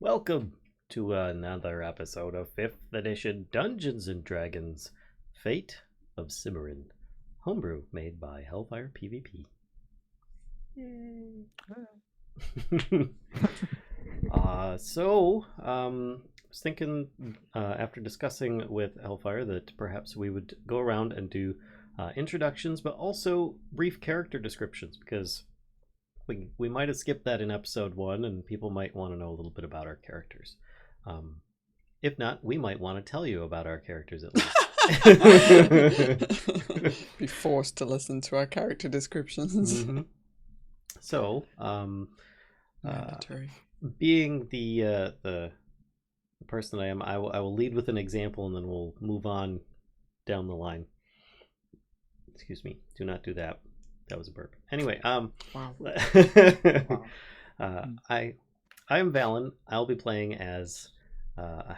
Welcome to another episode of 5th Edition Dungeons & Dragons Fate of Simarin, homebrew made by HellFirePvP. Yay. I was thinking after discussing with Hellfire that perhaps we would go around and do introductions, but also brief character descriptions, because we might have skipped that in episode 1, and people might want to know a little bit about our characters. If not, we might want to tell you about our characters at least. Be forced to listen to our character descriptions. Mm-hmm. So, Mandatory. being the person that I am, I will lead with an example, and then we'll move on down the line. Excuse me. Do not do that. That was a burp. Anyway, Wow. Wow. I am Vallen. I'll be playing as a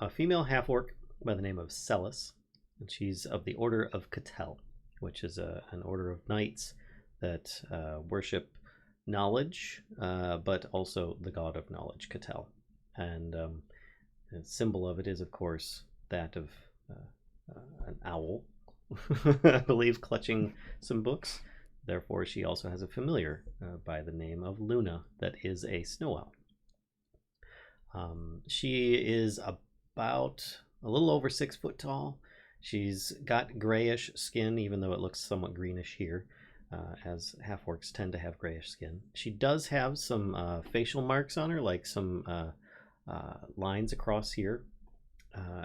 female half orc by the name of Celes, and she's of the Order of Catel, which is an order of knights that worship knowledge, but also the god of knowledge, Catel. And the symbol of it is, of course, that of an owl, I believe, clutching some books. Therefore, she also has a familiar by the name of Luna that is a snow owl. She is about a little over 6 foot tall. She's got grayish skin, even though it looks somewhat greenish here, as half-orcs tend to have grayish skin. She does have some facial marks on her, like some lines across here,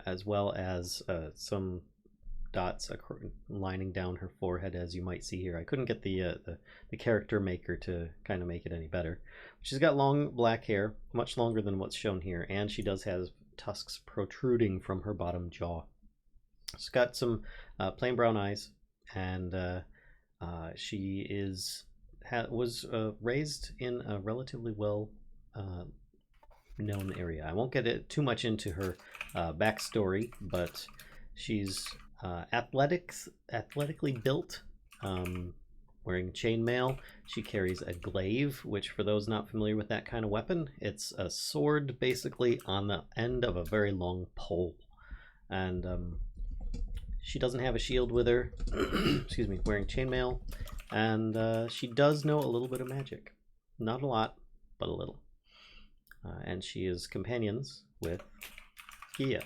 as well as some dots lining down her forehead, as you might see here. I couldn't get the character maker to kind of make it any better. She's got long black hair, much longer than what's shown here, and she does have tusks protruding from her bottom jaw. She's got some plain brown eyes, and she was raised in a relatively well known area. I won't get too much into her backstory, but she's athletically built, wearing chainmail. She carries a glaive, which, for those not familiar with that kind of weapon, it's a sword basically on the end of a very long pole. And she doesn't have a shield with her. Excuse me, wearing chainmail. And she does know a little bit of magic. Not a lot, but a little. And she is companions with Giya.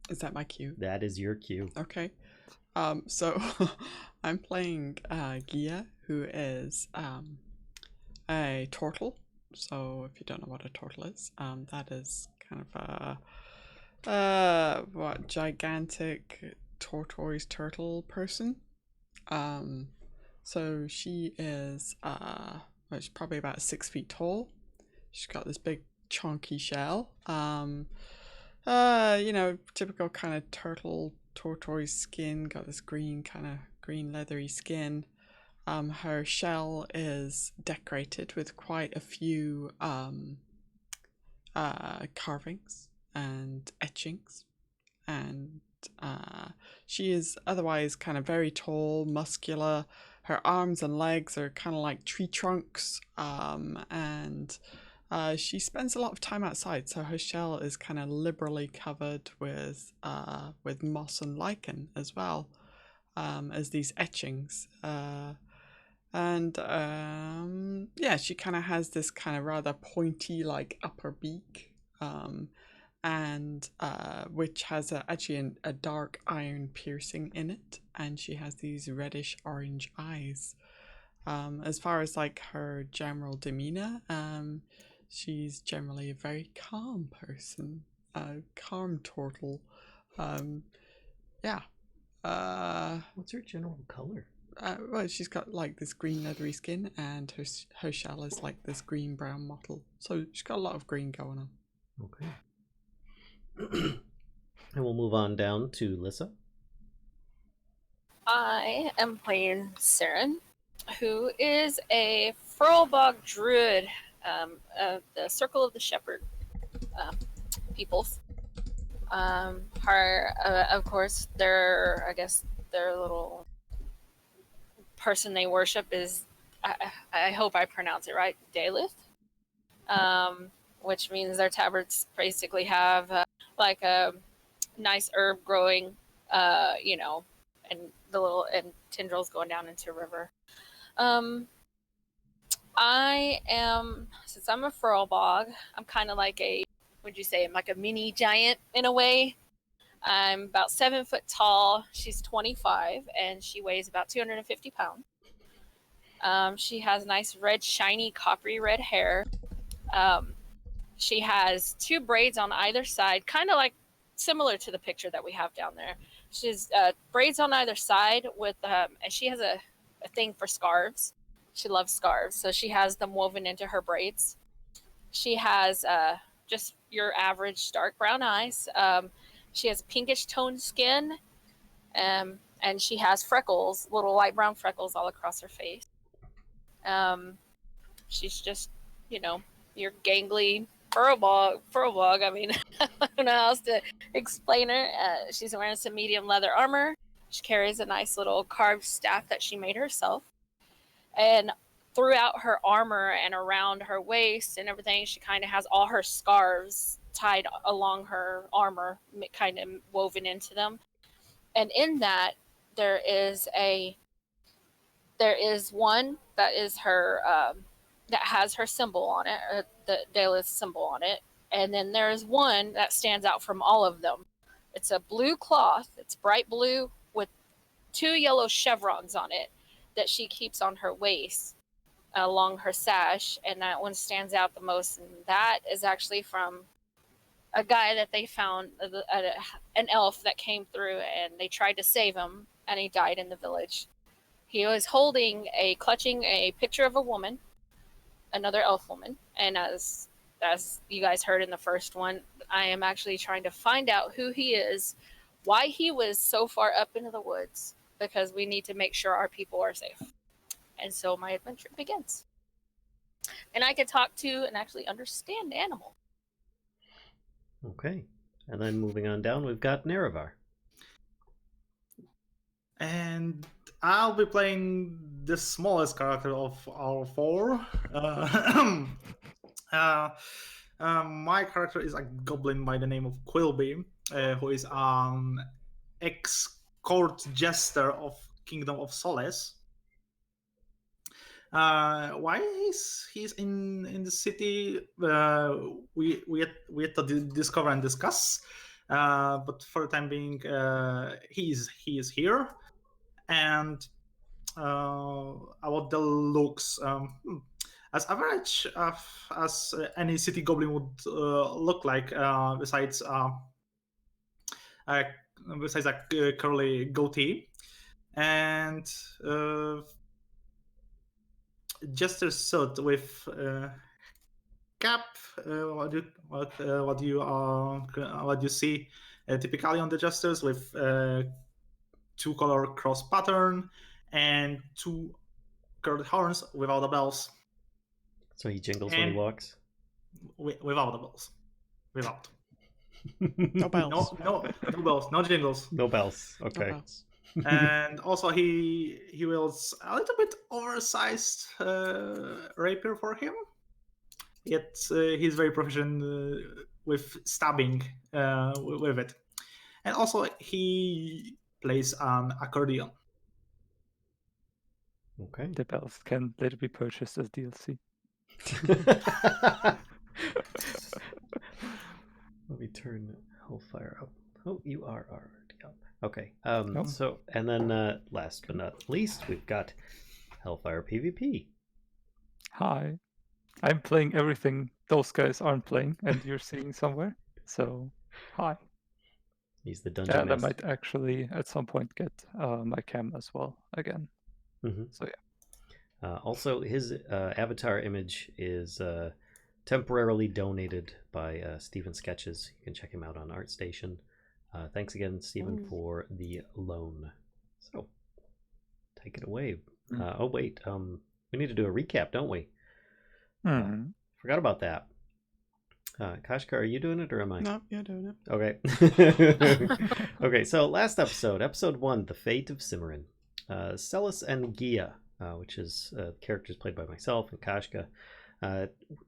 Is that my cue? That is your cue. Okay. So I'm playing Giya, who is a turtle. So if you don't know what a turtle is, that is kind of a gigantic tortoise turtle person. So she is she's probably about 6 feet tall. She's got this big chunky shell. Typical kind of tortoise skin, got this green leathery skin. Her shell is decorated with quite a few carvings and etchings, and she is otherwise kind of very tall, muscular. Her arms and legs are kind of like tree trunks, and she spends a lot of time outside, so her shell is kind of liberally covered with moss and lichen, as well as these etchings. She kind of has this kind of rather pointy, like, upper beak, and which has actually a dark iron piercing in it, and she has these reddish orange eyes. As far as like her general demeanor, she's generally a very calm person, calm turtle. What's her general color? Well, she's got like this green leathery skin, and her shell is like this green brown mottle. So she's got a lot of green going on. Okay. And we'll move on down to Lyssa. I am playing Sarren, who is a Furlbog druid of the Circle of the Shepherd peoples. Of course, their little person they worship is, I hope I pronounce it right, Daleth. which means their tabards basically have like a nice herb growing, and the little and tendrils going down into a river. I am, since I'm a Furlbog, I'm kind of like would you say I'm like a mini giant in a way. I'm about 7 foot tall. She's 25 and she weighs about 250 pounds. She has nice red, shiny, coppery red hair. She has 2 braids on either side, kind of like similar to the picture that we have down there. She has braids on either side with, and she has a thing for scarves. She loves scarves, so she has them woven into her braids. She has just your average dark brown eyes. She has pinkish toned skin, and she has freckles, little light brown freckles all across her face. She's just, your gangly furlbog. I mean, I don't know how else to explain her. She's wearing some medium leather armor. She carries a nice little carved staff that she made herself. And throughout her armor and around her waist and everything, she kind of has all her scarves tied along her armor, kind of woven into them. And in that, there is one that is her that has her symbol on it, the Celes symbol on it, and then there is one that stands out from all of them. It's a blue cloth. It's bright blue with 2 yellow chevrons on it that she keeps on her waist along her sash, and that one stands out the most. And that is actually from a guy that they found, an elf that came through, and they tried to save him, and he died in the village. He was clutching a picture of a woman, another elf woman, and as you guys heard in the first one, I am actually trying to find out who he is, why he was so far up into the woods, because we need to make sure our people are safe. And so my adventure begins. And I can talk to and actually understand animals. Okay. And then moving on down, we've got Nerevar. And I'll be playing the smallest character of our 4. My character is a goblin by the name of Quilby, who is an ex-court jester of Kingdom of Celes. Why he's in the city, we had to discover and discuss. But for the time being, he is here. And about the looks, as average as any city goblin would look like, besides a curly goatee, and jester suit with cap. What you see typically on the jesters, with 2-color cross pattern and 2 curved horns without the bells. So he jingles when he walks? Without the bells. Without. No bells. No bells. No jingles. No bells. Okay. No bells. And also he wields a little bit oversized rapier for him. Yet he's very proficient with stabbing with it. And also he plays an accordion. Okay. The bells can later be purchased as DLC. Let me turn Hellfire up. Oh, you are already up. Okay. Nope. So, and then last but not least, we've got HellFirePvP. Hi. I'm playing everything those guys aren't playing and you're seeing somewhere. So, hi. He's the dungeon And I master. might actually at some point get my cam as well again. Mm-hmm. So yeah. Also, his avatar image is temporarily donated by Steven Sketches. You can check him out on ArtStation. Thanks again, Steven, for the loan. So, take it away. Oh, wait. We need to do a recap, don't we? Forgot about that. Kashcah, are you doing it or am I? No, you're doing it. Okay. Okay, so last episode 1, The Fate of Simarin. Celes and Giya, which is characters played by myself and Kashcah,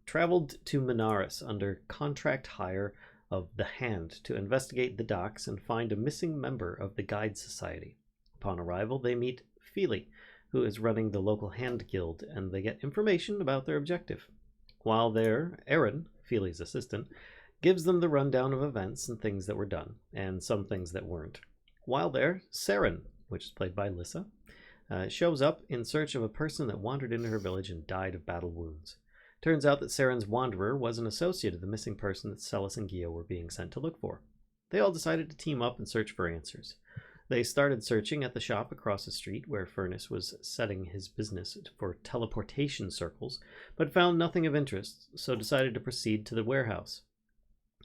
traveled to Minaris under contract hire of the Hand to investigate the docks and find a missing member of the Guide Society. Upon arrival, they meet Feely, who is running the local hand guild, and they get information about their objective. While there, Aaron, Feely's assistant, gives them the rundown of events and things that were done, and some things that weren't. While there, Sarren, which is played by Lyssa, shows up in search of a person that wandered into her village and died of battle wounds. Turns out that Sarren's wanderer was an associate of the missing person that Celes and Giya were being sent to look for. They all decided to team up and search for answers. They started searching at the shop across the street where Firnis was setting his business for teleportation circles, but found nothing of interest, so decided to proceed to the warehouse.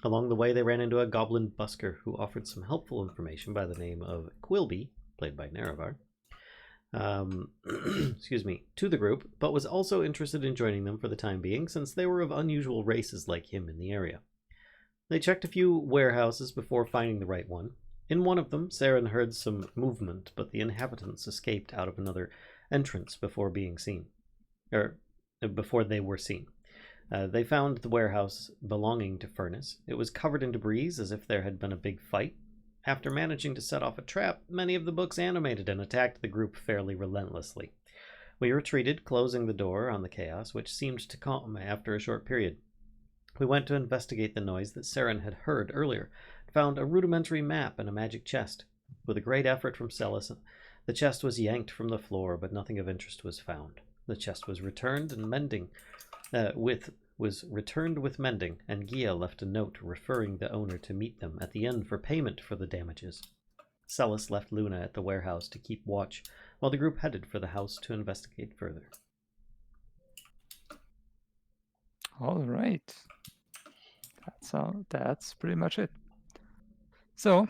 Along the way, they ran into a goblin busker who offered some helpful information by the name of Quilby, played by Nerevar, to the group, but was also interested in joining them for the time being, since they were of unusual races like him in the area. They checked a few warehouses before finding the right one. In one of them, Sarren heard some movement, but the inhabitants escaped out of another entrance before being seen. Before they were seen. They found the warehouse belonging to Firnis. It was covered in debris as if there had been a big fight. After managing to set off a trap, many of the books animated and attacked the group fairly relentlessly. We retreated, closing the door on the chaos, which seemed to calm after a short period. We went to investigate the noise that Sarren had heard earlier, and found a rudimentary map and a magic chest. With a great effort from Celes, the chest was yanked from the floor, but nothing of interest was found. The chest was returned and mending, and Giya left a note referring the owner to meet them at the end for payment for the damages. Celes left Luna at the warehouse to keep watch, while the group headed for the house to investigate further. All right. That's pretty much it. So,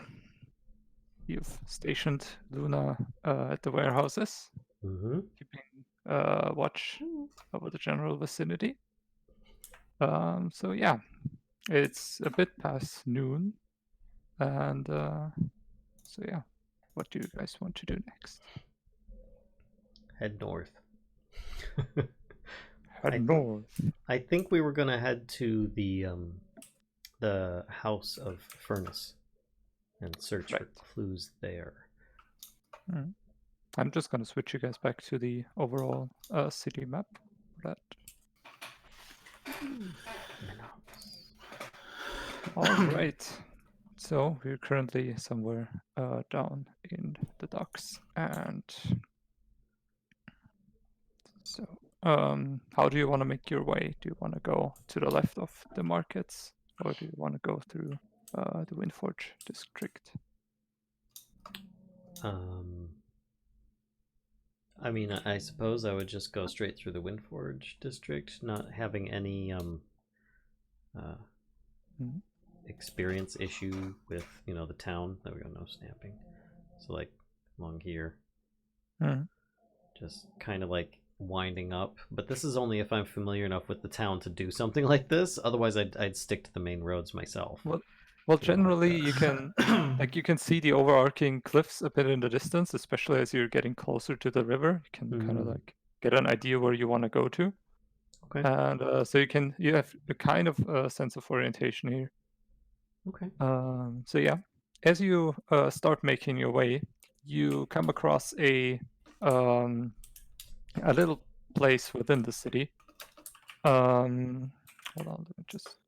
you've stationed Luna at the warehouses, keeping watch over the general vicinity. So yeah, it's a bit past noon, and so yeah, what do you guys want to do next? Head north. North. I think we were going to head to the house of Firnis and search for clues there. I'm just going to switch you guys back to the overall city map. All right. So we're currently somewhere down in the docks, and so how do you want to make your way? Do you want to go to the left of the markets, or do you want to go through the Windforge district? I mean, I suppose I would just go straight through the Windforge district, not having any experience issue with, the town. There we go, no snapping. So like along here, just kind of like winding up. But this is only if I'm familiar enough with the town to do something like this. Otherwise, I'd stick to the main roads myself. Well, generally you can you can see the overarching cliffs a bit in the distance, especially as you're getting closer to the river. You can kind of like get an idea where you want to go to. Okay. And so you have a kind of sense of orientation here. Okay. So yeah, as you start making your way, you come across a little place within the city. Hold on, let me just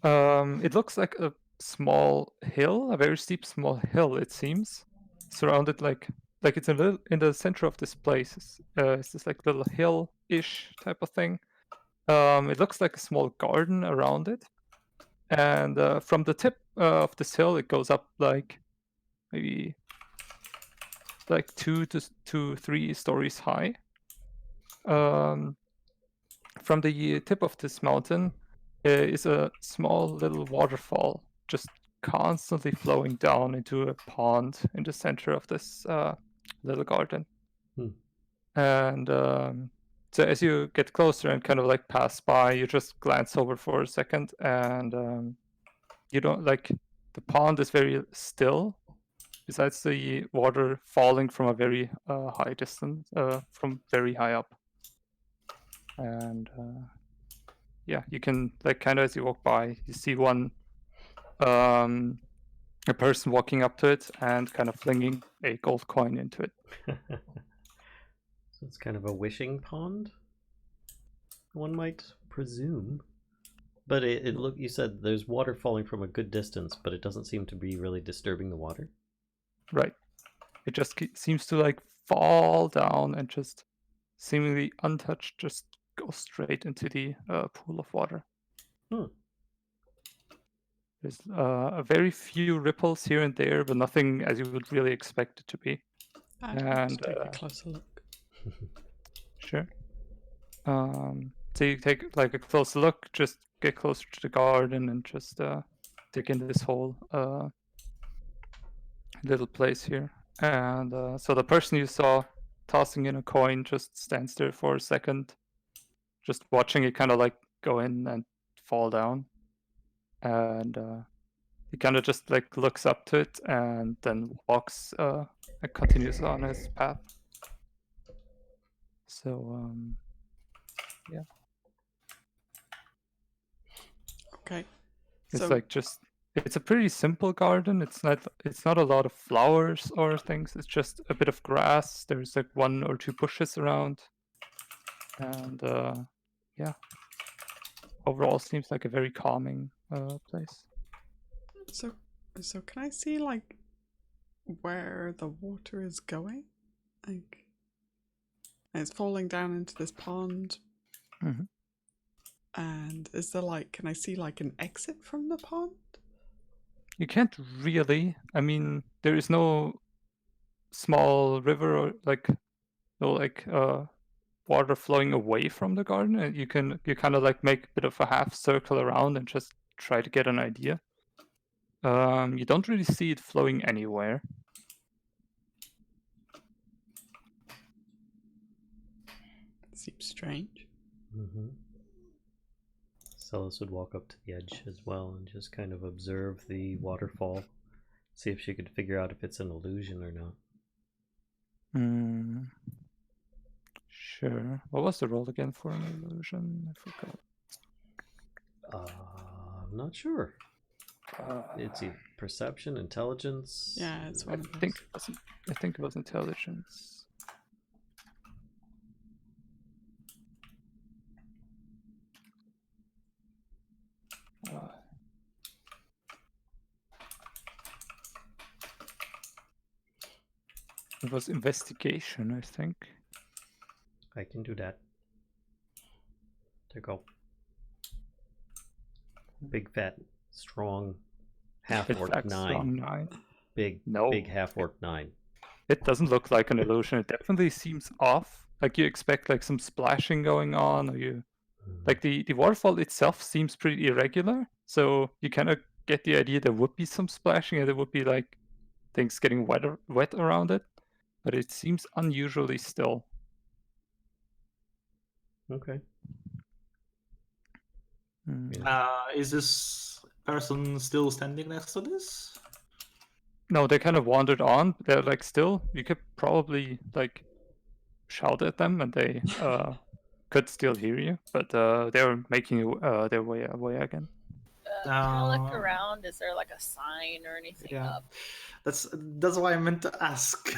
it looks like a small hill, a very steep small hill, it seems, surrounded like it's a little in the center of this place. It's this like little hill-ish type of thing. It looks like a small garden around it, and from the tip of this hill, it goes up like maybe like 2 to 3 stories high. From the tip of this mountain is a small little waterfall, just constantly flowing down into a pond in the center of this little garden. And so as you get closer and kind of like pass by, you just glance over for a second, and you don't like the pond is very still, besides the water falling from a very high distance, from very high up. And yeah, you can like kind of as you walk by, you see one a person walking up to it and kind of flinging a gold coin into it. So it's kind of a wishing pond, one might presume. But it look. You said there's water falling from a good distance, but it doesn't seem to be really disturbing the water. Right. It just seems to like fall down and just seemingly untouched, just go straight into the pool of water. There's a very few ripples here and there, but nothing as you would really expect it to be. Let's take a closer look. Sure. So you take like a closer look, just get closer to the garden and just dig in this whole little place here. And so the person you saw tossing in a coin just stands there for a second, just watching it kind of like go in and fall down. And he kind of just like looks up to it and then walks and continues on his path. So yeah. Okay. It's So like just it's a pretty simple garden. It's not a lot of flowers or things. It's just a bit of grass. There's like 1 or 2 bushes around. And yeah. Overall seems like a very calming place. So can I see like where the water is going? Like it's falling down into this pond. Mm-hmm. And is there like, can I see like an exit from the pond? You can't really. I mean, there is no small river or like no like water flowing away from the garden. And you kind of like make a bit of a half circle around and just try to get an idea. You don't really see it flowing anywhere. Seems strange. Mm-hmm. Celes would walk up to the edge as well and just kind of observe the waterfall, see if she could figure out if it's an illusion or not. Sure. What was the roll again for an illusion? I forgot. I'm not sure. It's either perception, intelligence. Yeah, it's I one of those. think it was intelligence. It was investigation, I think. I can do that. There you go. Big, fat, strong half-orc 9. Strong 9. Big half-orc 9. It doesn't look like an illusion. It definitely seems off. Like you expect like some splashing going on, or like the waterfall itself seems pretty irregular. So you kind of get the idea there would be some splashing and there would be like things getting wet around it. But it seems unusually still. Okay. Is this person still standing next to this? No, they kind of wandered on. They're like still. You could probably like shout at them, and they could still hear you. But they're making their way away again. Can I look around? Is there like a sign or anything up? That's why I meant to ask.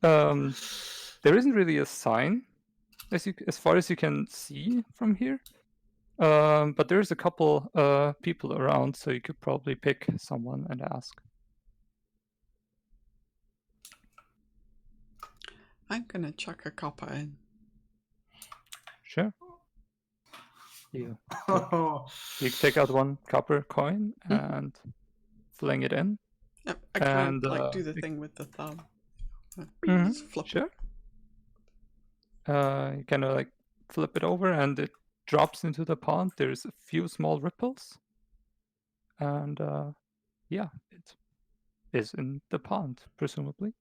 There isn't really a sign as far as you can see from here. But there's a couple people around, so you could probably pick someone and ask. I'm gonna chuck a copper in. Sure. You take out 1 copper coin and fling it in. Yep, I can't like do the thing with the thumb. Just flip Sure. You kind of like flip it over and it drops into the pond. There's a few small ripples. And yeah, it is in the pond, presumably.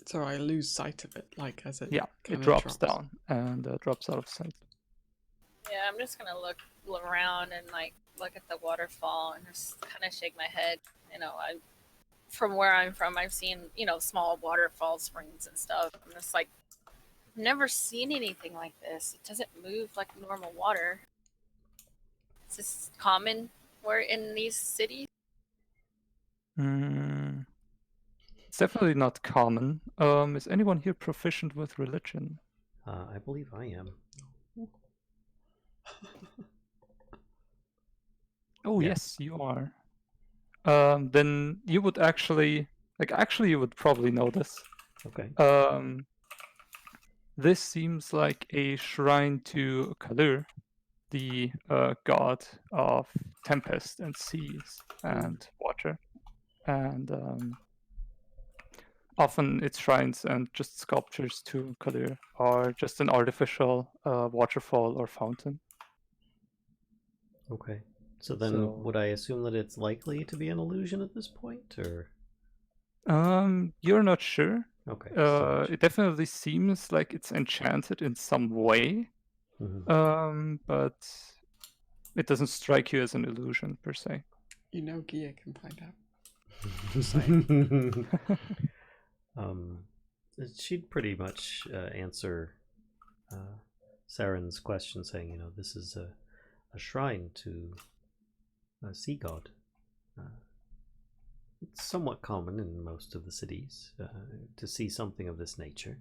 So I lose sight of it, like as it it drops down and drops out of sight. Yeah, I'm just gonna look around and like look at the waterfall and just kind of shake my head. You know, from where I'm from, I've seen small waterfall springs and stuff. I'm just like, I've never seen anything like this. It doesn't move like normal water. Is this common where in these cities? It's definitely not common. Is anyone here proficient with religion? I believe I am. Oh, Yes. yes, you are. Then you would actually you would probably know this. Okay. This seems like a shrine to Kalur, the god of tempest and seas and water. And often its shrines and just sculptures to Kalur are just an artificial waterfall or fountain. Okay. So then, So- would I assume that it's likely to be an illusion at this point, or? You're not sure. Okay. still not sure. It definitely seems like it's enchanted in some way, Mhm. but it doesn't strike you as an illusion per se. You know, Giya can find out. She'd pretty much answer Sarren's question, saying, this is a shrine to a sea god. It's somewhat common in most of the cities to see something of this nature.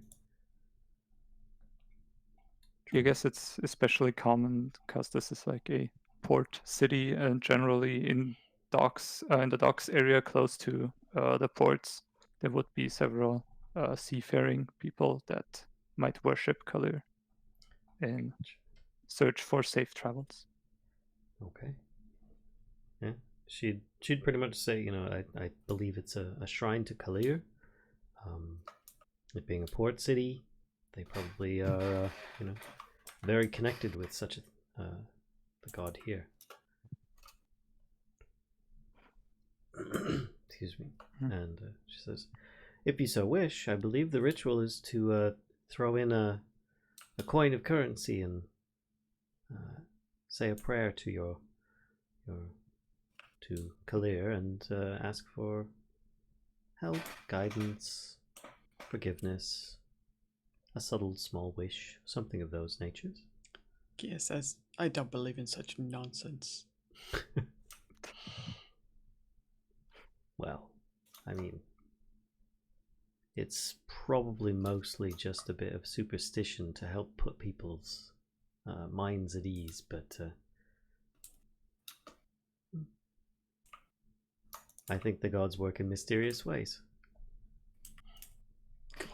I guess it's especially common because this is like a port city, and generally in the docks area close to the ports, there would be several seafaring people that might worship Kalur in search for safe travels. Okay. Yeah. She'd pretty much say, I believe it's a shrine to Kalur. It being a port city, they probably are, very connected with such the god here. Excuse me. And she says, if you so wish, I believe the ritual is to throw in a coin of currency and say a prayer to to Kalur and ask for help, guidance, forgiveness, a subtle small wish, something of those natures. Giya says, I don't believe in such nonsense. Well, I mean, it's probably mostly just a bit of superstition to help put people's minds at ease, but I think the gods work in mysterious ways.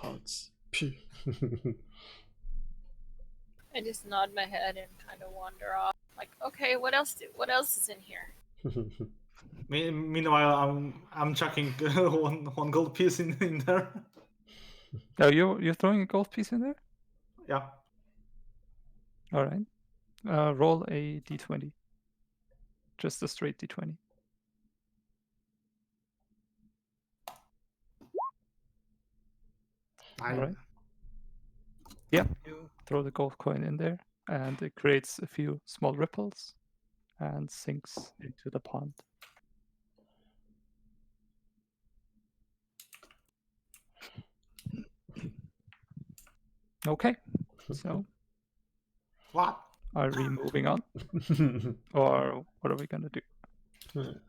Gods. I just nod my head and kind of wander off. Like, okay, what else is in here? Meanwhile, I'm chucking one gold piece in there. Oh, you're throwing a gold piece in there? Yeah. All right. Roll a d20. Just a straight d20. All right. Yeah, you throw the gold coin in there, and it creates a few small ripples and sinks into the pond. Okay, so What? are we moving on? Or what are we gonna do?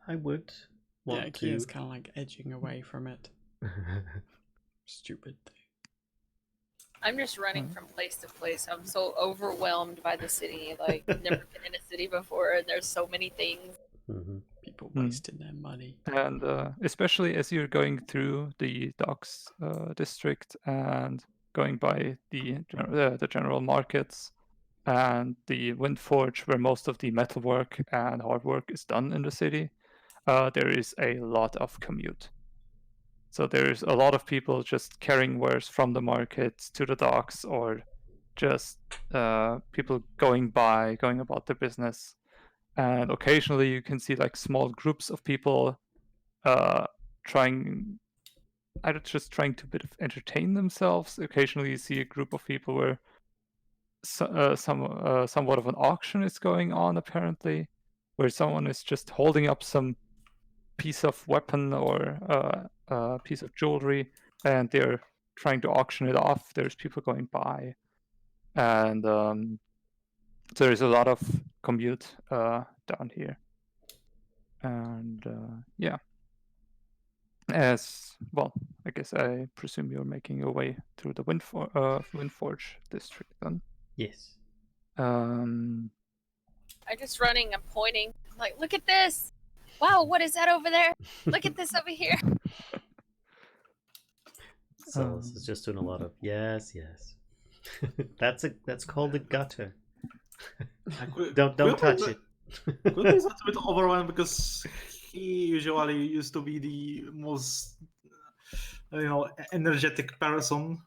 I would want Yeah, to. Giya's kind of like edging away from it. Stupid thing. I'm just running from place to place. I'm so overwhelmed by the city. Like, never been in a city before, and there's so many things. People wasting their money. And especially as you're going through the docks district and going by the general markets and the wind forge where most of the metalwork and hard work is done in the city, there is a lot of commute. So there's a lot of people just carrying wares from the markets to the docks, or just people going about their business. And occasionally you can see like small groups of people trying to bit of entertain themselves. Occasionally you see a group of people where somewhat of an auction is going on, apparently, where someone is just holding up some piece of weapon or a piece of jewelry, and they're trying to auction it off. There's people going by. And so there's a lot of commute down here. And yeah. As well, I guess I presume you're making your way through the Windforge district then. Yes. I'm just running and pointing. I'm like, look at this! Wow, what is that over there? Look at this over here. Celes is just doing a lot of yes. That's called a gutter. Don't touch it. Quilby is a bit overwhelmed because he usually used to be the most, energetic person.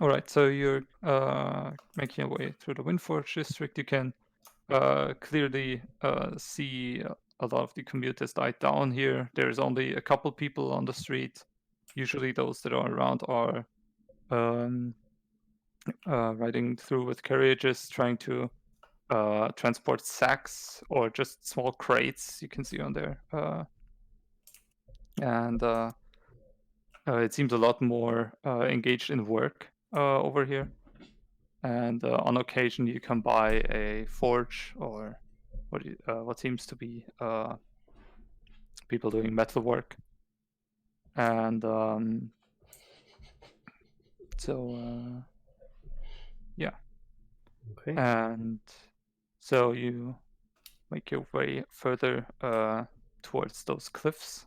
All right, so you're making your way through the Windforge district. You can clearly see a lot of the commuters died down here. There's only a couple people on the street. Usually those that are around are riding through with carriages, trying to transport sacks or just small crates you can see on there. And it seems a lot more engaged in work over here. And on occasion you come by a forge or what seems to be people doing metal work. And so yeah. Okay. And so you make your way further towards those cliffs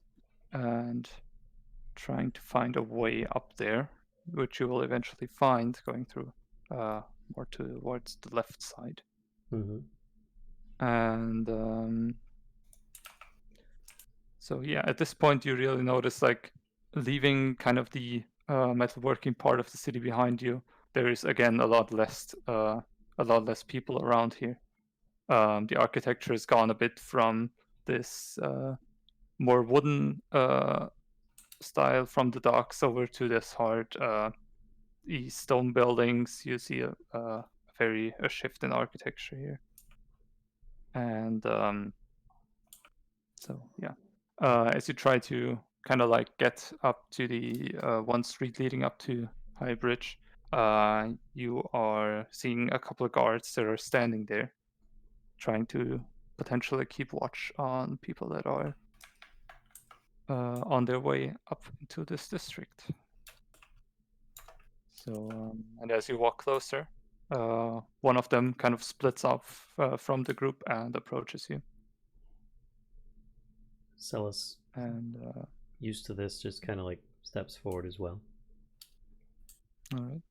and trying to find a way up there, which you will eventually find going through more towards the left side. Mm-hmm. And so yeah, at this point you really notice, like, leaving kind of the metalworking part of the city behind you, there is again a lot less people around here. The architecture has gone a bit from this more wooden style from the docks over to this hard these stone buildings. You see a shift in architecture here. And so yeah, as you try to kind of like get up to the one street leading up to High Bridge, you are seeing a couple of guards that are standing there trying to potentially keep watch on people that are on their way up into this district. So, and as you walk closer, one of them kind of splits off from the group and approaches you. Celes, And used to this, just kind of like steps forward as well. all right.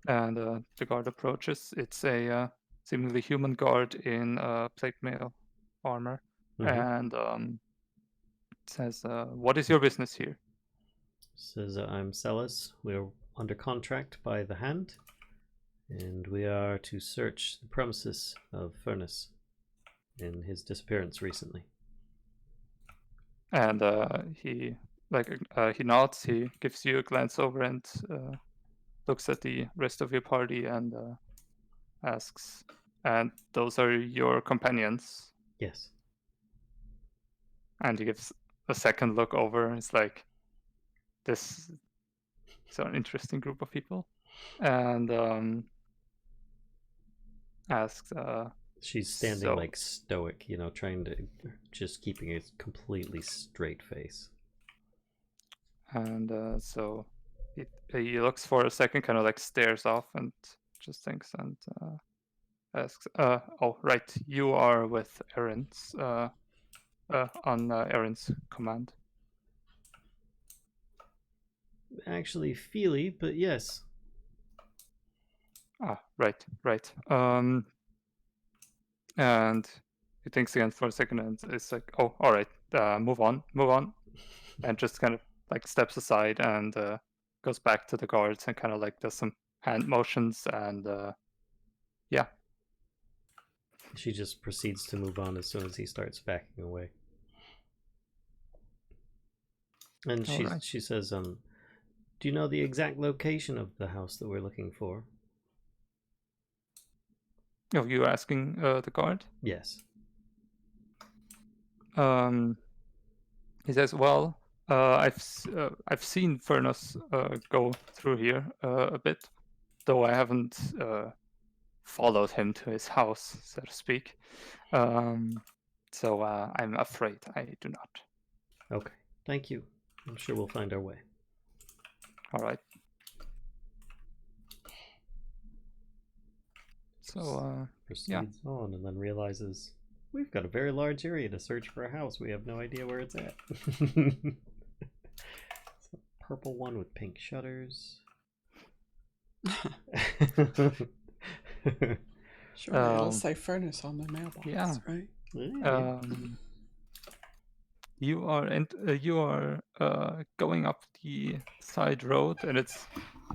And the guard approaches. It's a seemingly human guard in plate mail armor. Mm-hmm. And says, "What is your business here?" Says, I'm Celes. We're under contract by the hand, and we are to search the premises of Firnis in his disappearance recently. And he nods. He gives you a glance over and looks at the rest of your party and asks, "And those are your companions?" Yes. And he gives a second look over. It's like, this is an interesting group of people. And asks, she's standing so, like stoic, trying to just keeping a completely straight face. And so he looks for a second, kind of like stares off and just thinks, and asks, "Oh, right, you are with Erin's on Erin's command." Actually, Feely, but yes. Ah, right. And he thinks again for a second, and it's like, "Oh, all right, move on," and just kind of like steps aside and goes back to the guards and kind of like does some hand motions, and yeah. She just proceeds to move on as soon as he starts backing away. And she says, do you know the exact location of the house that we're looking for? Oh, you were asking the guard? Yes. He says, "Well, I've seen Firnis go through here a bit, though I haven't followed him to his house, so to speak. So I'm afraid I do not. Okay, thank you. I'm sure we'll find our way. All right. So Proceeds on and then realizes we've got a very large area to search for a house. We have no idea where it's at. It's a purple one with pink shutters. Surely it'll say Firnis on the mailbox, yeah. right? You are going up the side road, and it's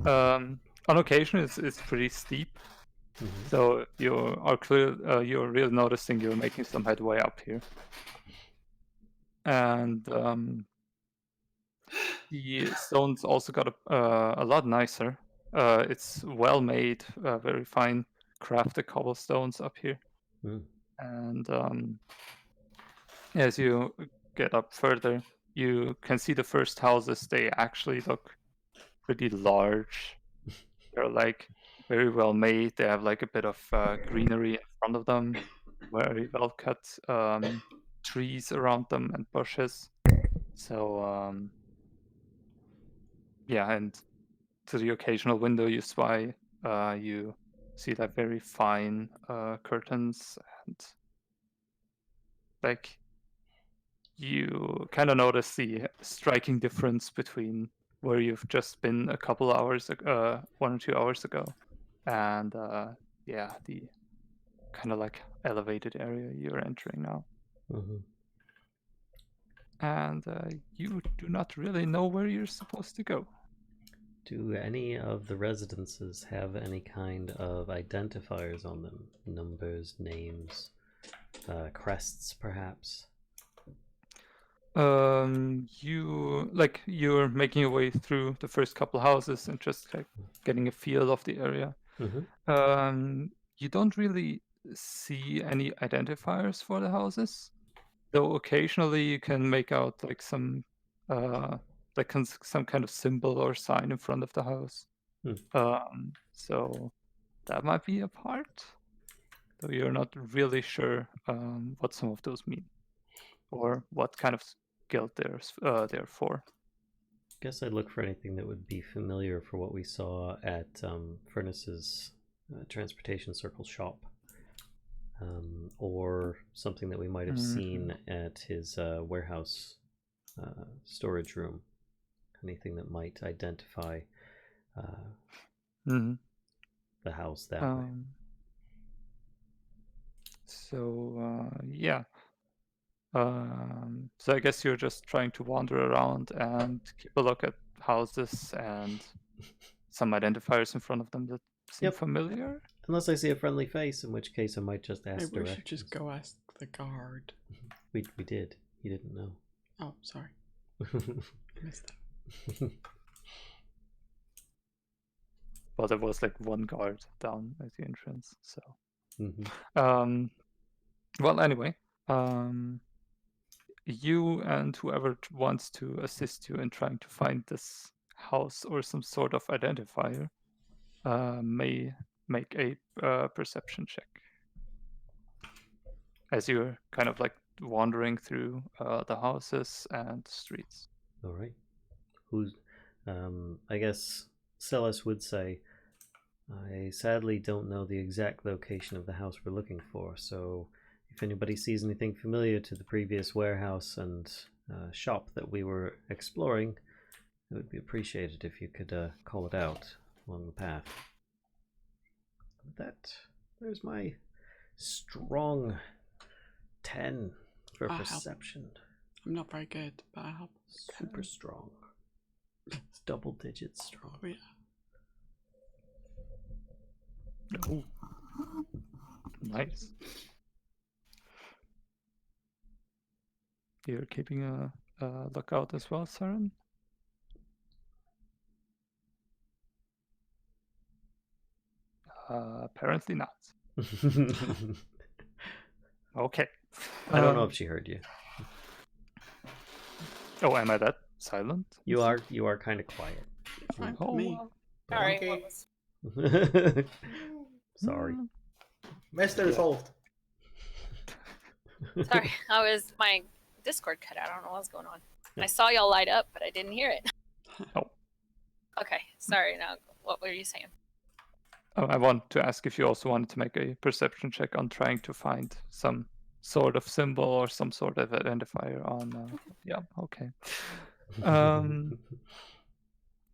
on occasion it's pretty steep. Mm-hmm. So you are clear. You're really noticing you're making some headway up here, and the stones also got a lot nicer. It's well made, very fine crafted cobblestones up here, and as you get up further, you can see the first houses. They actually look pretty large. They're like very well made. They have like a bit of greenery in front of them, very well cut trees around them and bushes. So yeah, and to the occasional window you spy, you see like very fine curtains, and like you kind of notice the striking difference between where you've just been a couple hours, 1 or 2 hours ago, and yeah, the kind of like elevated area you're entering now. Mm-hmm. And you do not really know where you're supposed to go. Do any of the residences have any kind of identifiers on them? Numbers, names, crests, perhaps? You're making your way through the first couple houses and just like getting a feel of the area. Mm-hmm. You don't really see any identifiers for the houses, though occasionally you can make out like some some kind of symbol or sign in front of the house. So that might be a part, though you're not really sure what some of those mean or what kind of guild they're for. Guess I'd look for anything that would be familiar for what we saw at Firnis's transportation circle shop, or something that we might have seen at his warehouse storage room. Anything that might identify the house that way. So yeah. So I guess you're just trying to wander around and keep a look at houses and some identifiers in front of them that seem familiar. Unless I see a friendly face, in which case I might just ask Maybe we directions. should just go ask the guard. We did. He didn't know. Oh, sorry. I missed that. Well, there was like one guard down at the entrance, so. Well, anyway, you and whoever wants to assist you in trying to find this house or some sort of identifier may make a perception check as you're kind of like wandering through the houses and streets. All right. Who's? I guess Celes would say, I sadly don't know the exact location of the house we're looking for, so if anybody sees anything familiar to the previous warehouse and shop that we were exploring, it would be appreciated if you could call it out along the path. With that, there's my strong 10 for perception. I'm not very good, but I'll help. Super strong. It's double digits strong. Oh, yeah. Oh. Nice. You're keeping a lookout as well, Sarren? Apparently not. Okay. I don't know if she heard you. Oh, am I that silent. You are kind of quiet. Fine Oh. with me. But- All right. Okay. What was... Sorry. Mystery Yeah. solved. Sorry, my Discord cut out. I don't know what's going on. I saw y'all light up, but I didn't hear it. Oh. Okay, sorry. Now, what were you saying? I want to ask if you also wanted to make a perception check on trying to find some sort of symbol or some sort of identifier on. Yeah. Okay.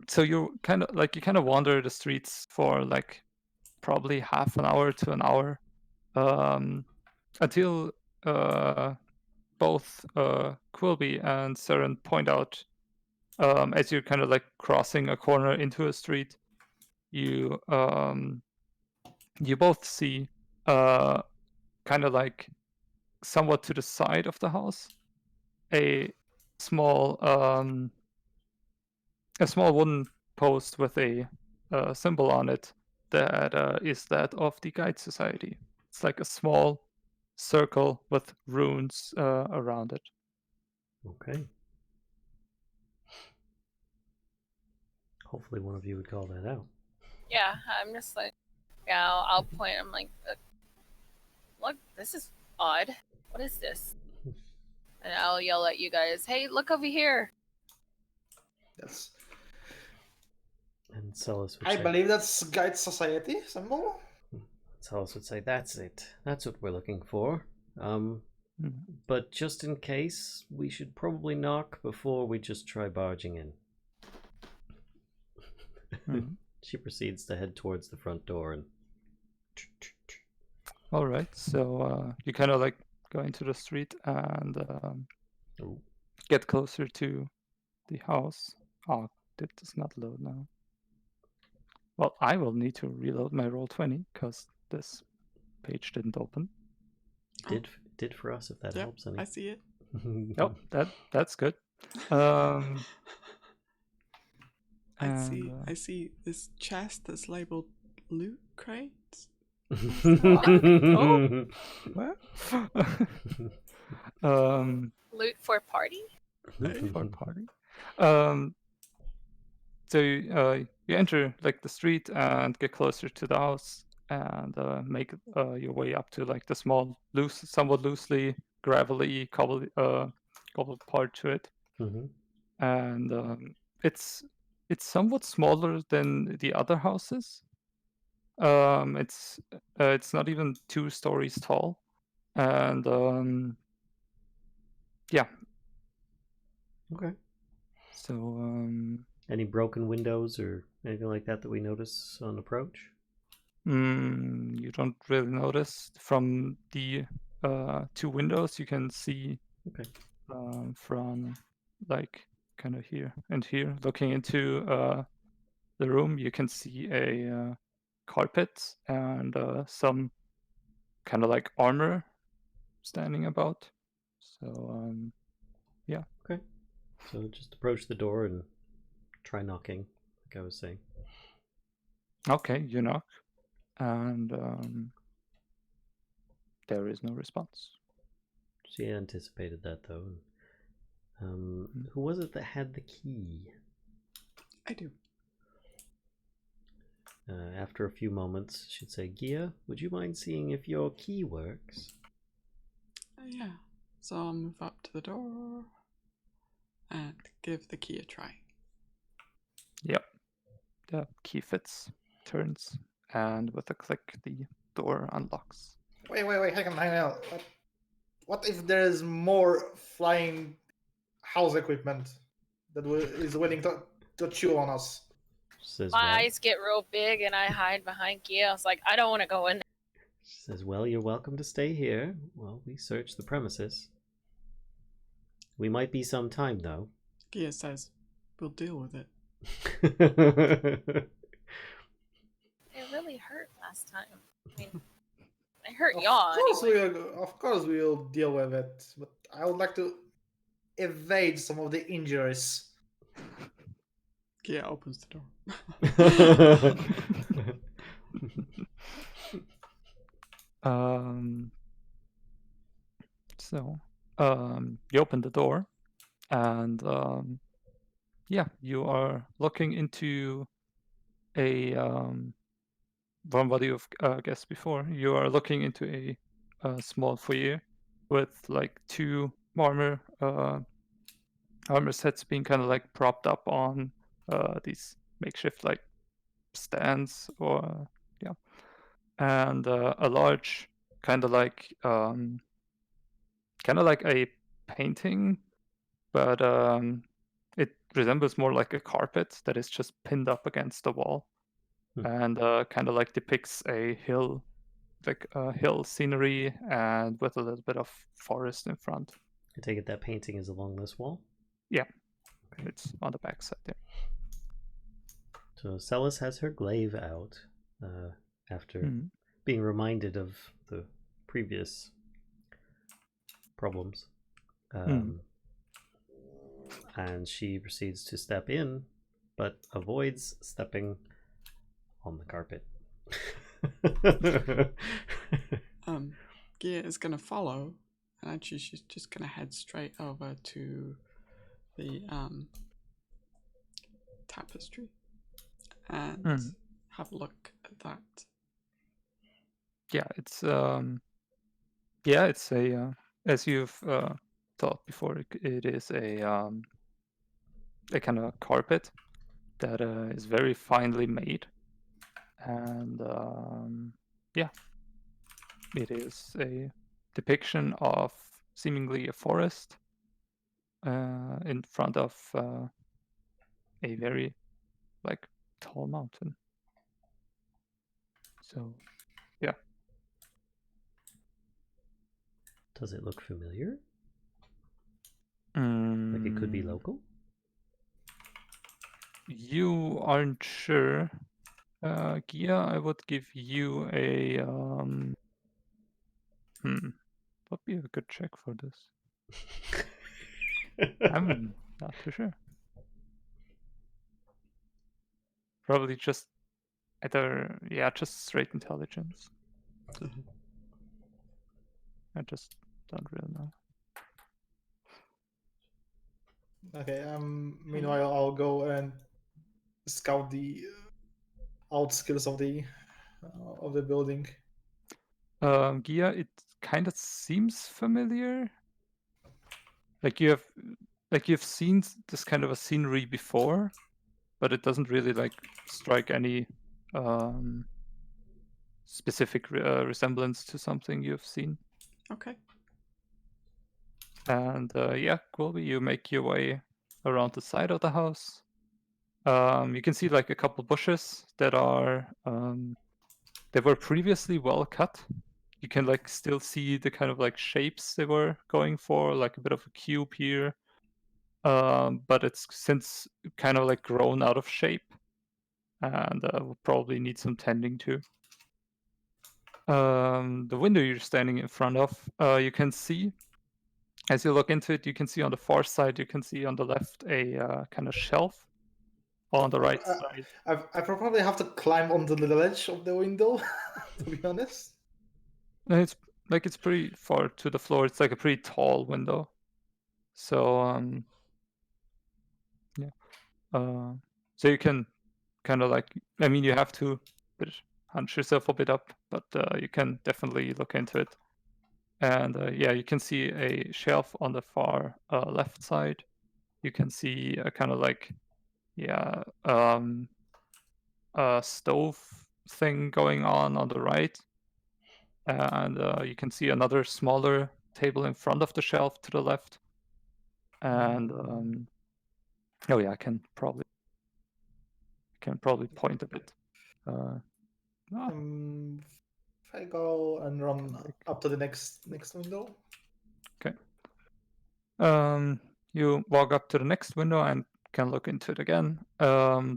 So you kind of wander the streets for like probably half an hour to an hour, until both Quilby and Sarren point out, as you're kind of like crossing a corner into a street, you both see kind of like somewhat to the side of the house a small wooden post with a symbol on it that is that of the Guide Society. It's like a small circle with runes around it. Okay. Hopefully one of you would call that out. Yeah, I'm just like, yeah, I'll point. I'm like, look, this is odd. What is this? And I'll yell at you guys, hey, look over here. That's. And Celes would I say, believe that's Guide Society symbol. Celes would say, that's it. That's what we're looking for. Mhm. But just in case, we should probably knock before we just try barging in. Mhm. She proceeds to head towards the front door and... All right, so you kind of like go into the street and Ooh. get closer to the house. Oh, that does not load now. Well, I will need to reload my Roll20 because this page didn't open. Did for us, if that Yep, helps any. I see it. Oh, that's good. I see this chest that's labeled loot crates. Oh. What? Loot for party? For a party. So you enter like the street and get closer to the house and make your way up to like the small, somewhat loosely gravelly cobbled part to it, and it's somewhat smaller than the other houses. It's not even 2 stories tall, and yeah. Okay. So Any broken windows or anything like that we notice on approach? you don't really notice from the 2 windows you can see. Okay. From like kind of here and here, looking into the room, you can see a carpet and some kind of like armor standing about. So yeah. Okay. So just approach the door and try knocking, like I was saying. Okay, you knock, and there is no response. She anticipated that though. Who was it that had the key? I do. After a few moments, she'd say, Giya, would you mind seeing if your key works? Yeah. So I'll move up to the door and give the key a try. Yep. The key fits, turns, and with a click, the door unlocks. Wait, hang on. What if there's more flying house equipment that is willing to chew on us? She says, My well, eyes get real big and I hide behind Giya. I was like, I don't want to go in there. she says, well, you're welcome to stay here while we search the premises. We might be some time, though. Giya says, we'll deal with it. It really hurt last time. I mean, it hurt y'all anyway. Of course we'll deal with it, but I would like to evade some of the injuries. Giya opens the door. So you open the door, and yeah, you are looking into a from what you've guessed before. You are looking into a small foyer with like two armor sets being kind of like propped up on these makeshift like stands, or yeah, and a large kind of like a painting, but it resembles more like a carpet that is just pinned up against the wall, and kind of like depicts a hill, like a hill scenery, and with a little bit of forest in front. I take it that painting is along this wall? Yeah, it's on the back side there. So Celes has her glaive out after being reminded of the previous problems. And she proceeds to step in, but avoids stepping on the carpet. Giya is going to follow, and actually she's just going to head straight over to the tapestry and have a look at that. Yeah, it's a as you've thought before, it is a kind of carpet that is very finely made, and yeah, it is a depiction of seemingly a forest in front of a very like tall mountain. So yeah. Does it look familiar? Like it could be local? You aren't sure. Giya, I would give you a what be a good check for this? I'm not too sure. Probably just either, just straight intelligence. I just don't really know. Okay. Meanwhile, I'll go and scout the outskirts of the building. Giya, it kind of seems familiar. You've seen this kind of a scenery before, but it doesn't really like strike any specific resemblance to something you've seen. Okay. And Quilby, you make your way around the side of the house. You can see like a couple bushes that are they were previously well cut. You can like still see the kind of like shapes they were going for, like a bit of a cube here. But it's since kind of like grown out of shape, and will probably need some tending to. The window you're standing in front of, you can see, as you look into it, you can see on the far side, you can see on the left a kind of shelf. On the right side. I probably have to climb onto the ledge of the window, to be honest. No, it's pretty far to the floor. It's like a pretty tall window. So so you can kind of like, I mean, you have to hunch yourself a bit up, but you can definitely look into it. And you can see a shelf on the far left side. You can see a kind of like a stove thing going on the right, and you can see another smaller table in front of the shelf to the left. And I can probably point a bit. If I go and run up to the next window. Okay. You walk up to the next window and can look into it again.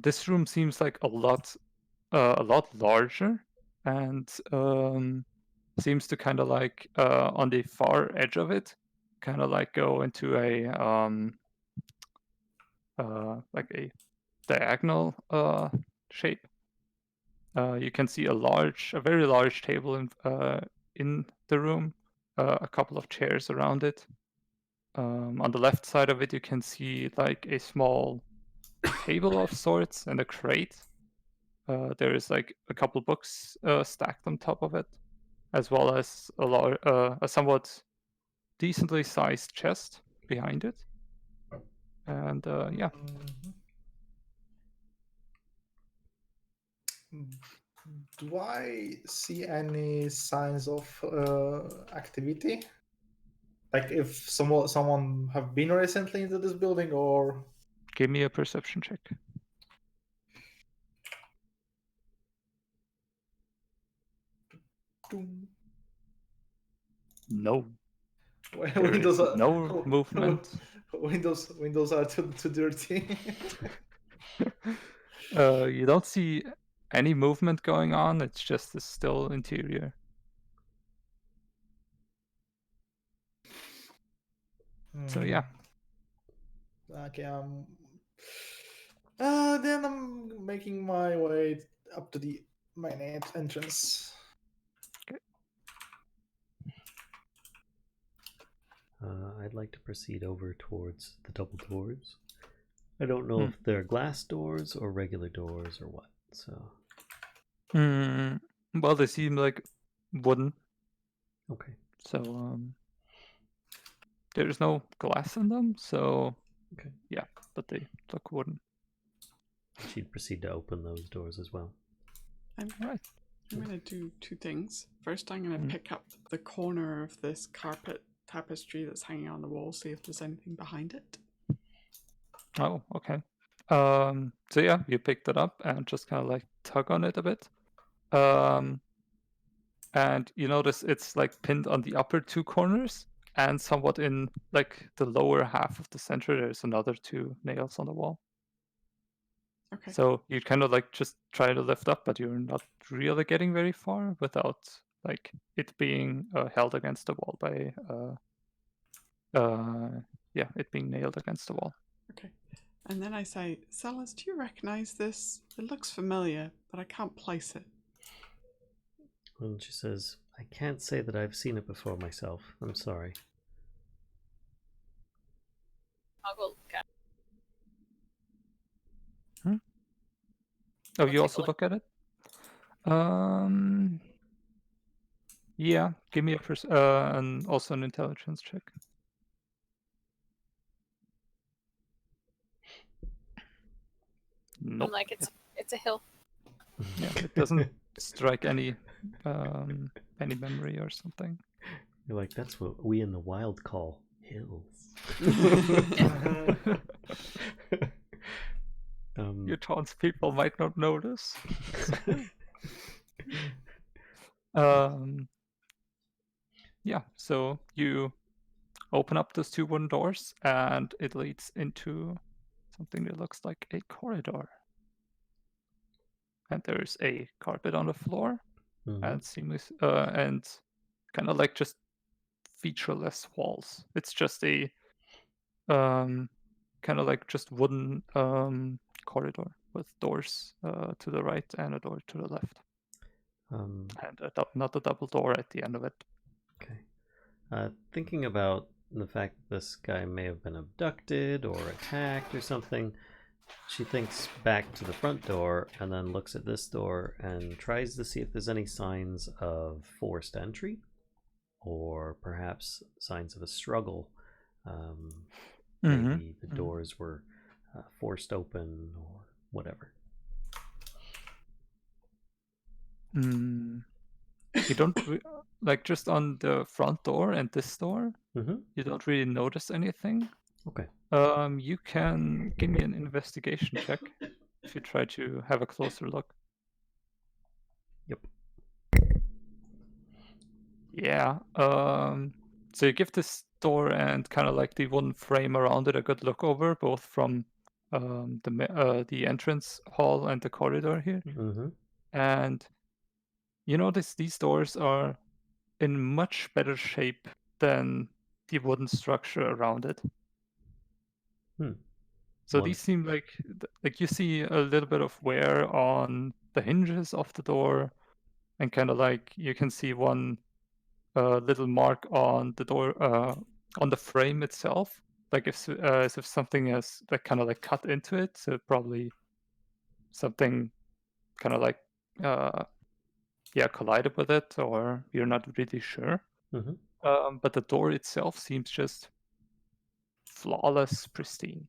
This room seems like a lot larger, and seems to kind of like on the far edge of it, kind of like go into a like a diagonal shape. You can see a very large table in the room, a couple of chairs around it. On the left side of it, you can see like a small table of sorts and a crate. There is like a couple books stacked on top of it, as well as a somewhat decently sized chest behind it. And yeah. Do I see any signs of activity? Like if someone have been recently into this building, or Give me a perception check. No. There windows is are no movement. Windows are too dirty. You don't see any movement going on. It's just a still interior. So yeah. Okay. Then I'm making my way up to the main entrance. I'd like to proceed over towards the double doors. I don't know if they're glass doors or regular doors or what. So. Well, they seem like wooden. Okay. So there's no glass in them. So okay. Yeah, but they look wooden. She'd proceed to open those doors as well. I'm Right. going to do two things. First, I'm going to pick up the corner of this carpet tapestry that's hanging on the wall, see if there's anything behind it. Oh, okay. So yeah, you picked it up and just kind of like tug on it a bit. And you notice it's like pinned on the upper two corners and somewhat in like the lower half of the center. There's another two nails on the wall. Okay. So you kind of like just try to lift up, but you're not really getting very far without like it being held against the wall by it being nailed against the wall. Okay. And then I say, Celes, do you recognize this? It looks familiar, but I can't place it. And she says, I can't say that I've seen it before myself. I'm sorry. I'll go look at it. Oh, I'll you take a also look at it? Yeah, give me and also an intelligence check. Nope. I'm like, it's a hill. Yeah, it doesn't strike any memory or something. You're like, that's what we in the wild call hills. Your townspeople might not notice. Yeah, so you open up those two wooden doors and it leads into something that looks like a corridor. And there's a carpet on the floor and seamless and kind of like just featureless walls. It's just a kind of like just wooden corridor with doors to the right and a door to the left. And not a double door at the end of it. Okay. Thinking about the fact that this guy may have been abducted or attacked or something, she thinks back to the front door and then looks at this door and tries to see if there's any signs of forced entry or perhaps signs of a struggle. Maybe the doors were forced open or whatever. You don't like just on the front door and this door. You don't really notice anything. Okay. You can give me an investigation check if you try to have a closer look. Yep. Yeah. So you give this door and kind of like the wooden frame around it a good look over, both from the entrance hall and the corridor here. And you notice these doors are in much better shape than the wooden structure around it. So these seem like you see a little bit of wear on the hinges of the door, and kind of like you can see one little mark on the door on the frame itself, like as if something has like kind of like cut into it. So probably something kind of like collided with it, or you're not really sure. Mhm. But the door itself seems just flawless, pristine.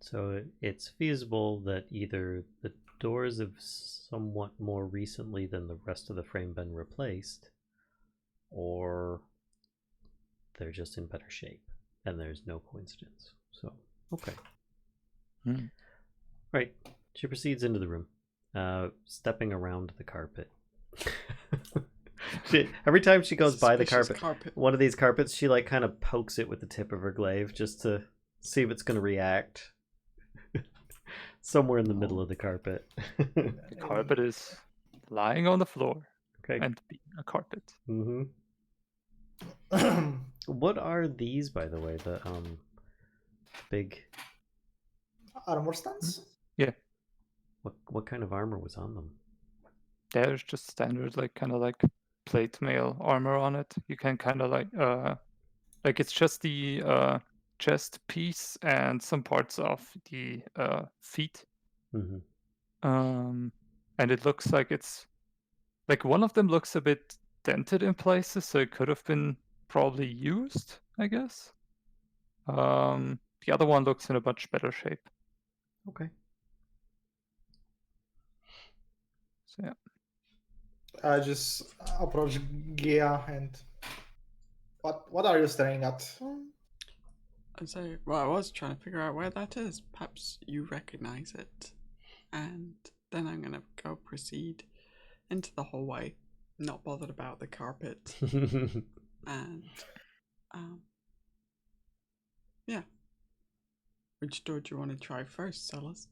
So it's feasible that either the doors have somewhat more recently than the rest of the frame been replaced, or they're just in better shape, and there's no coincidence. So, okay. Hmm. Right. She proceeds into the room, stepping around the carpet. Every time she goes by the Suspicious carpet, one of these carpets, she like kind of pokes it with the tip of her glaive just to see if it's going to react. Somewhere in the middle of the carpet. The carpet is lying on the floor Okay. and being a carpet. Mm-hmm. What are these, by the way? The big Armor stands? Yeah. What kind of armor was on them? There's just standard like kind of like plate mail armor on it. You can kind of like it's just the chest piece and some parts of the feet. Mm-hmm. And it looks like it's like one of them looks a bit dented in places, so it could have been probably used, I guess. The other one looks in a much better shape. Okay. So yeah. I just approach Giya and what are you staring at? And so, well, I was trying to figure out where that is. Perhaps you recognize it. And then I'm going to go proceed into the hallway, not bothered about the carpet. And, yeah. Which door do you want to try first, Celes?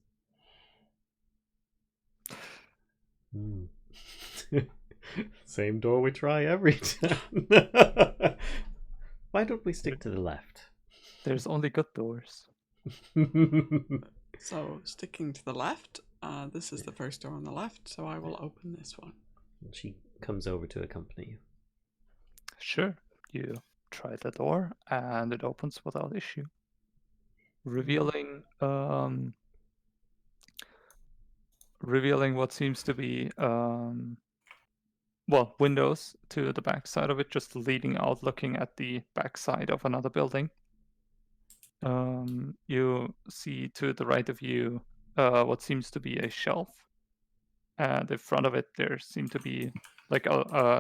Same door we try every time. Why don't we stick to the left? There's only good doors. So, sticking to the left, this is the first door on the left, so I will open this one. She comes over to accompany you. Sure. You try the door and it opens without issue, revealing what seems to be windows to the back side of it, just leading out, looking at the back side of another building. You see to the right of you what seems to be a shelf, and in front of it there seem to be like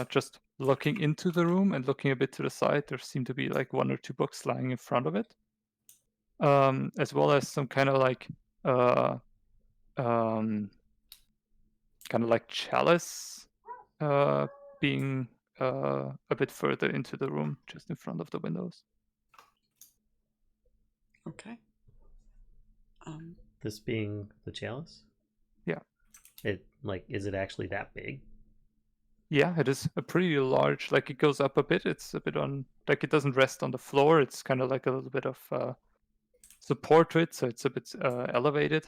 just looking into the room and looking a bit to the side, there seem to be like 1 or 2 books lying in front of it, as well as some kind of like chalice being a bit further into the room, just in front of the windows. Okay. This being the chalice? Yeah. Is it actually that big? Yeah, it is a pretty large, like it goes up a bit. It's a bit on, like it doesn't rest on the floor. It's kind of like a little bit of support to it, so it's a bit elevated.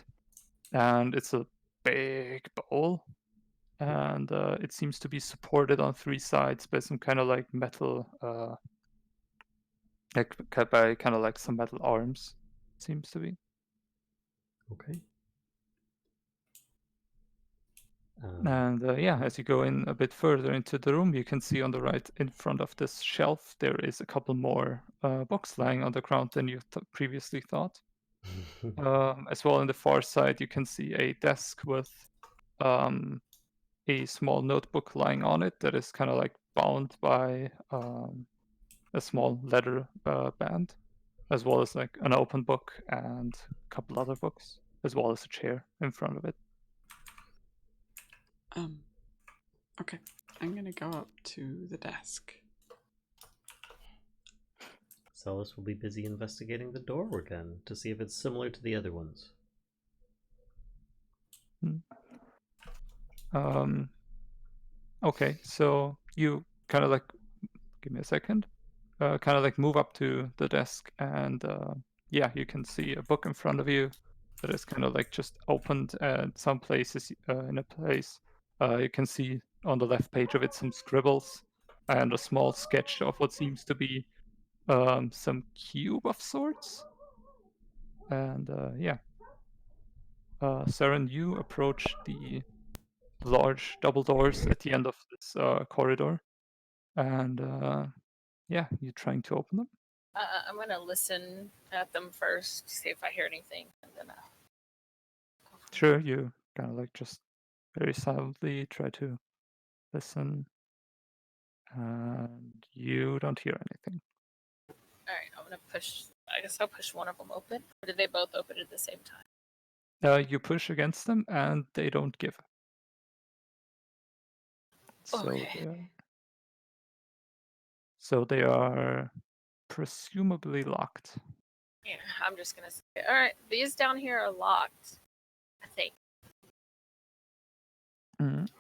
And it's a big bowl. And it seems to be supported on 3 sides by some kind of like metal, by kind of like some metal arms, seems to be. Okay. And as you go in a bit further into the room, you can see on the right in front of this shelf, there is a couple more books lying on the ground than you previously thought. As well, on the far side, you can see a desk with a small notebook lying on it that is kind of like bound by a small leather band, as well as like an open book and a couple other books, as well as a chair in front of it. Okay, I'm gonna go up to the desk. Celes will be busy investigating the door again to see if it's similar to the other ones. Okay, so you kind of like, give me a second, kind of like move up to the desk, and you can see a book in front of you that is kind of like just opened at some places. In a place, you can see on the left page of it some scribbles and a small sketch of what seems to be some cube of sorts. And yeah. Sarren, you approach the large double doors at the end of this corridor. And yeah, you're trying to open them? I'm gonna listen at them first, see if I hear anything, and then. Sure, you kind of like just very silently try to listen, and you don't hear anything. All right, I'm gonna push. I guess I'll push one of them open. Or did they both open at the same time? You push against them, and they don't give. Okay. So they are presumably locked. Yeah, I'm just gonna say, all right, these down here are locked. I think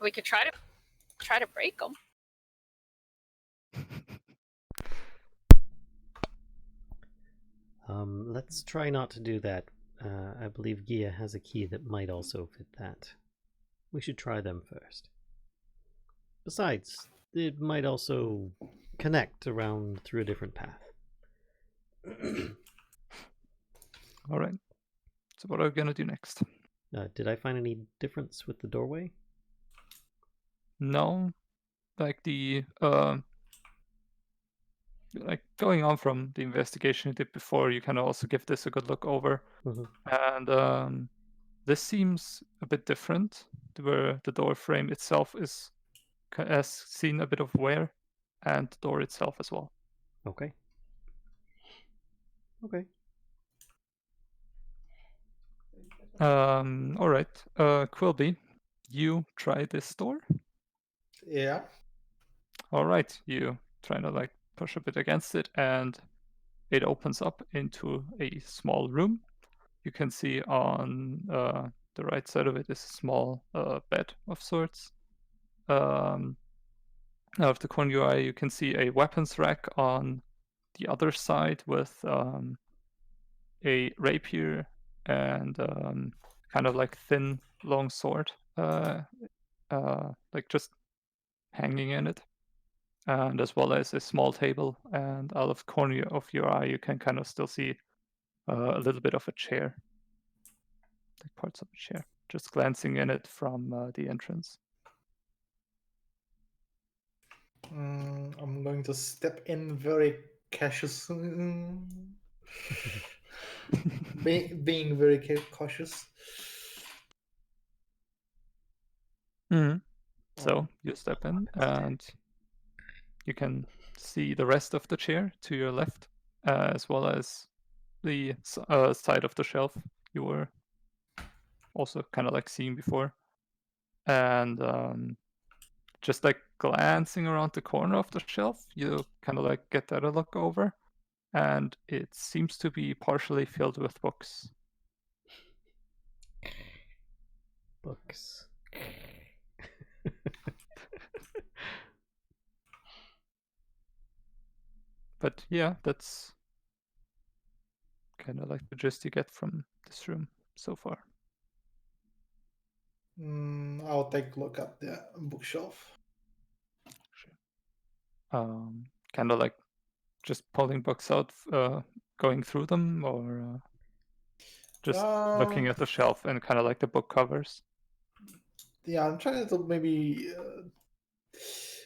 we could try to break them. Let's try not to do that. I believe Giya has a key that might also fit that. We should try them first. Besides, it might also connect around through a different path. All right. So what are we gonna do next? Did I find any difference with the doorway? No, like like going on from the investigation you did before, you can also give this a good look over. And this seems a bit different, where the door frame itself has seen a bit of wear, and the door itself as well. Okay. All right. Quilby, you try this door. Yeah. All right. You try to like push a bit against it, and it opens up into a small room. You can see on the right side of it is a small bed of sorts. Out of the corner of your eye, you can see a weapons rack on the other side with a rapier and kind of like thin, long sword, like just hanging in it, and as well as a small table. And out of the corner of your eye, you can kind of still see a little bit of a chair, like parts of a chair, just glancing in it from the entrance. I'm going to step in very cautious. Being very cautious. So you step in, and you can see the rest of the chair to your left, as well as the side of the shelf you were also kind of like seeing before. And just like glancing around the corner of the shelf, you kind of like get that a look over, and it seems to be partially filled with books. Books. But yeah, that's kind of like the gist you get from this room so far. I'll take a look at the bookshelf. Kind of like just pulling books out, going through them, or just looking at the shelf and kind of like the book covers. Yeah, I'm trying to maybe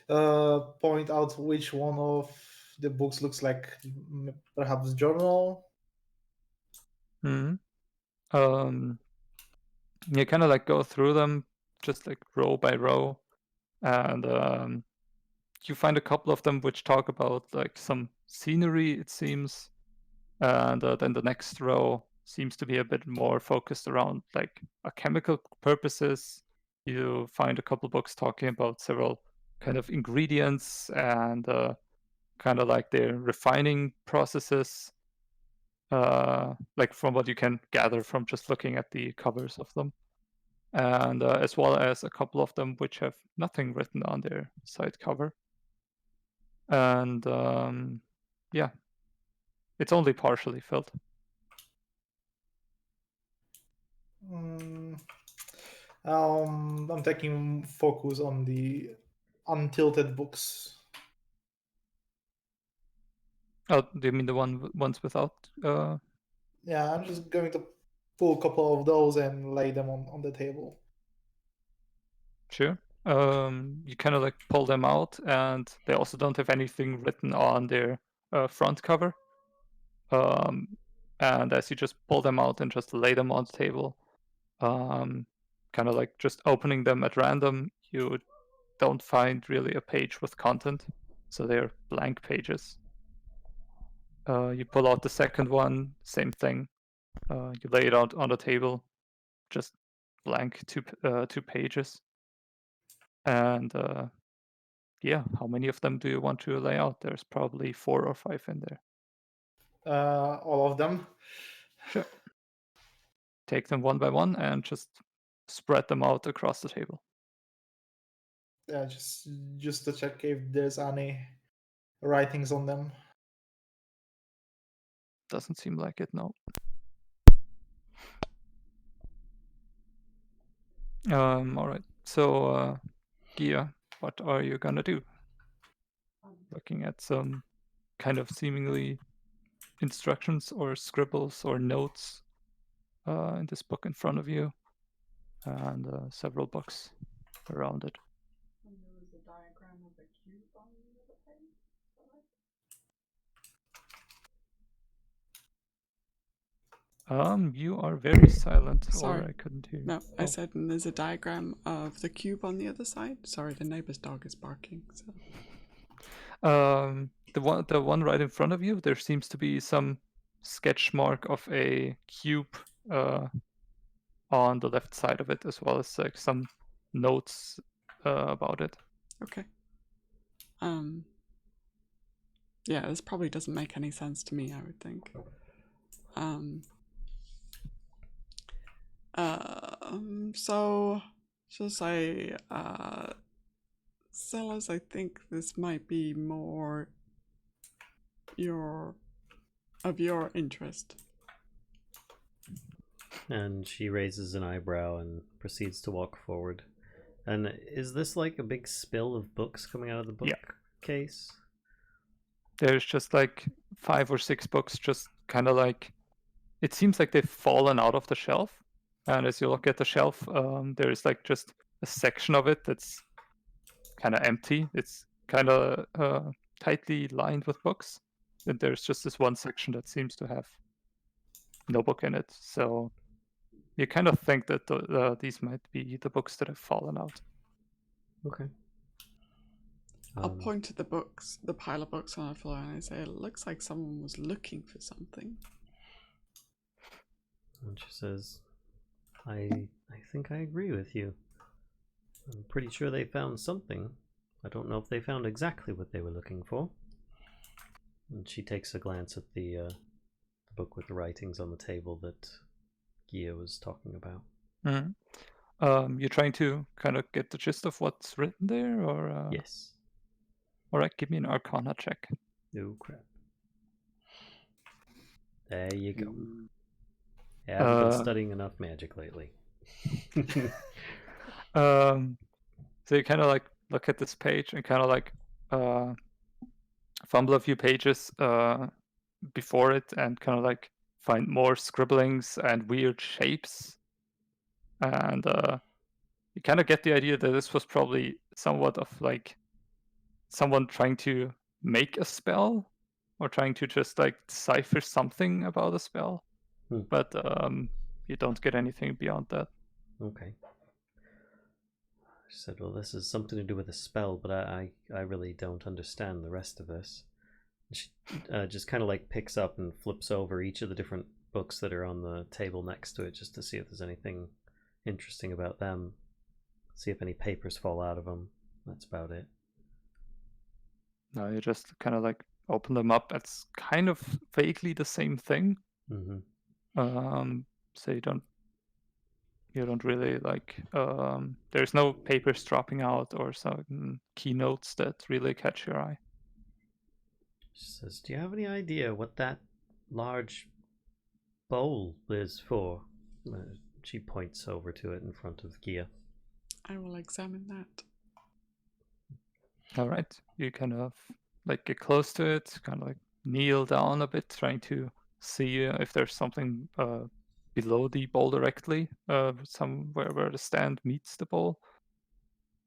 point out which one of the books looks like perhaps journal. You kind of like go through them just like row by row, and you find a couple of them which talk about like some scenery, it seems, and then the next row seems to be a bit more focused around like chemical purposes. You find a couple books talking about several kind of ingredients and kind of like their refining processes, like from what you can gather from just looking at the covers of them, and as well as a couple of them which have nothing written on their side cover. And yeah, it's only partially filled. I'm taking focus on the untilted books. Oh, do you mean the ones without? Yeah, I'm just going to pull a couple of those and lay them on the table. Sure. You kind of like pull them out, and they also don't have anything written on their front cover. And as you just pull them out and just lay them on the table, kind of like just opening them at random, you don't find really a page with content, so they're blank pages. You pull out the second one, same thing. You lay it out on the table, just blank two pages. And yeah, how many of them do you want to lay out? There's probably 4 or 5 in there. All of them. Sure. Take them one by one and just spread them out across the table. Yeah, just to check if there's any writings on them. Doesn't seem like it, no. All right. So, Giya, what are you gonna do? Looking at some kind of seemingly instructions or scribbles or notes in this book in front of you, and several books around it. And there was a diagram of a cube on the other page. You are very silent, Sorry. or I couldn't hear you. No, I Oh. said, and there's a diagram of the cube on the other side. Sorry, the neighbor's dog is barking. So. The one right in front of you, there seems to be some sketch mark of a cube on the left side of it, as well as like some notes about it. Okay. Yeah, this probably doesn't make any sense to me, I would think. So she'll say, Celes, I think this might be more of your interest. And she raises an eyebrow and proceeds to walk forward. And is this like a big spill of books coming out of the bookcase? There's just like 5 or 6 books, just kind of like, it seems like they've fallen out of the shelf. And as you look at the shelf, there is like just a section of it that's kind of empty. It's kind of tightly lined with books. And there's just this one section that seems to have no book in it. So you kind of think that these might be the books that have fallen out. Okay. I'll point to the books, the pile of books on the floor, and I say, it looks like someone was looking for something. And she says, I think I agree with you. I'm pretty sure they found something. I don't know if they found exactly what they were looking for. And she takes a glance at the book with the writings on the table that Giya was talking about. Mm-hmm. You're trying to kind of get the gist of what's written there, or? Yes. All right, give me an Arcana check. Oh crap! There you go. I haven't been studying enough magic lately. So you kind of like look at this page and kind of like fumble a few pages before it and kind of like find more scribblings and weird shapes, and you kind of get the idea that this was probably somewhat of like someone trying to make a spell or trying to just like decipher something about a spell. But you don't get anything beyond that. Okay. She said, well, this is something to do with a spell, but I really don't understand the rest of this. She just kind of like picks up and flips over each of the different books that are on the table next to it just to see if there's anything interesting about them. See if any papers fall out of them. That's about it. No, you just kind of like open them up. It's kind of vaguely the same thing. Mm-hmm. So you don't really like. There's no papers dropping out or some keynotes that really catch your eye. She says, do you have any idea what that large bowl is for? She points over to it in front of Giya. I will examine that. All right, you kind of like get close to it, kind of like kneel down a bit, trying to see if there's something below the bowl directly, somewhere where the stand meets the bowl.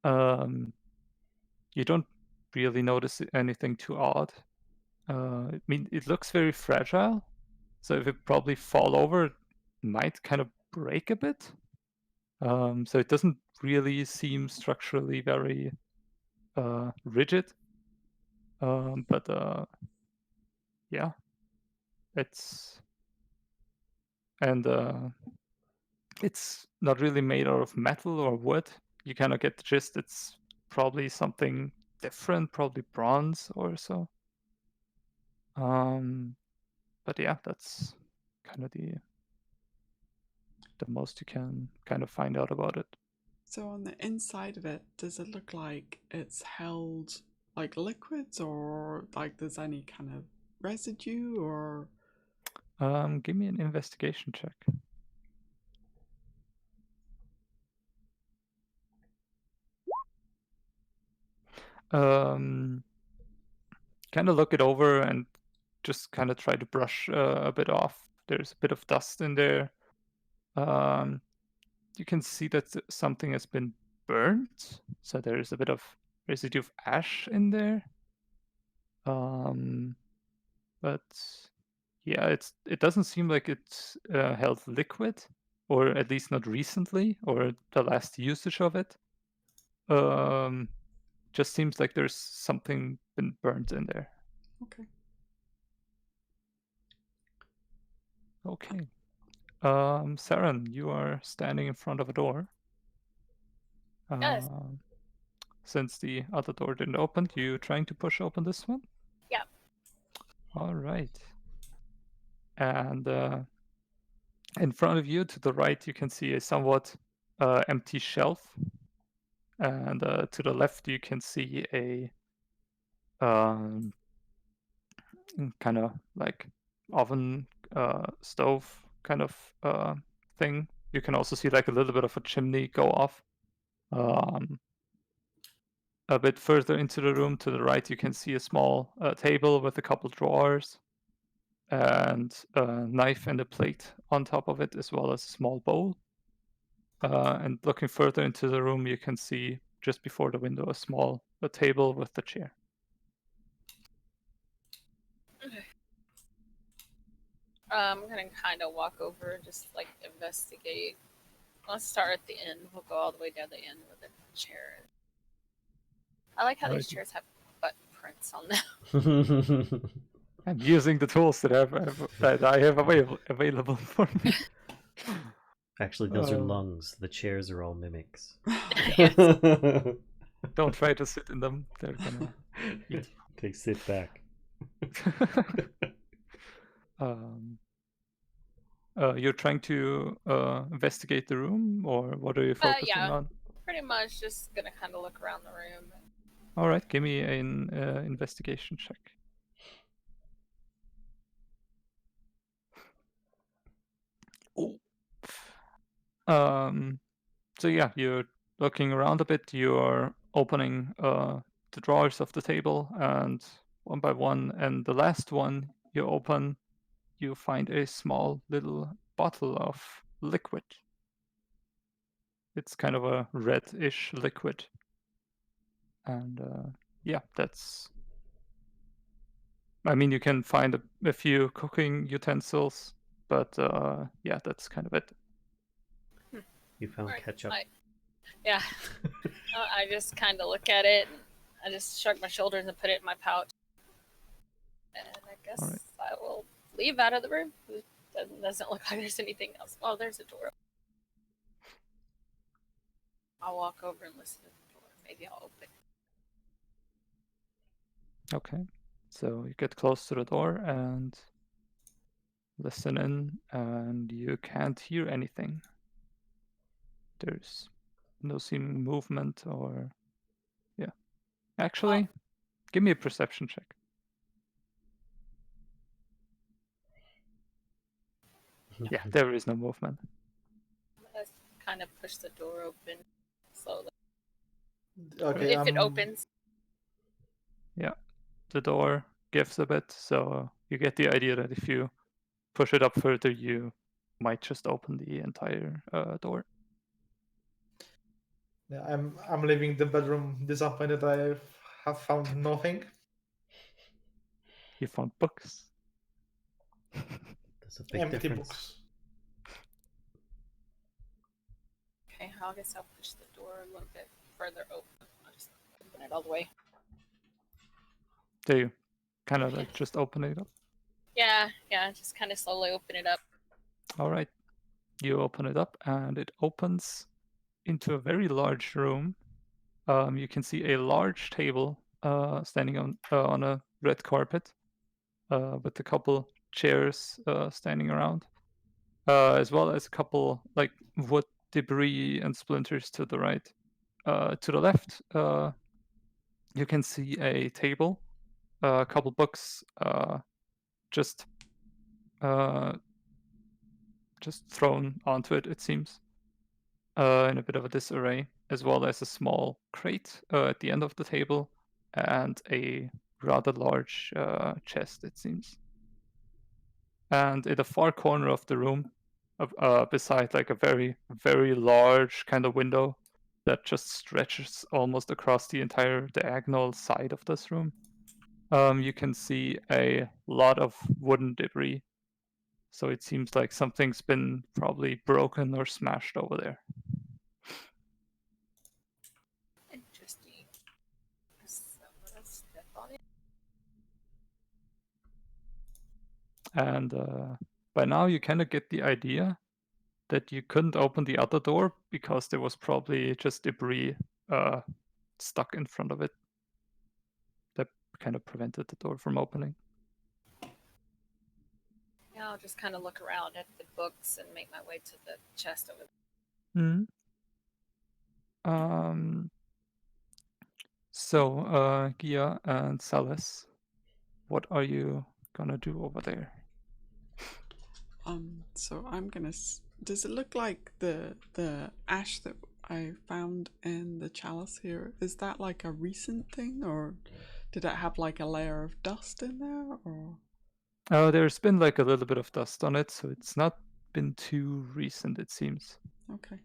You don't really notice anything too odd. I mean, it looks very fragile, so if it probably fall over, it might kind of break a bit. So it doesn't really seem structurally very rigid. But yeah, it's it's not really made out of metal or wood. You kind of get the gist. It's probably something different, probably bronze or so. But yeah, that's kind of the most you can kind of find out about it. So on the inside of it, does it look like it's held like liquids, or like there's any kind of residue, or? Give me an investigation check. Kind of look it over and just kind of try to brush a bit off. There's a bit of dust in there. You can see that something has been burnt, so there's a bit of residue of ash in there. But yeah, it doesn't seem like it's held liquid, or at least not recently, or the last usage of it. Just seems like there's something been burnt in there. Okay. Okay. Sarren, you are standing in front of a door. Yes. Since the other door didn't open, you trying to push open this one? Yeah. All right. And in front of you, to the right, you can see a somewhat empty shelf. And to the left, you can see a kind of like oven stove kind of thing. You can also see like a little bit of a chimney go off. A bit further into the room to the right, you can see a small table with a couple drawers and a knife and a plate on top of it, as well as a small bowl. And looking further into the room, you can see just before the window a table with the chair. Okay. I'm gonna kind of walk over and just like investigate. Let's start at the end. We'll go all the way down the end with the chair. I like how these chairs have butt prints on them. I'm using the tools that I have available for me. Actually, those are lungs. The chairs are all mimics. Don't try to sit in them. They're gonna eat They sit back. You're trying to investigate the room, or what are you focusing on? Pretty much just gonna kind of look around the room. All right, give me an investigation check. Oh. So yeah, you're looking around a bit. You're opening the drawers of the table, and one by one, and the last one you open, you find a small little bottle of liquid. It's kind of a reddish liquid. And yeah, that's... I mean, you can find a few cooking utensils, but yeah, that's kind of it. You found ketchup. Yeah. I just kind of look at it, and I just shrug my shoulders and put it in my pouch. And I guess I will leave out of the room. It doesn't look like there's anything else. Oh, there's a door. I'll walk over and listen to the door. Maybe I'll open it. Okay. So you get close to the door and listen in, and you can't hear anything. There's no seeming movement or... Yeah. Actually, give me a perception check. Yeah, there is no movement. I kind of push the door open slowly. Okay. If it opens. Yeah, the door gives a bit, so you get the idea that if you push it up further, you might just open the entire door. Yeah, I'm leaving the bedroom disappointed. I have found nothing. You found books. That's a big Empty difference. books. Okay, I guess I'll push the door a little bit further open. I'll just open it all the way. Do you kind of like just open it up? Yeah, just kind of slowly open it up. All right. You open it up, and it opens into a very large room. You can see a large table standing on a red carpet with a couple chairs standing around, as well as a couple like wood debris and splinters to the right. To the left, you can see a table, a couple books, just thrown onto it. It seems in a bit of a disarray, as well as a small crate at the end of the table and a rather large chest. It seems. And in the far corner of the room, beside like a very, very large kind of window that just stretches almost across the entire diagonal side of this room, you can see a lot of wooden debris. So it seems like something's been probably broken or smashed over there. Interesting. So let's step on it. And by now you kind of get the idea that you couldn't open the other door because there was probably just debris stuck in front of it that kind of prevented the door from opening. Yeah, I'll just kind of look around at the books and make my way to the chest over there. Mm-hmm. So, Giya and Celes, what are you gonna do over there? So I'm gonna. Does it look like the ash that I found in the chalice here? Is that like a recent thing, or did it have like a layer of dust in there, or? There's been like a little bit of dust on it, so it's not been too recent, it seems. Okay.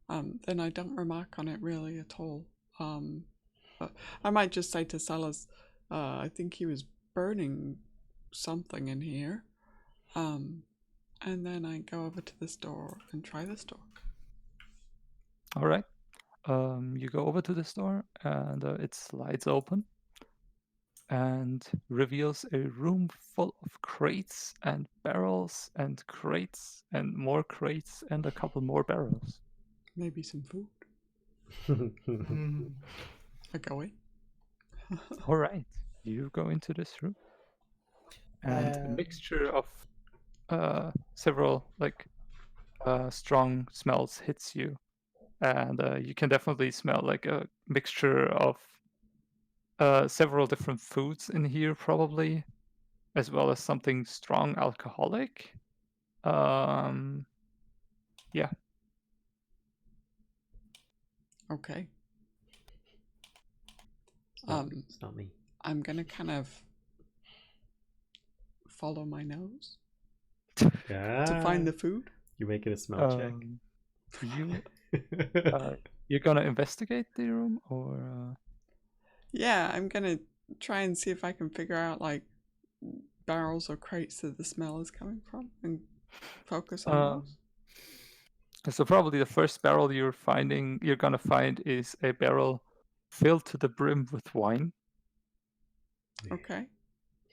Then I don't remark on it really at all. But I might just say to Celes, I think he was burning something in here. And then I go over to this door and try this door. All right. You go over to this door, and it slides open and reveals a room full of crates and barrels and crates and more crates and a couple more barrels. Maybe some food. Mm. I go in. All right. You go into this room, and a mixture of several like strong smells hits you, and you can definitely smell like a mixture of several different foods in here, probably, as well as something strong alcoholic. Yeah. Okay. It's not me. I'm gonna kind of follow my nose to find the food. You make it a smell check. You're gonna investigate the room, or Yeah, I'm gonna try and see if I can figure out like barrels or crates that the smell is coming from and focus on those. so probably the first barrel you're gonna find is a barrel filled to the brim with wine. Okay.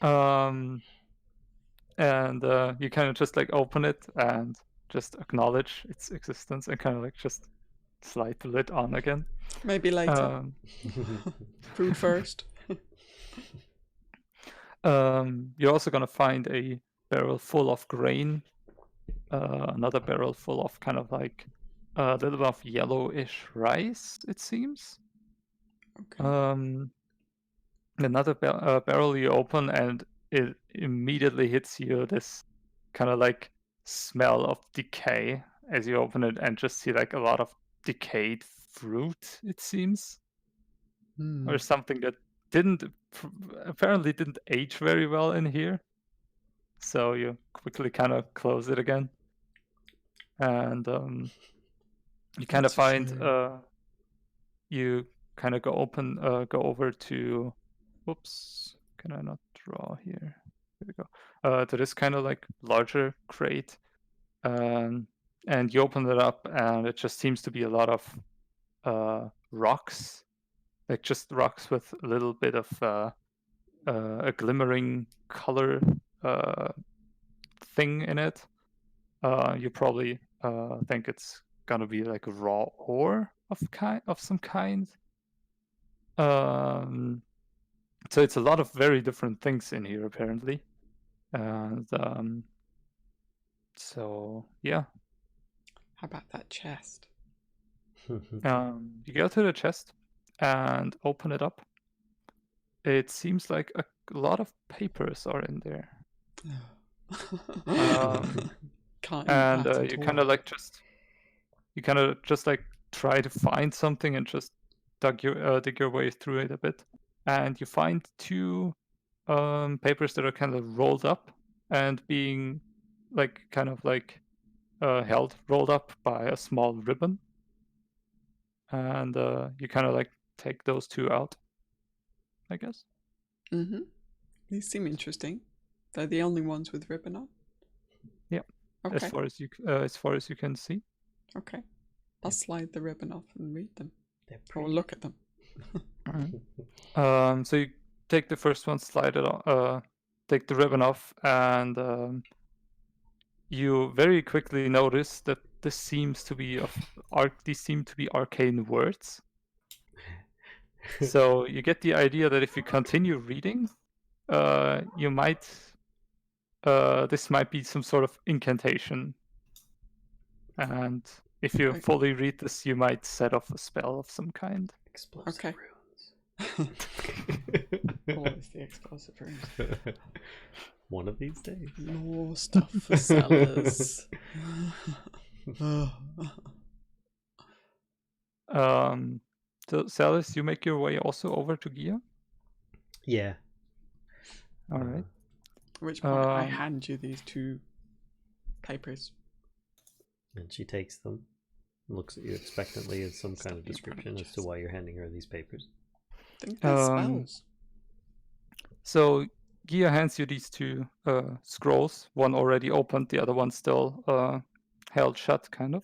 And you kind of just like open it and just acknowledge its existence and kind of like just slide the lid on again. Maybe later. Food first. You're also gonna find a barrel full of grain, another barrel full of kind of like a little bit of yellowish rice, it seems. Okay. Another barrel you open, and it immediately hits you this kind of like smell of decay as you open it, and just see like a lot of decayed fruit, it seems, or something that apparently didn't age very well in here. So you quickly kind of close it again. And you kind of That's a find shame. you kind of go over to, whoops, can I not draw here? Here we go. To this kind of like larger crate, and you open it up, and it just seems to be a lot of rocks, like just rocks with a little bit of a glimmering color thing in it. You probably think it's gonna be like raw ore of some kind. So it's a lot of very different things in here apparently, and so yeah. How about that chest? You go to the chest and open it up. It seems like a lot of papers are in there. Can't eat And that at you all. kind of like just like try to find something and just dig your way through it a bit, and you find two papers that are kind of rolled up and being like kind of like rolled up by a small ribbon, and you kind of like take those two out, I guess. Mm-hmm. These seem interesting. They're the only ones with ribbon on. Yeah. Okay. As far as you can see. Okay. I'll slide the ribbon off and read them. They're Or pretty. look at them. So you take the first one, slide it on, take the ribbon off, and you very quickly notice that these seem to be arcane words. So you get the idea that if you continue reading, you might this might be some sort of incantation, and if you Okay. fully read this, you might set off a spell of some kind. Explosive Okay. runes. What is the explosive runes? One of these days. More stuff for sellers. So Celes, you make your way also over to Giya. Yeah. All right. At which point I hand you these two papers. And she takes them, looks at you expectantly as some kind of Stuff in front of description as to chest. why you're handing her these papers. I think they're spells. So Giya hands you these two scrolls. One already opened, the other one still held shut, kind of.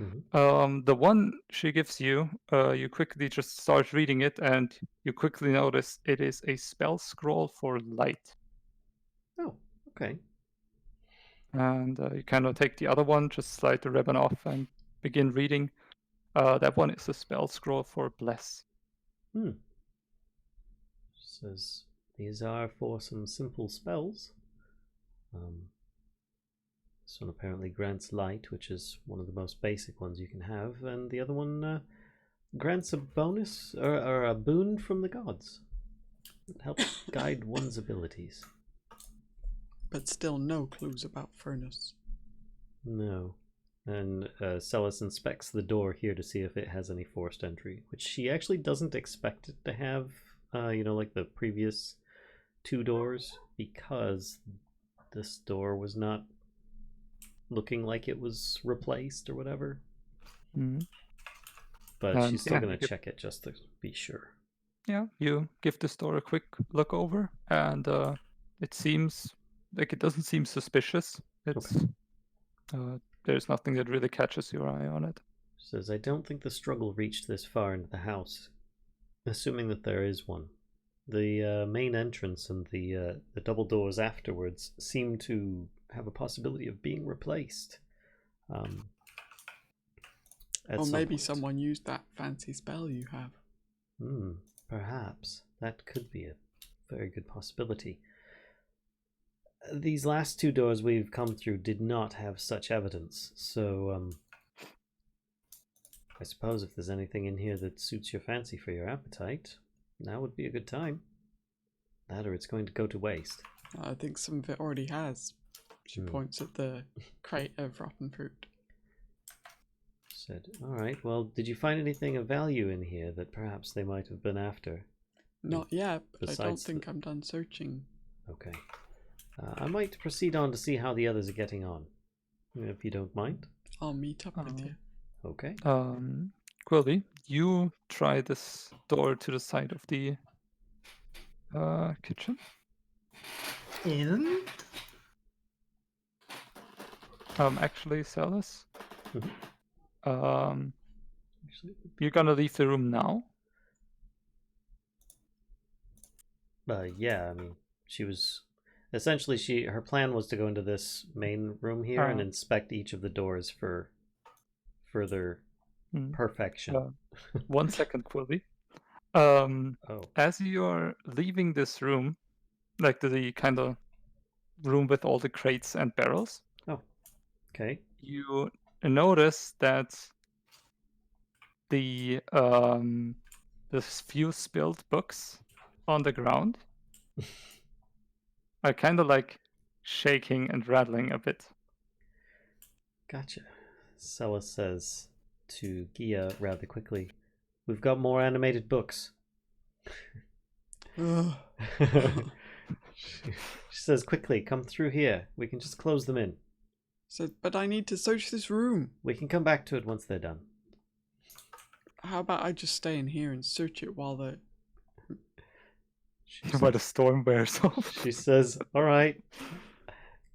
Mm-hmm. The one she gives you, you quickly just start reading it, and you quickly notice it is a spell scroll for light. Oh, okay. And you kind of take the other one, just slide the ribbon off, and begin reading. That one is a spell scroll for bless. Says these are for some simple spells. This one apparently grants light, which is one of the most basic ones you can have, and the other one grants a bonus or a boon from the gods. It helps guide one's abilities. But still no clues about Firnis. No. And Celes inspects the door here to see if it has any forced entry, which she actually doesn't expect it to have, like the previous two doors, because this door was not looking like it was replaced or whatever. Mm-hmm. But she's still going to check it just to be sure. Yeah, you give this door a quick look over, and it seems like it doesn't seem suspicious. It's there's nothing that really catches your eye on it. She says, I don't think the struggle reached this far into the house, assuming that there is one. The main entrance and the double doors afterwards seem to have a possibility of being replaced. Or maybe someone used that fancy spell you have. Perhaps. That could be a very good possibility. These last two doors we've come through did not have such evidence, so I suppose if there's anything in here that suits your fancy for your appetite, now would be a good time. That or it's going to go to waste. I think some of it already has. She points at the crate of rotten fruit. Said, alright, well, did you find anything of value in here that perhaps they might have been after? Not yet, but I don't Besides think I'm done searching. Okay. I might proceed on to see how the others are getting on, if you don't mind. I'll meet up with you. Okay. Quilby, you try this door to the side of the kitchen. In? Actually, Celes, Mhm. you're gonna leave the room now? Yeah, I mean, she was essentially her plan was to go into this main room here and inspect each of the doors for further perfection. 1 second, Quilby. As you're leaving this room, like the kind of room with all the crates and barrels, Okay. you notice that there's few spilled books on the ground are kind of like shaking and rattling a bit. Gotcha. Celes says to Giya rather quickly, "We've got more animated books." She says quickly, "Come through here. We can just close them in. So, but I need to search this room. We can come back to it once they're done." How about I just stay in here and search it while the... While the storm wears off. She says, "All right.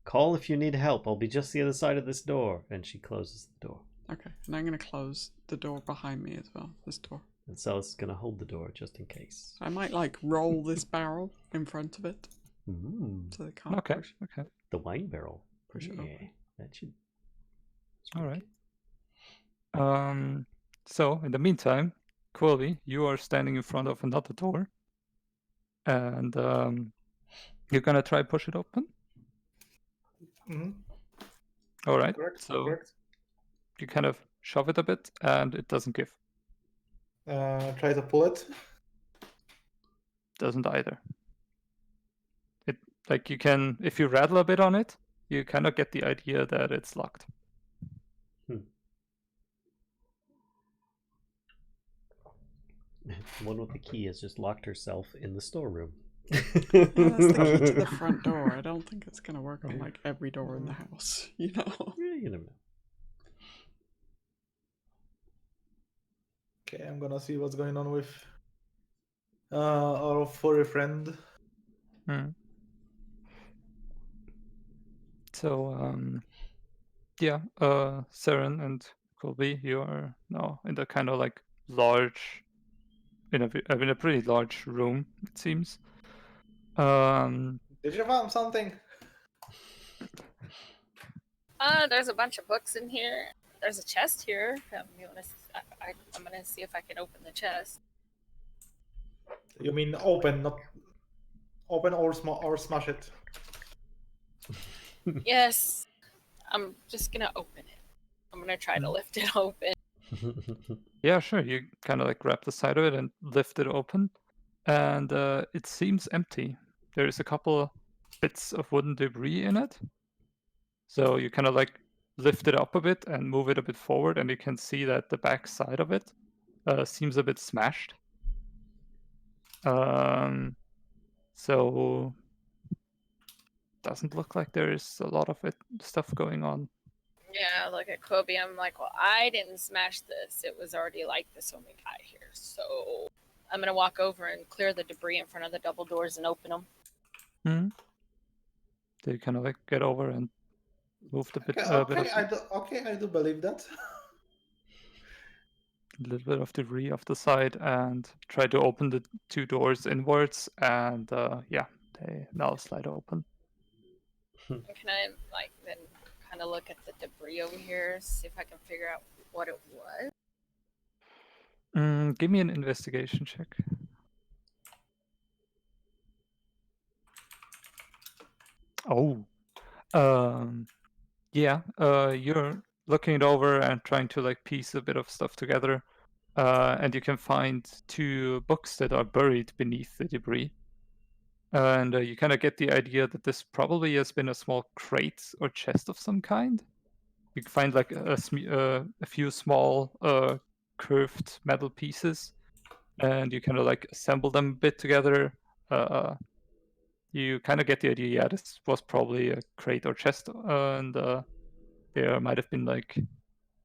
Call if you need help. I'll be just the other side of this door." And she closes the door. Okay, and I'm going to close the door behind me as well, this door. And Celes is going to hold the door just in case. I might, like, roll this barrel in front of it. So they can't Okay, push. okay. The wine barrel. Push it open. That should... All right. So, in the meantime, Quilby, you are standing in front of another door. And you're going to try push it open? Mm-hmm. All right. Correct. So Correct. you kind of shove it a bit and it doesn't give. Try to pull it. Doesn't either. It, like, you can, if you rattle a bit on it, you kind of get the idea that it's locked. One with the key has just locked herself in the storeroom. Yeah, that's the key to the front door. I don't think it's going to work on, like, every door in the house, you know? Yeah, you never know. Okay, I'm gonna see what's going on with our furry friend. So, yeah, Sarren and Quilby, you are now in the kind of like large, in a pretty large room, it seems. Did you find something? There's a bunch of books in here. There's a chest here. You wanna? I'm gonna see if I can open the chest. You mean open, not open or smash it? Yes. I'm just gonna open it. I'm gonna try to lift it open. Yeah, sure. You kind of like grab the side of it and lift it open, and it seems empty. There is a couple bits of wooden debris in it. So you kind of like lift it up a bit and move it a bit forward, and you can see that the back side of it seems a bit smashed. So doesn't look like there is a lot of stuff going on. Yeah, look at Quilby. I'm like, well, I didn't smash this. It was already like this when we got here. So I'm gonna walk over and clear the debris in front of the double doors and open them. So you kind of like get over and move the bit. I do believe that. A little bit of debris off the side and try to open the two doors inwards, and yeah, they now slide open. Can I like then kind of look at the debris over here, see if I can figure out what it was? Give me an investigation check. Oh, yeah. You're looking it over and trying to like piece a bit of stuff together, and you can find two books that are buried beneath the debris. And you kind of get the idea that this probably has been a small crate or chest of some kind. You can find like a few small curved metal pieces and you kind of like assemble them a bit together. You kind of get the idea. Yeah, this was probably a crate or chest, and there might have been like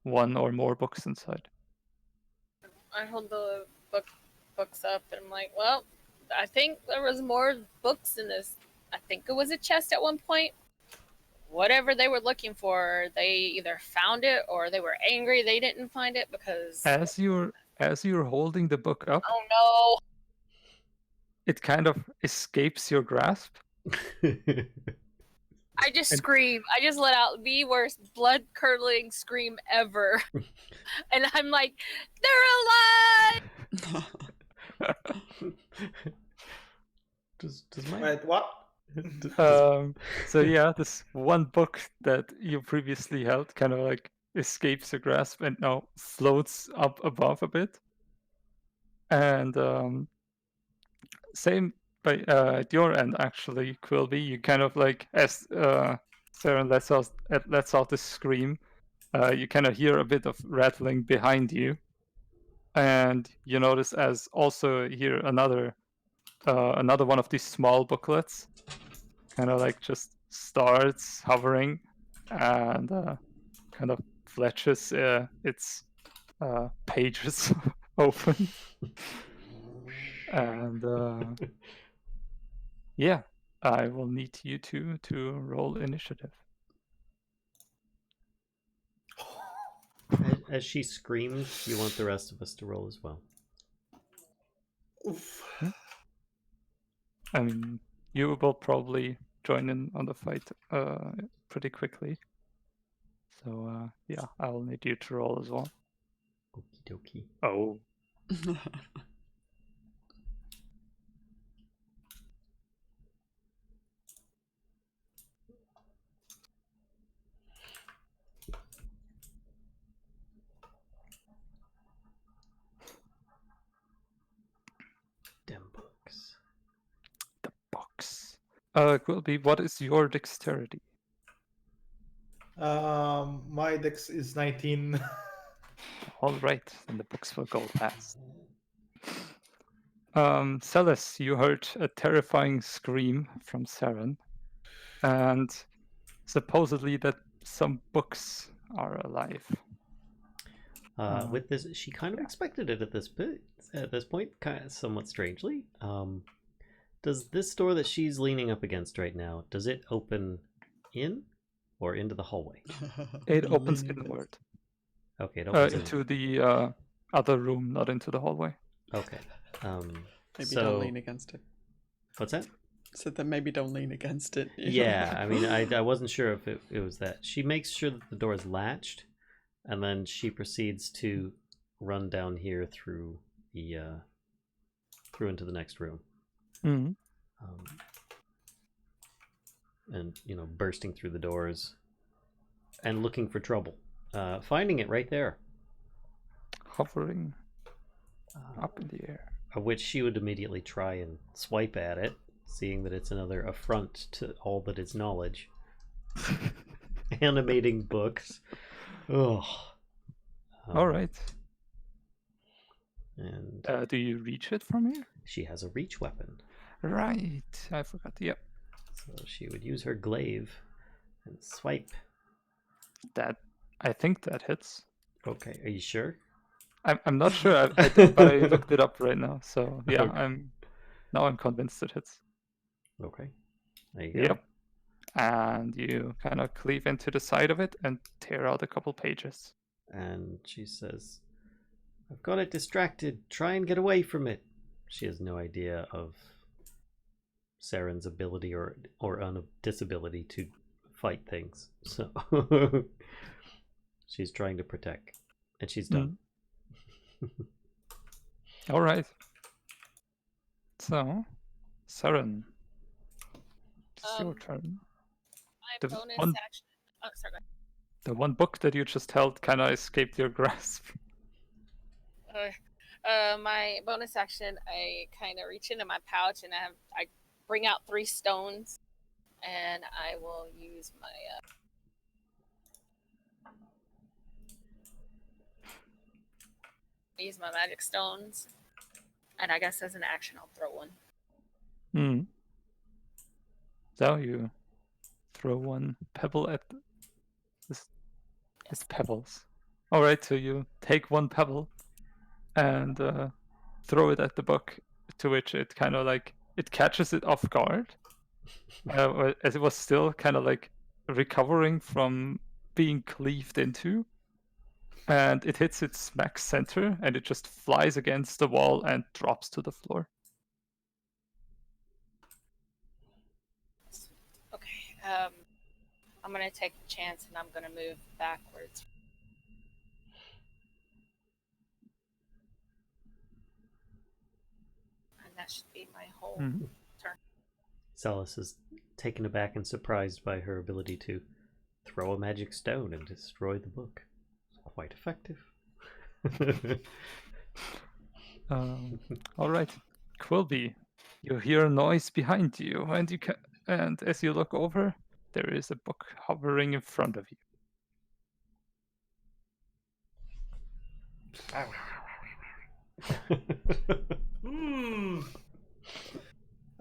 one or more books inside. I hold the books up and I'm like, well, I think there was more books in this. I think it was a chest at one point. Whatever they were looking for, they either found it or they were angry they didn't find it because. As you're holding the book up, Oh no! it kind of escapes your grasp. I just And- scream. I just let out the worst blood curdling scream ever. And I'm like, they're alive! does my Wait, what? So yeah, this one book that you previously held kind of like escapes your grasp and now floats up above a bit. And same by at your end actually, Quilby. You kind of like as Sarren lets out this scream, you kind of hear a bit of rattling behind you, and you notice as also hear another one of these small booklets kind of like just starts hovering and kind of fletches its pages open. And yeah, I will need you two to roll initiative. as she screams, you want the rest of us to roll as well. Oof. I mean, you will probably join in on the fight pretty quickly. So yeah, I will need you to roll as well. Okie dokie. Oh, Dem books. the box. Quilby, what is your dexterity? My dex is 19. All right, then the books will go fast. Celes, you heard a terrifying scream from Sarren, and supposedly that some books are alive. With this, she kind of expected it at this point, kind of somewhat strangely. Does this door that she's leaning up against right now, does it open in or into the hallway? It opens inward. Okay, it opens Into the other room, not into the hallway. Okay. Maybe so... don't lean against it. What's that? So then maybe don't lean against it. Yeah, I mean, I wasn't sure if it was that. She makes sure that the door is latched, and then she proceeds to run down here through into the next room. Mm-hmm. And bursting through the doors and looking for trouble, finding it right there, Hovering up in the air. of which she would immediately try and swipe at it, seeing that it's another affront to all that is knowledge. Animating books. Ugh. All right. And Do you reach it from here? she has a reach weapon, Right. I forgot. Yep. so she would use her glaive and swipe. I think that hits. Okay, are you sure? I'm not sure, but I looked it up right now. So yeah, Okay. I'm convinced it hits. Okay, there you go. Yep. And you kind of cleave into the side of it and tear out a couple pages. And she says, "I've got it distracted. Try and get away from it." She has no idea of Sarren's ability or disability to fight things. So she's trying to protect. And she's done. All right. So, Sarren, it's your turn. My The bonus one- action. Oh, sorry. Go ahead. The one book that you just held kind of escaped your grasp. My bonus action, I kind of reach into my pouch and I bring out 3 stones, and I will use my magic stones, And I guess as an action, I'll throw one. Hmm. So you throw one pebble at this. It's pebbles. All right, so you take one pebble and throw it at the book, to which it kind of like it catches it off guard, as it was still kind of like recovering from being cleaved into, and it hits its smack center, and it just flies against the wall and drops to the floor. Okay. I'm gonna take the chance and I'm gonna move backwards. And that should be my whole Mhm. turn. Celes is taken aback and surprised by her ability to throw a magic stone and destroy the book. It's quite effective. All right, Quilby, you hear a noise behind you, and as you look over, there is a book hovering in front of you.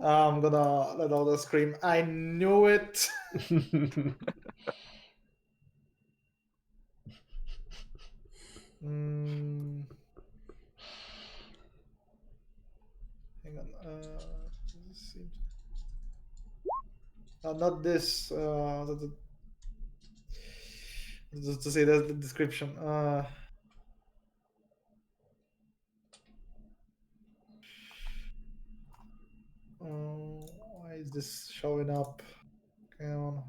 I'm gonna let out a scream. I knew it. Mm. Hang on. This seems... not this. To say that's the description. Why is this showing up? Come on.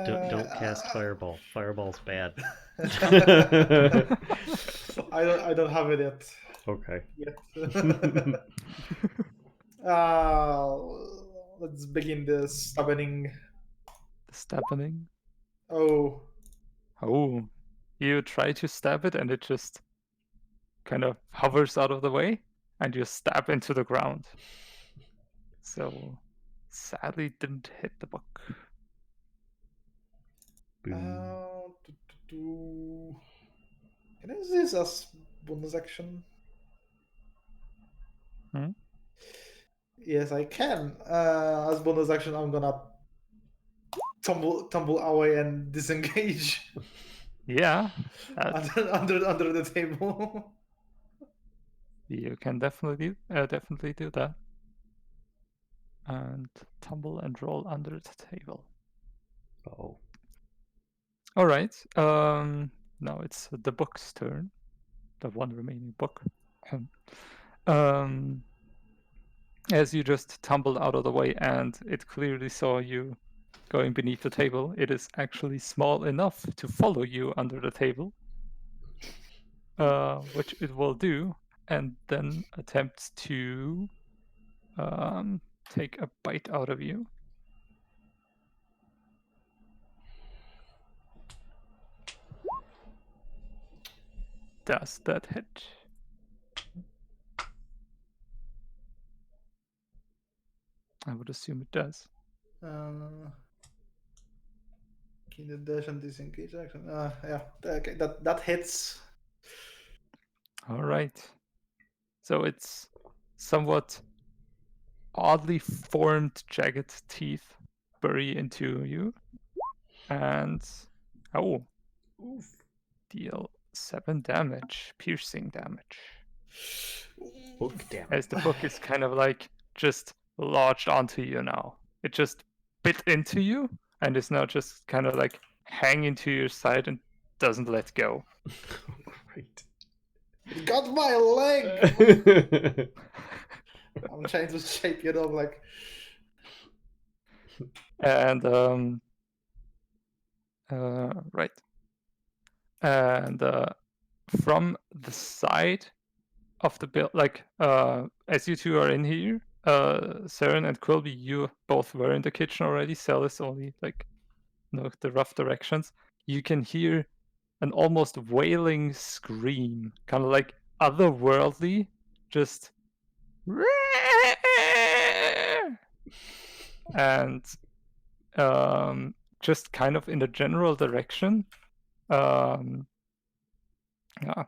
Don't cast Fireball. Fireball's bad. I don't have it yet. Okay. Yet. Let's begin the stabbening. The stabbing. Oh. Oh, you try to stab it, and it just kind of hovers out of the way, and you stab into the ground. So, sadly, didn't hit the book. Can I use this as bonus action? Hmm? Yes, I can. As bonus action, I'm gonna tumble away and disengage. Yeah, under the table. you can definitely do that. And tumble and roll under the table. Oh. All right. Now it's the book's turn. The one remaining book. As you just tumbled out of the way and it clearly saw you going beneath the table, it is actually small enough to follow you under the table, which it will do, and then attempt to take a bite out of you. Does that hit? I would assume it does. Can the dash and disengage action? Yeah, okay, that hits. All right. So it's somewhat oddly formed, jagged teeth bury into you, and deal 7 damage, piercing damage. Book damage. As the book is kind of like just lodged onto you now. It just bit into you and is now just kind of like hanging to your side and doesn't let go. Great. It got my leg. I'm trying to shape it up like. And right. And from the side of the build, like as you two are in here, Sarren and Quilby, you both were in the kitchen already. Celes only like the rough directions. You can hear an almost wailing scream, kind of like otherworldly, just and just kind of in the general direction Can I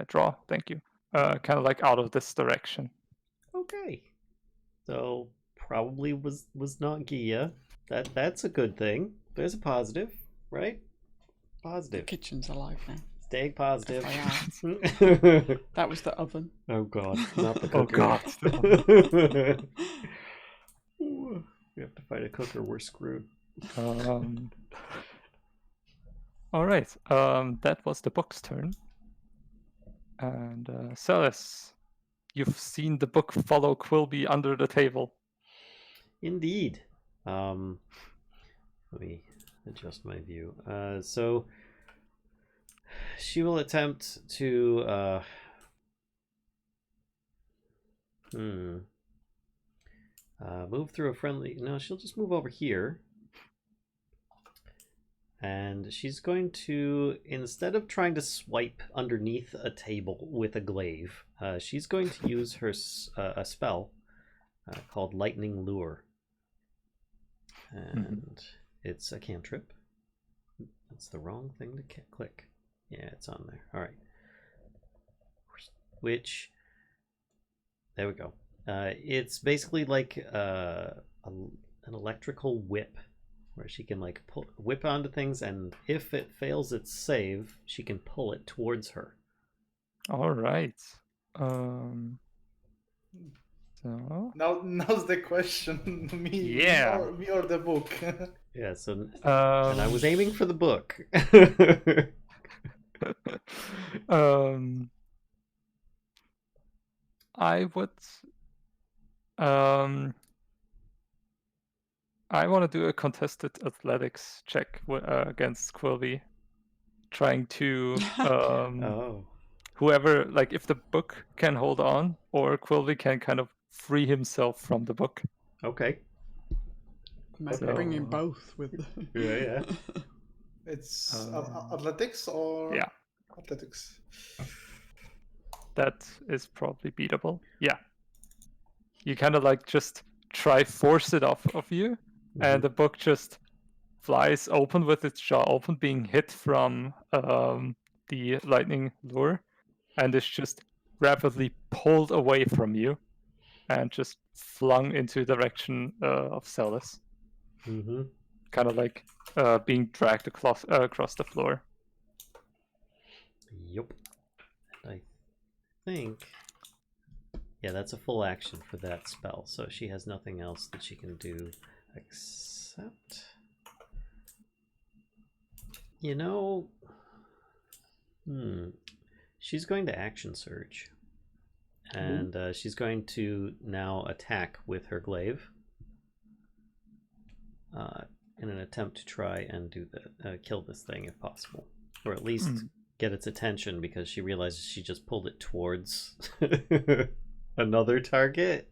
draw? Thank you. Kind of like out of this direction. Okay. So probably was not Giya. That's a good thing. There's a positive, right? The Positive. kitchen's alive now. Stay positive. FYI. That was the oven. Oh god, not the Oh cooker. god. We have to fight a cooker, we're screwed. All right. That was the book's turn. And Celes, you've seen the book follow Quilby under the table. Indeed. Let me adjust my view. So she will attempt to move through a friendly. No, she'll just move over here. And she's going to, instead of trying to swipe underneath a table with a glaive, she's going to use her a spell called Lightning Lure. And it's a cantrip. That's the wrong thing to click. Yeah, it's on there. All right. Which, there we go. It's basically like an electrical whip, where she can like whip onto things, and if it fails its save, she can pull it towards her. All right. So Now's the question. me Yeah. me or the book. Yeah. So and I was aiming for the book. I would. I want to do a contested athletics check against Quilby, trying to Oh. whoever, like, if the book can hold on, or Quilby can kind of free himself from the book. Okay. Might So- bring in both with. Yeah. It's athletics or Yeah. athletics. That is probably beatable. Yeah. You kind of like just try force it off of you, and the book just flies open with its jaw open, being hit from the lightning lure, and is just rapidly pulled away from you and just flung into the direction of Celes. Mm-hmm. Kind of like being dragged across the floor. Yep. I think. Yeah, that's a full action for that spell, so she has nothing else that she can do except. You know. She's going to action surge. And she's going to now attack with her glaive. In an attempt to try and do kill this thing if possible. Or at least get its attention, because she realizes she just pulled it towards another target.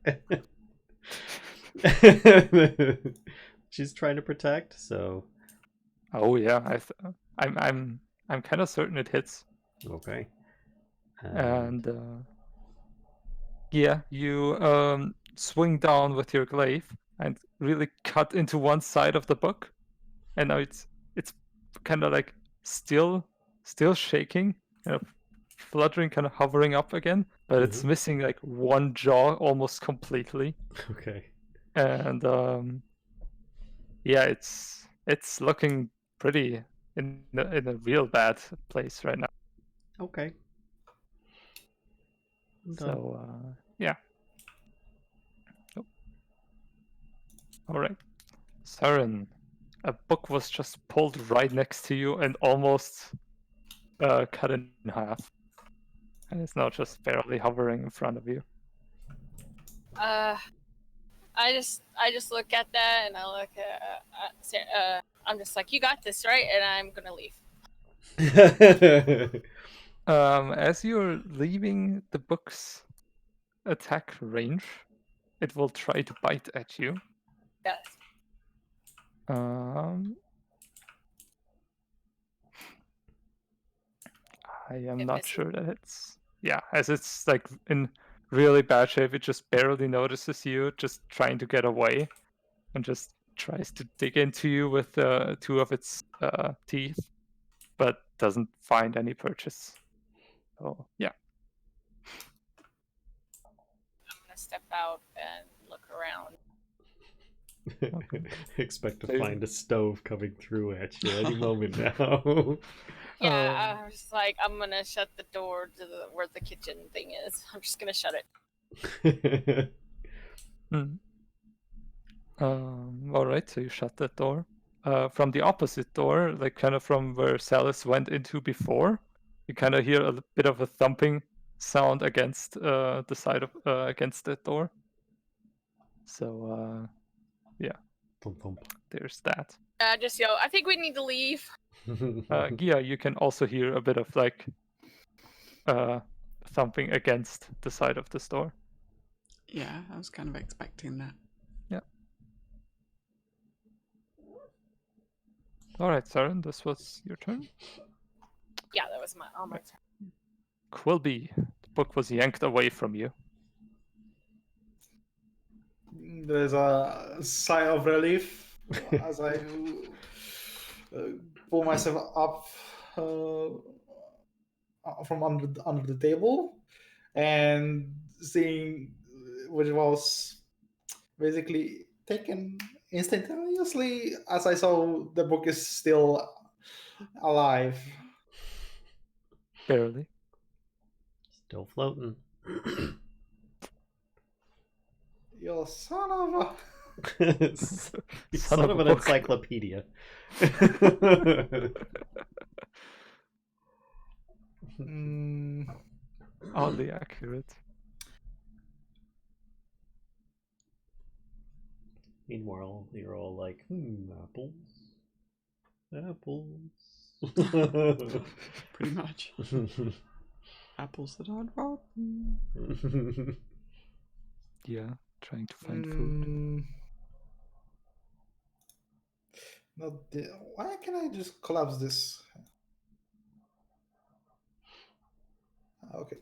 She's trying to protect, so. Oh yeah, I'm kind of certain it hits. Okay. And yeah, you swing down with your glaive and really cut into one side of the book, and now it's kind of like still shaking, kind of fluttering, kind of hovering up again, but it's missing like one jaw almost completely. Okay. And yeah, it's looking pretty in a real bad place right now. Okay. So yeah. Oh. All right, Sarren, a book was just pulled right next to you and almost cut in half, and it's now just barely hovering in front of you. I just look at that, and I look at I'm just like, you got this, right? And I'm gonna leave. As you're leaving the book's attack range, it will try to bite at you. Yes. I am It not misses. sure that it's... Yeah, as it's like in really bad shape, it just barely notices you, just trying to get away, and just tries to dig into you with two of its teeth, but doesn't find any purchase. So yeah. I'm gonna step out and look around. Expect to Maybe. find a stove coming through at you any moment now. Yeah, I was like, I'm gonna shut the door to where the kitchen thing is. I'm just gonna shut it. All right, so you shut that door. From the opposite door, like kind of from where Celes went into before, you kind of hear a bit of a thumping sound against the side of against that door. So yeah, Thump, thump. there's that. Just yell, I think we need to leave. Giya, you can also hear a bit of like thumping against the side of this door. Yeah, I was kind of expecting that. Yeah. All right, Sarren, this was your turn. Yeah, that was my turn. Quilby, the book was yanked away from you. There's a sigh of relief as I pull myself up from under the table, and seeing which was basically taken instantaneously as I saw the book is still alive. Barely. Still floating. You son of a... You Son son of of a an book. encyclopedia. Oddly accurate. Meanwhile, you're all like, apples. Apples. Pretty much. Apples that aren't rotten. Yeah, trying to find food. Why can I just collapse this? Okay.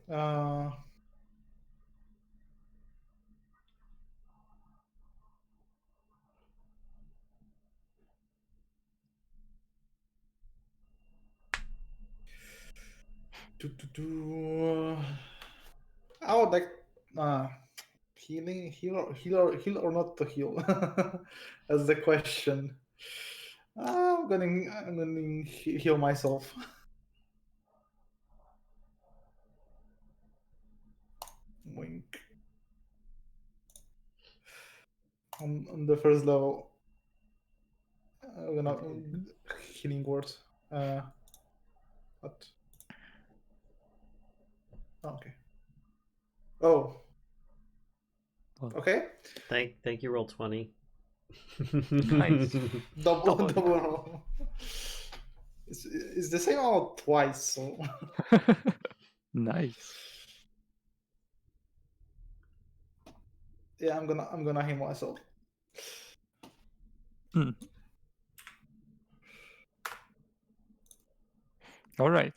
I would like heal or not to heal. That's the question. I'm gonna heal myself. Wink. On the first level. I'm gonna healing word. What? Okay. Oh. Well, Okay. Thank you, roll 20. Nice. Double Double. roll. It's the same amount twice, so Nice. yeah, I'm gonna heal myself. All right.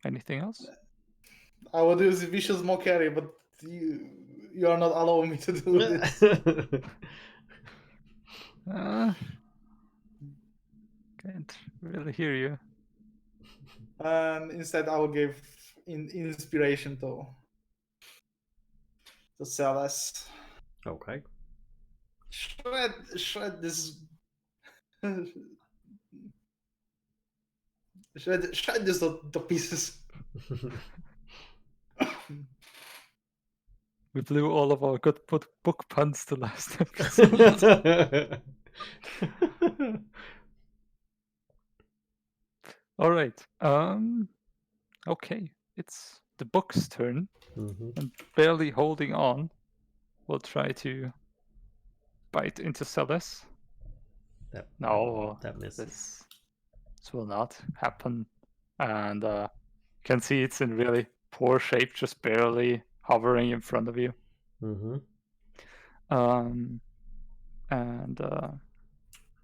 Anything else? I would use vicious mockery, but you are not allowing me to do this. Can't really hear you. And instead, I will give inspiration to Celes. Okay. Shred this. shred this to pieces. We blew all of our good book puns the last episode. All right. Okay. It's the book's turn. And barely holding on, we'll try to bite into Celes. No, that misses. This will not happen. And you can see it's in really poor shape, just barely hovering in front of you. And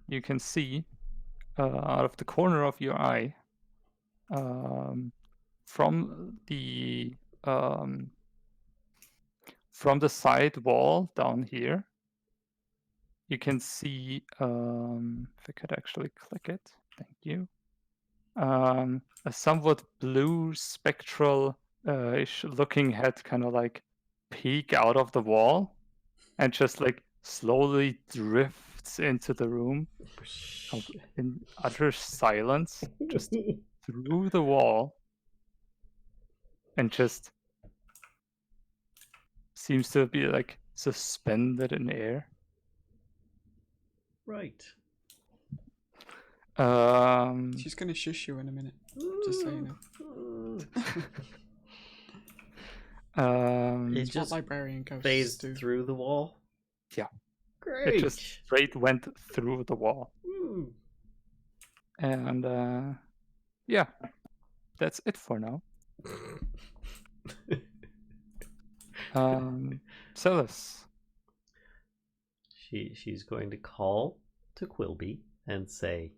you can see out of the corner of your eye, from the side wall down here, you can see, if I could actually click it, thank you. a somewhat blue spectral-ish looking head kind of like peek out of the wall and just like slowly drifts into the room in utter silence, just through the wall, and just seems to be like suspended in air. Right. She's gonna shush you in a minute, just so you know. It It's what just librarian ghosts phased do. through the wall. Yeah. Great. It just straight went through the wall. Mm. And yeah, that's it for now. Celes. She's going to call to Quilby and say,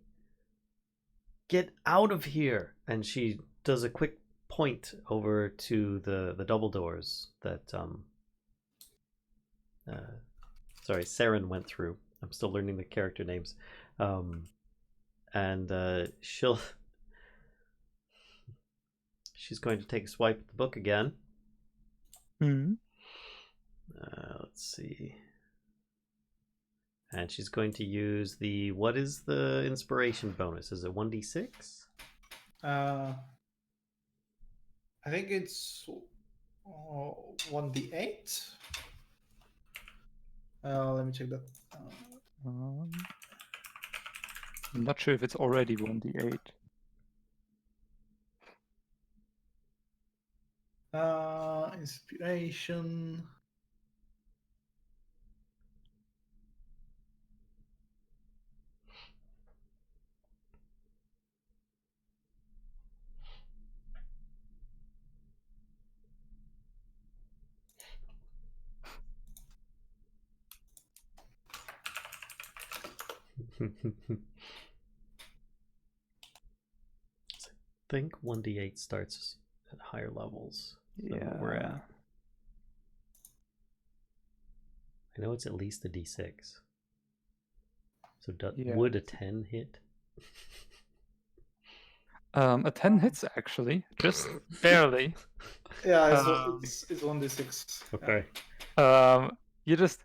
"Get out of here!" And she does a quick point over to the double doors that Sarren went through. I'm still learning the character names. And she's going to take a swipe at the book again. Let's see. And she's going to use the, what is the inspiration bonus? Is it 1d6? I think it's 1d8. Let me check that. I'm not sure if it's already 1d8. Inspiration. I think 1d8 starts at higher levels than what we're at. I know it's at least a d6. So would a 10 hit? A 10 hits actually, just barely. Yeah, it's 1d6. Okay. You just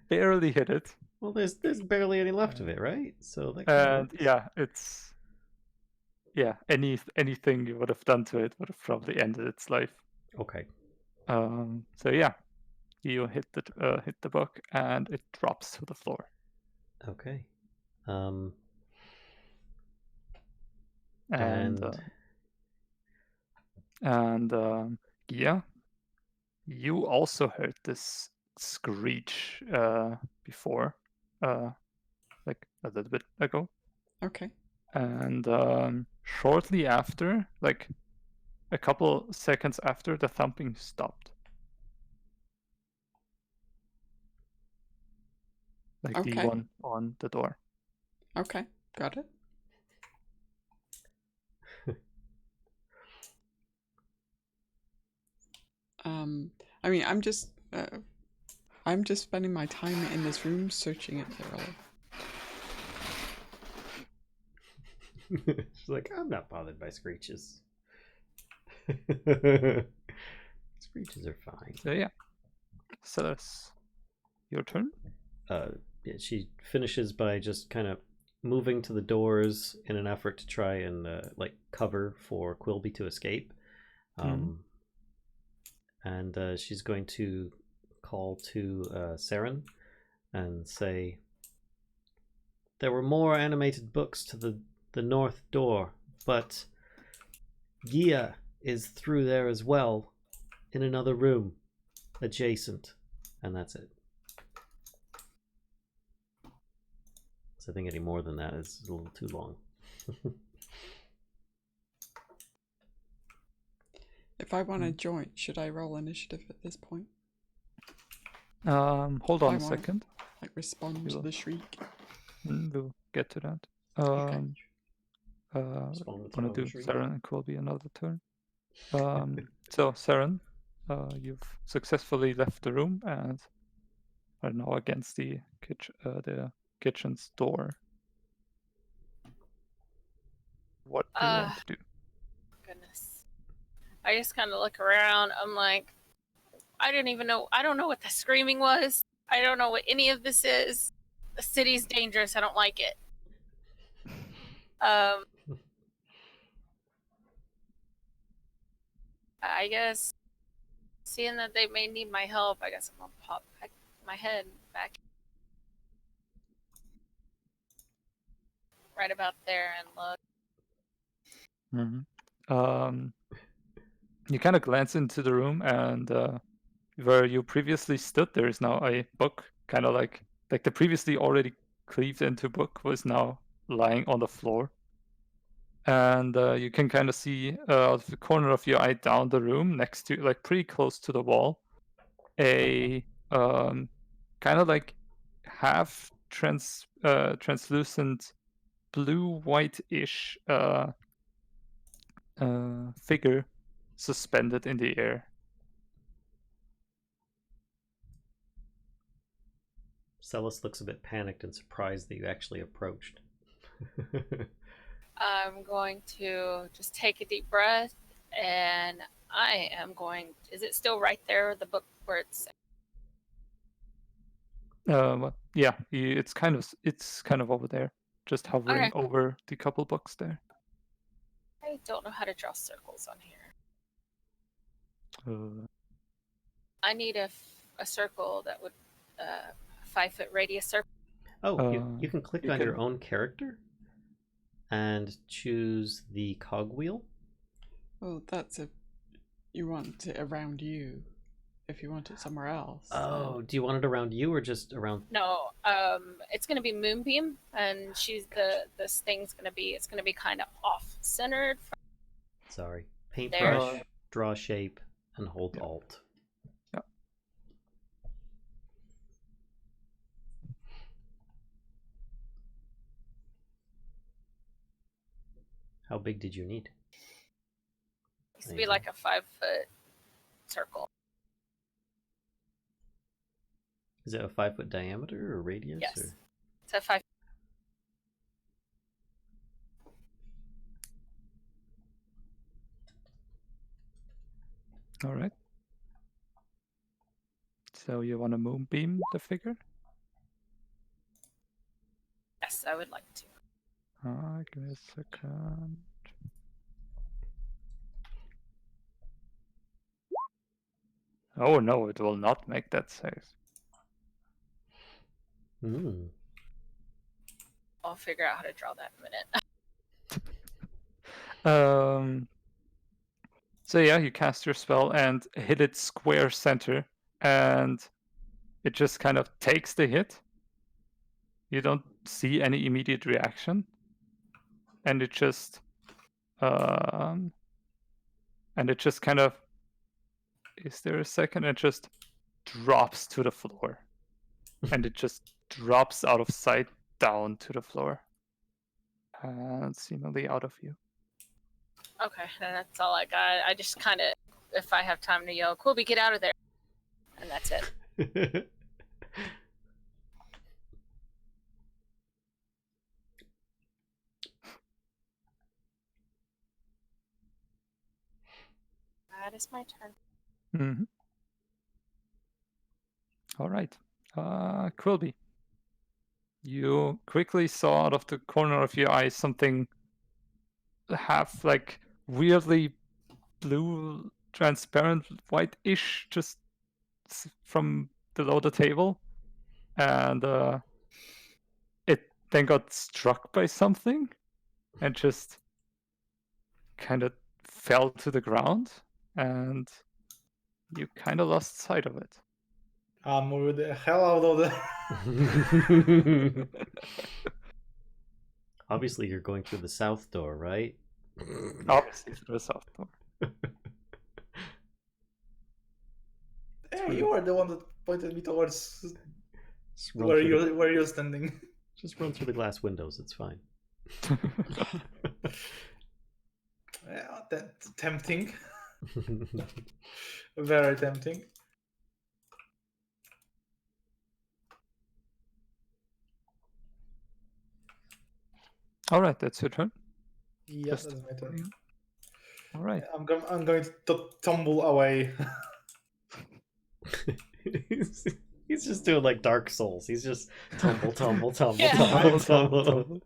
barely hit it. Well, there's barely any left of it, right? So that And counts. yeah, it's anything you would have done to it would have probably ended its life. Okay. So yeah, you hit the book and it drops to the floor. Okay. Giya, you also heard this screech before, like a little bit ago. Okay. And shortly after, like a couple seconds after, the thumping stopped. Like Okay. the one on the door. Okay, got it. I mean, I'm just spending my time in this room searching it thoroughly. She's like, I'm not bothered by screeches. Screeches are fine. So yeah, Celes, your turn. Yeah, she finishes by just kind of moving to the doors in an effort to try and like cover for Quilby to escape. And she's going to call to Sarren and say, there were more animated books to the north door, but Giya is through there as well, in another room adjacent, and that's it. So I think any more than that is a little too long. If I want to join, should I roll initiative at this point? Hold on a second. Like respond to the shriek. We'll get to that. Okay. Want to do Sarren and Quilby another turn. So Sarren, you've successfully left the room and are now against the kitchen's door. What do you want to do? Goodness. I just kind of look around. I'm like, I don't know what the screaming was. I don't know what any of this is. The city's dangerous. I don't like it. I guess, seeing that they may need my help, I guess I'm gonna pop back my head back right about there and look. You kind of glance into the room, and where you previously stood, there is now a book, kind of like the previously already cleaved into book was now lying on the floor. And you can kind of see out of the corner of your eye down the room, next to, like pretty close to the wall, a kind of like half translucent blue white-ish figure suspended in the air. Celes looks a bit panicked and surprised that you actually approached. I'm going to just take a deep breath, and I am going. Is it still right there? The book where it's. Yeah, it's kind of over there, just hovering Okay. over the couple books there. I don't know how to draw circles on here. I need a circle that would 5-foot radius circle. Oh, you can click on your own character and choose the cogwheel. Well, that's if you want it around you. If you want it somewhere else. Oh, do you want it around you or just around? No, it's gonna be Moonbeam, and this thing's gonna be. It's gonna be kind of off centered. Sorry, paintbrush, draw shape, and hold Alt. Yeah. How big did you need? It used to be like a 5-foot circle. Is it a 5-foot diameter or radius? Yes, or? it's a 5. All right. So you want to moonbeam the figure? Yes, I would like to. Give me a second. Oh no, it will not make that save. I'll figure out how to draw that in a minute. So yeah, you cast your spell and hit it square center, and it just kind of takes the hit. You don't see any immediate reaction, and it just kind of, is there a second? It just drops to the floor, and it just drops out of sight down to the floor, and seemingly out of view. Okay, that's all I got. I just kind of, if I have time to yell, Quilby, get out of there. And that's it. That is my turn. Mm-hmm. All right. Quilby. You quickly saw out of the corner of your eye something half like weirdly blue, transparent, white-ish, just from below the table, and it then got struck by something and just kind of fell to the ground, and you kind of lost sight of it. Move the hell out of the. Obviously, you're going through the south door, right? Obviously, through the south door. Hey, you are the one that pointed me towards Run where through where you're standing. Just run through the glass windows. It's fine. Yeah, that's tempting. Very tempting. All right, that's your turn. Yeah, Just that's my turn. All right. I'm going to tumble away. He's just doing like Dark Souls. He's just tumble, tumble, tumble, Yeah. tumble, Tumble, tumble.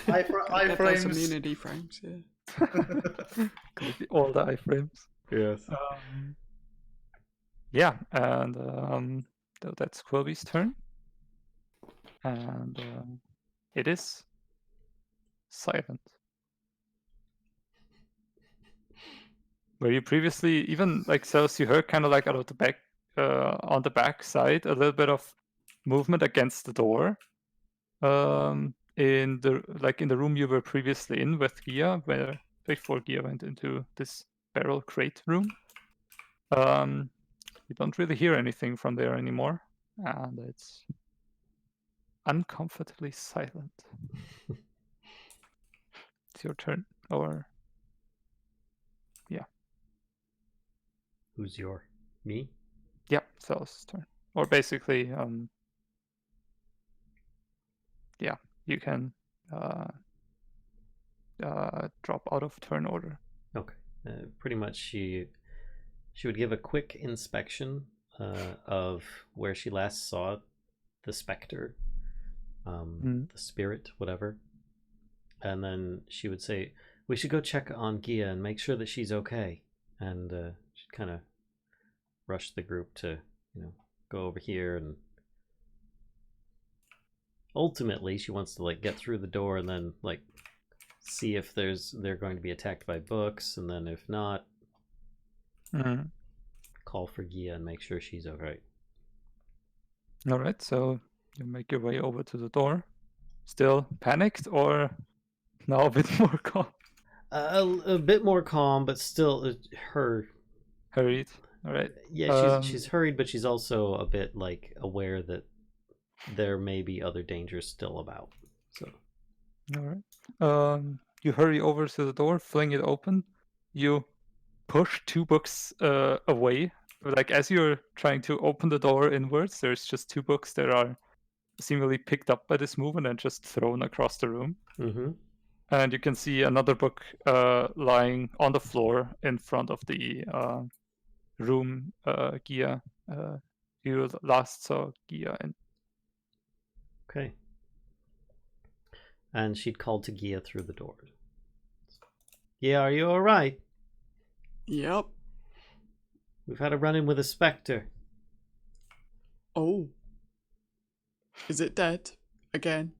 I Get those frames. immunity frames, yeah. Gonna be all the iframes. Yes. Yeah, and that's Quilby's turn. And it is silent. Where you previously, even like Celes, you heard kind of like out of the back, on the back side, a little bit of movement against the door. In the room you were previously in with Giya, where before Giya went into this barrel crate room. You don't really hear anything from there anymore, and it's uncomfortably silent. It's your turn, or yeah. Who's your me? Yeah, Celes' turn. Or basically, yeah, you can drop out of turn order. Okay. Pretty much she would give a quick inspection of where she last saw the specter, the spirit, whatever. And then she would say, we should go check on Giya and make sure that she's okay. And she'd kind of rush the group to, go over here, and ultimately she wants to like get through the door and then like see if they're going to be attacked by books, and then if not, call for Giya and make sure she's okay. All right, so you make your way over to the door. Still panicked, or now a bit more calm? A bit more calm, but still Hurried. All right. Yeah, she's hurried, but she's also a bit like aware that there may be other dangers still about. So. All right. You hurry over to the door, fling it open. You push 2 books away. Like as you're trying to open the door inwards, there's just 2 books that are seemingly picked up by this movement and just thrown across the room. Mm-hmm. And you can see another book lying on the floor in front of the room Giya. You last saw Giya in. Okay. And she'd called to Giya through the door. Yeah, are you all right? Yep. We've had a run-in with a specter. Oh. Is it dead? Again?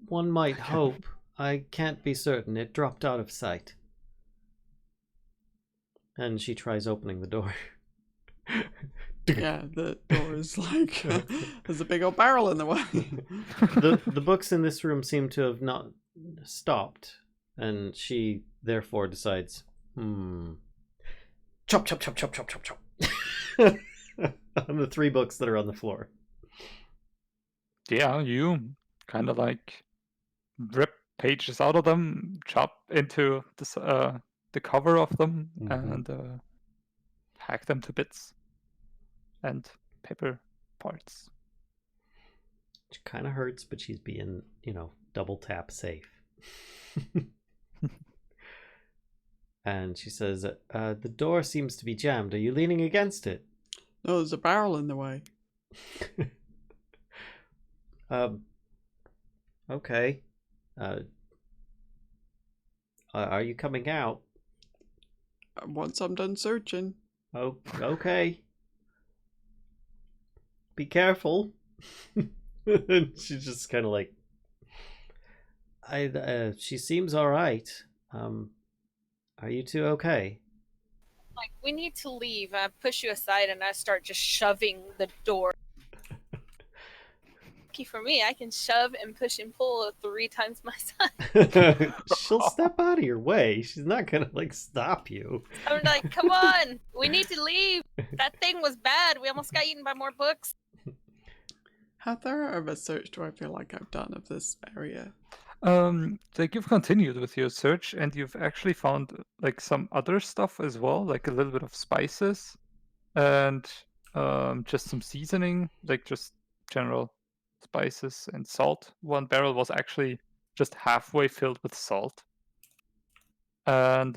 One might hope. I can't be certain. It dropped out of sight. And she tries opening the door. Yeah, the door is like there's a big old barrel in the way. The books in this room seem to have not stopped, and she therefore decides, chop, chop, chop, chop, chop, chop, chop. On the 3 books that are on the floor. Yeah, you kind of like rip pages out of them, chop into the cover of them, and hack them to bits and paper parts. Which kind of hurts, but she's being, double tap safe. And she says, the door seems to be jammed. Are you leaning against it? No, there's a barrel in the way. Okay. Are you coming out? Once I'm done searching. Oh, okay. Be careful. She's just kind of like, she seems all right. Are you two okay? Like, we need to leave. I push you aside and I start just shoving the door. Lucky for me, I can shove and push and pull 3 times my size. She'll step out of your way. She's not gonna stop you. I'm like, come on, we need to leave. That thing was bad. We almost got eaten by more books. How thorough of a search do I feel like I've done of this area? Like you've continued with your search, and you've actually found like some other stuff as well, like a little bit of spices, and just some seasoning, like just general spices and salt. One barrel was actually just halfway filled with salt. And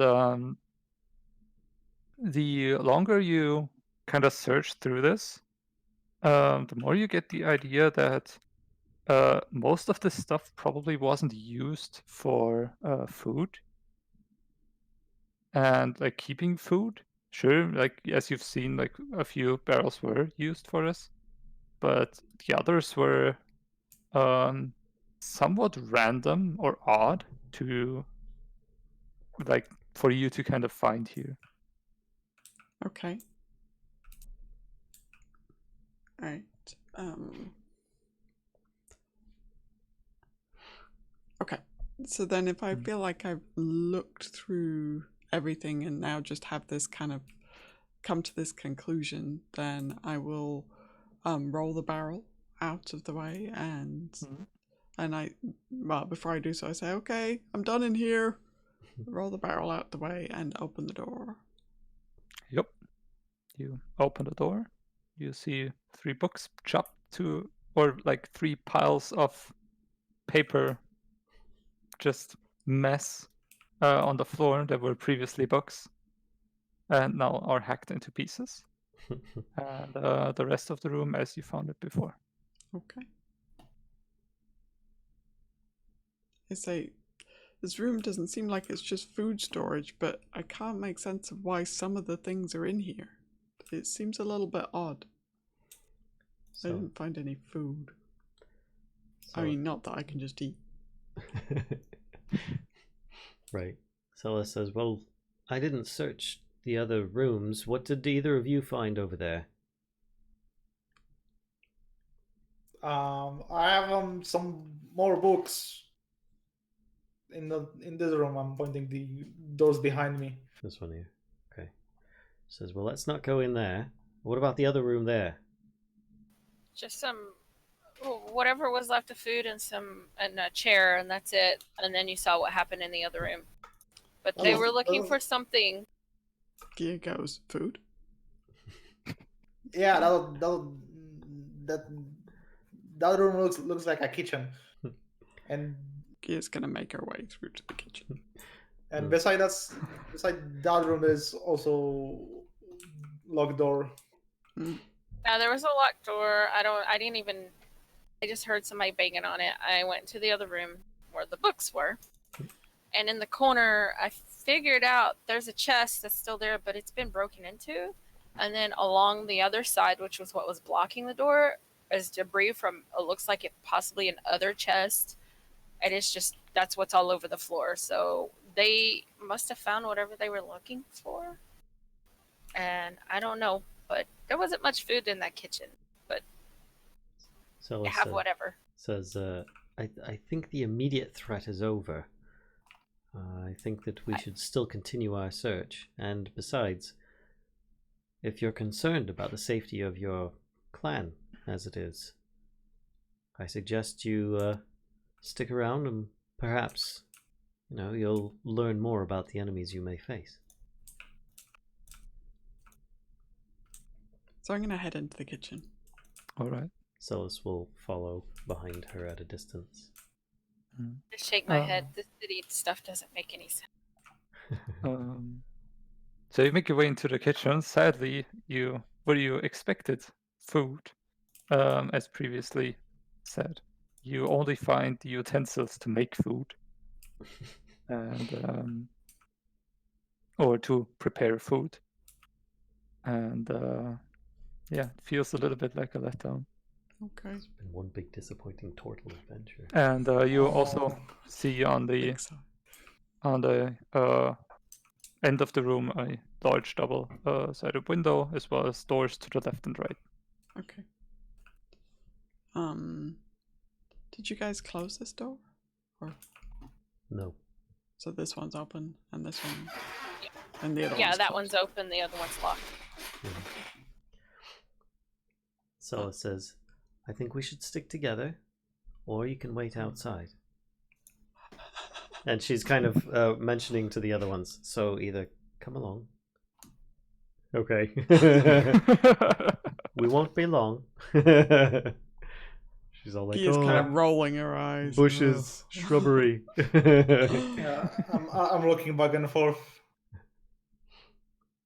the longer you kind of search through this, the more you get the idea that most of this stuff probably wasn't used for food and like keeping food. Sure, like as you've seen, like a few barrels were used for this, but the others were somewhat random or odd to like for you to kind of find here. Okay. Alright. Okay. So then if I feel like I've looked through everything and now just have this kind of come to this conclusion, then I will roll the barrel out of the way and well, before I do so I say, okay, I'm done in here. Roll the barrel out the way and open the door. Yep. You open the door. You see 3 books chopped to, or like 3 piles of paper, just mess on the floor that were previously books, and now are hacked into pieces. And the rest of the room as you found it before. Okay. I say, this room doesn't seem like it's just food storage, but I can't make sense of why some of the things are in here. It seems a little bit odd. I didn't find any food. I mean, not that I can just eat. Right. Celes says, well, I didn't search the other rooms. What did either of you find over there? I have some more books in this room. I'm pointing those behind me. This one here. Okay. Says, well, let's not go in there. What about the other room there? Just some, whatever was left of food and a chair, and that's it. And then you saw what happened in the other room. But they were looking for something. Giya goes, food? Yeah, that room looks like a kitchen, and Giya's gonna make her way through to the kitchen. And beside that room is also locked door. Now there was a locked door. I just heard somebody banging on it. I went to the other room where the books were. And in the corner, I figured out there's a chest that's still there, but it's been broken into. And then along the other side, which was what was blocking the door, is debris from, it looks like it possibly an other chest. And it's just, that's what's all over the floor. So they must have found whatever they were looking for. And I don't know, but there wasn't much food in that kitchen. But So have whatever. Says, I think the immediate threat is over. I think that we should still continue our search. And besides, if you're concerned about the safety of your clan, as it is, I suggest you stick around and perhaps, you'll learn more about the enemies you may face. So I'm going to head into the kitchen. All right. Celes will follow behind her at a distance. Just shake my head. This city stuff doesn't make any sense. So you make your way into the kitchen. Sadly, you expected food, as previously said. You only find the utensils to make food, and or to prepare food, and yeah, it feels a little bit like a letdown. Okay. It's been one big disappointing turtle adventure. And you also see on the end of the room a large double-sided window, as well as doors to the left and right. Okay. Did you guys close this door? Or No. so this one's open and this one and the other Yeah, one's that closed. one's open, the other one's locked. Celes says, I think we should stick together, or you can wait outside. And she's kind of mentioning to the other ones, so either come along. Okay. We won't be long. She's all like, Giya's "Oh, kind of rolling her eyes. bushes, shrubbery." Yeah, I'm looking back and forth.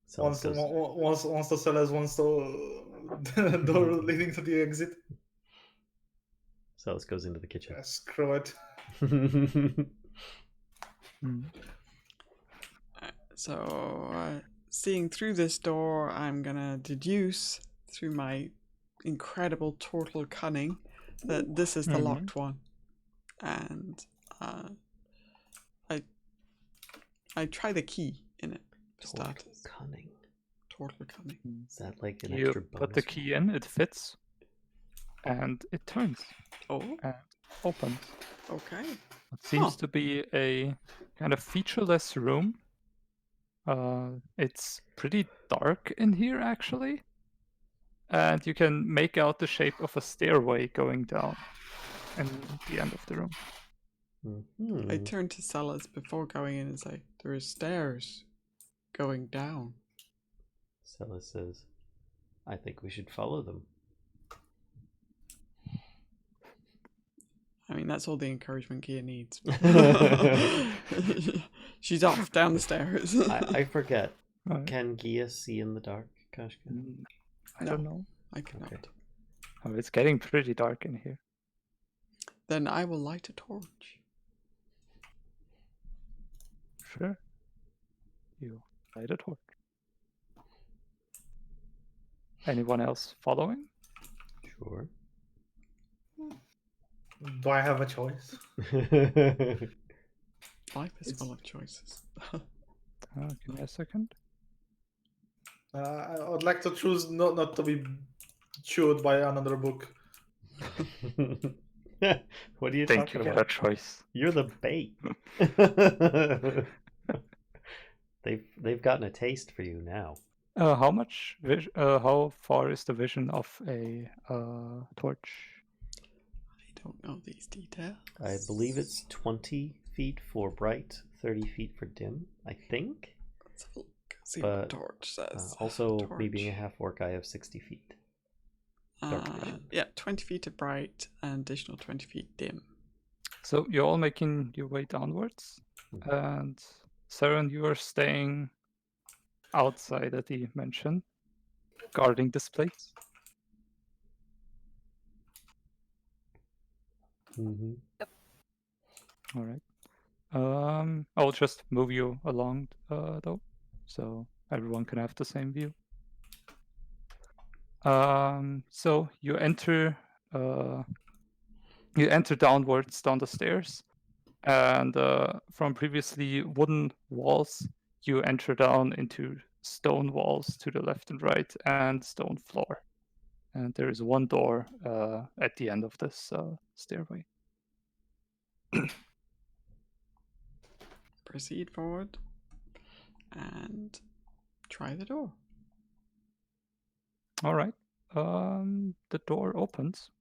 Celes Once the Celes, once the door leading to the exit. Celes goes into the kitchen. Yeah, screw it. So, seeing through this door, I'm gonna deduce through my incredible turtle cunning that this is the locked one, and I try the key in it. Turtle cunning. Turtle cunning. Is that like an You extra bonus? put the key in, it fits, and it turns Oh, and opens. okay. It seems to be a kind of featureless room. It's pretty dark in here, actually. And you can make out the shape of a stairway going down in the end of the room. I turn to Celes before going in and say, "There are stairs going down." Celes says, "I think we should follow them." I mean, that's all the encouragement Giya needs. She's off down the stairs. I forget. Right. Can Giya see in the dark, Kashcah? I don't know. I cannot. Okay. Oh, it's getting pretty dark in here. Then I will light a torch. Sure. You light a torch. Anyone else following? Sure. Do I have a choice? Life is full of choices. Give me a second. I would like to choose not to be chewed by another book. What are you Think talking you get about? a choice. You're the bait. They've gotten a taste for you now. How much? How far is the vision of a torch? I don't know these details. I believe it's 20 feet for bright, 30 feet for dim, I think. Let's have a look. See But, what torch says. Also, me Torch. being a half orc, I have 60 feet. Dark vision. Yeah, 20 feet of bright and additional 20 feet dim. So you're all making your way downwards, and Sarren, you are staying outside at the mansion, guarding this place. Mm-hmm. All right. I'll just move you along, though, so everyone can have the same view. So you enter downwards down the stairs, and from previously wooden walls, you enter down into stone walls to the left and right, and stone floor. And there is one door at the end of this stairway. Proceed forward and try the door. All right. The door opens,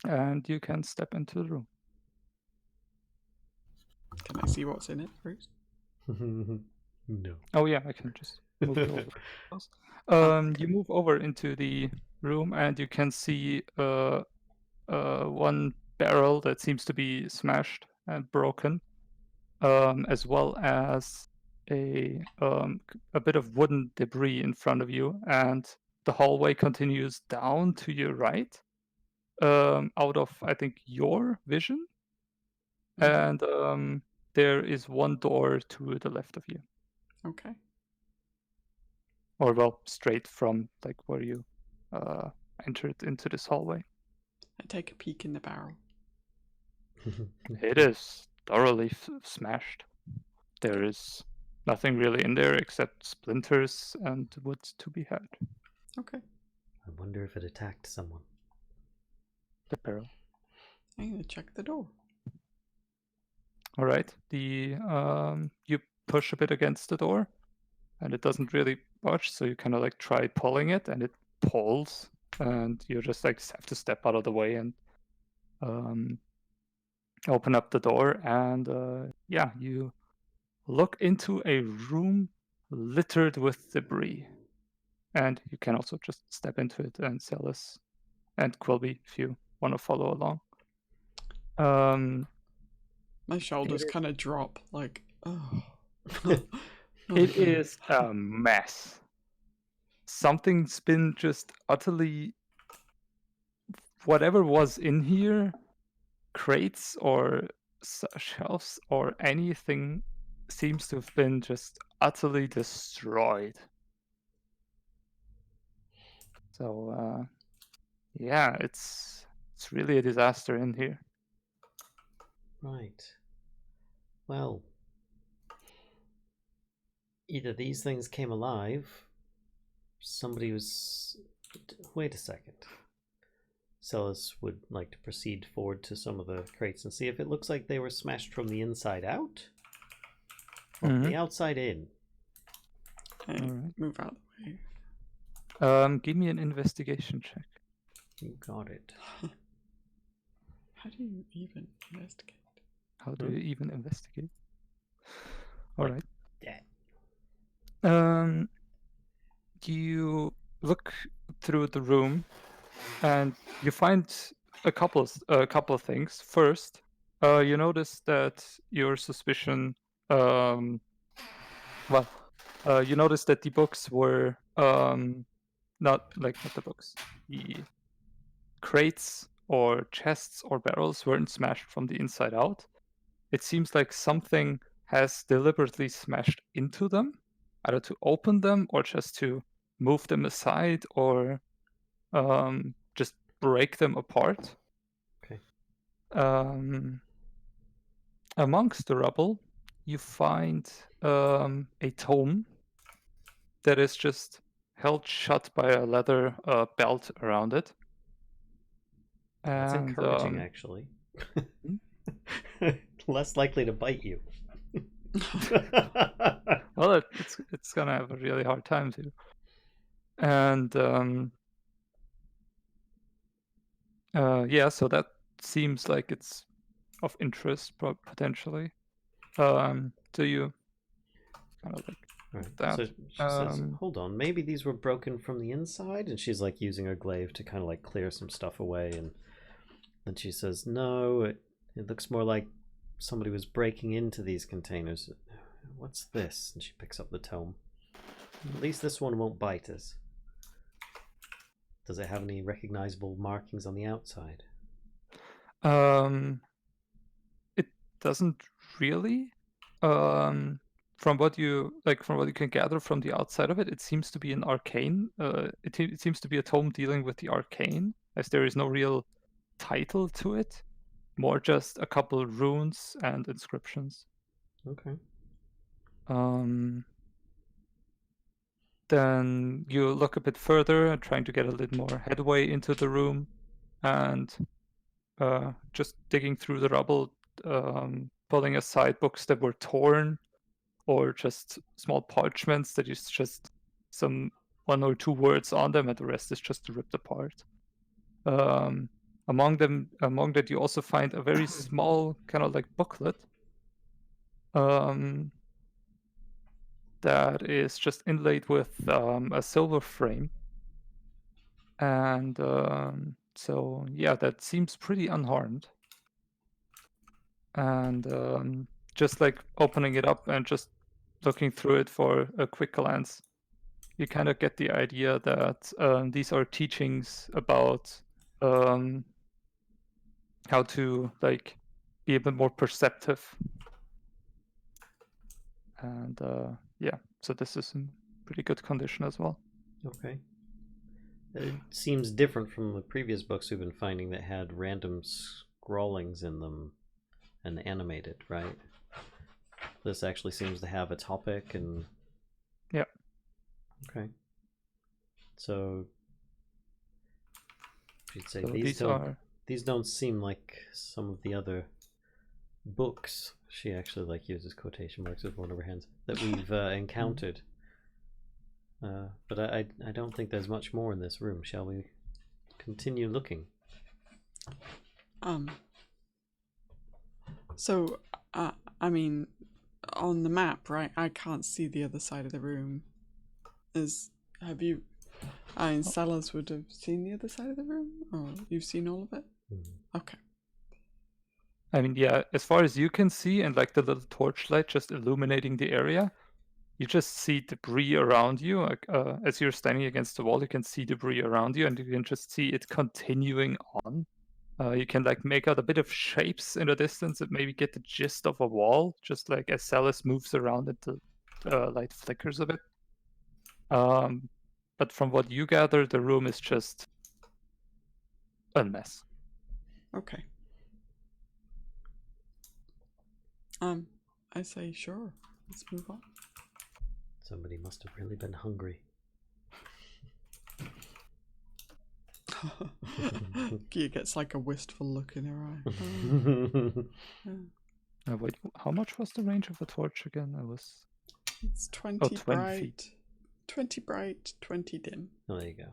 and you can step into the room. Can I see what's in it first? No. Oh yeah, I can just move you over. You move over into the room, and you can see one barrel that seems to be smashed and broken, as well as a bit of wooden debris in front of you, and the hallway continues down to your right, out of I think your vision, and there is one door to the left of you. Okay. Or well, straight from like where you entered into this hallway. I take a peek in the barrel. It is thoroughly smashed. There is nothing really in there except splinters and wood to be had. Okay. I wonder if it attacked someone. The barrel. I'm gonna check the door. All right. The you push a bit against the door, and it doesn't really budge. So you kind of like try pulling it, and it pulls, and you just like have to step out of the way and open up the door, and yeah, you look into a room littered with debris, and you can also just step into it. And Celes, and Quilby, if you want to follow along. My shoulders It is- kind of drop, like, oh. It is a mess. Something's been just utterly... Whatever was in here, crates or shelves or anything, seems to have been just utterly destroyed. So, yeah, it's really a disaster in here. Right. Well, either these things came alive, somebody was... Wait a second. Celes would like to proceed forward to some of the crates and see if it looks like they were smashed from the inside out or from the outside in. Hey, Alright. move out of the way. Give me an investigation check. You got it. How do you even investigate? How do you even investigate? Like Alright. that. You look through the room and you find a couple of things. First, you notice that your suspicion, you notice that the books were not the books, the crates or chests or barrels weren't smashed from the inside out. It seems like something has deliberately smashed into them, either to open them or just to move them aside or just break them apart. Okay. Amongst the rubble, you find a tome that is just held shut by a leather belt around it. That's And, encouraging, actually. Less likely to bite you. well, it's gonna have a really hard time to. And yeah, so that seems like it's of interest potentially. So you kind of like Right. that. So she says, hold on, maybe these were broken from the inside? And she's like using her glaive to kind of like clear some stuff away. And then she says, no, it looks more like somebody was breaking into these containers. What's this? And she picks up the tome. At least this one won't bite us. Does it have any recognizable markings on the outside? It doesn't really. From what you can gather from the outside of it, it seems to be an arcane. It seems to be a tome dealing with the arcane, as there is no real title to it, more just a couple runes and inscriptions. Okay. Then you look a bit further, trying to get a little more headway into the room, and just digging through the rubble, pulling aside books that were torn, or just small parchments that is just some 1 or 2 words on them, and the rest is just ripped apart. Among that, you also find a very small kind of like booklet that is just inlaid with a silver frame. And so, yeah, that seems pretty unharmed. And just like opening it up and just looking through it for a quick glance, you kind of get the idea that these are teachings about how to like be a bit more perceptive. And yeah, so this is in pretty good condition as well. Okay. It seems different from the previous books we've been finding that had random scrawlings in them and animated, right? This actually seems to have a topic and... Yeah. Okay. So you'd say so these don't seem like some of the other books. She actually like uses quotation marks with one of her hands that we've encountered. But I don't think there's much more in this room. Shall we continue looking? So, I mean, on the map, right? I can't see the other side of the room. Have you And Celes would have seen the other side of the room? Or you've seen all of it? Okay. I mean, yeah, as far as you can see, and like the little torchlight just illuminating the area, you just see debris around you. Like as you're standing against the wall, you can see debris around you, and you can just see it continuing on. You can like make out a bit of shapes in the distance and maybe get the gist of a wall, just like as Celes moves around and the light flickers a bit. But from what you gather, the room is just a mess. Okay. I say sure. Let's move on. Somebody must have really been hungry. Giya gets like a wistful look in her eye. Yeah. Wait, how much was the range of a torch again? It's 20 20 bright, feet. 20 bright, 20 dim. Oh, there you go.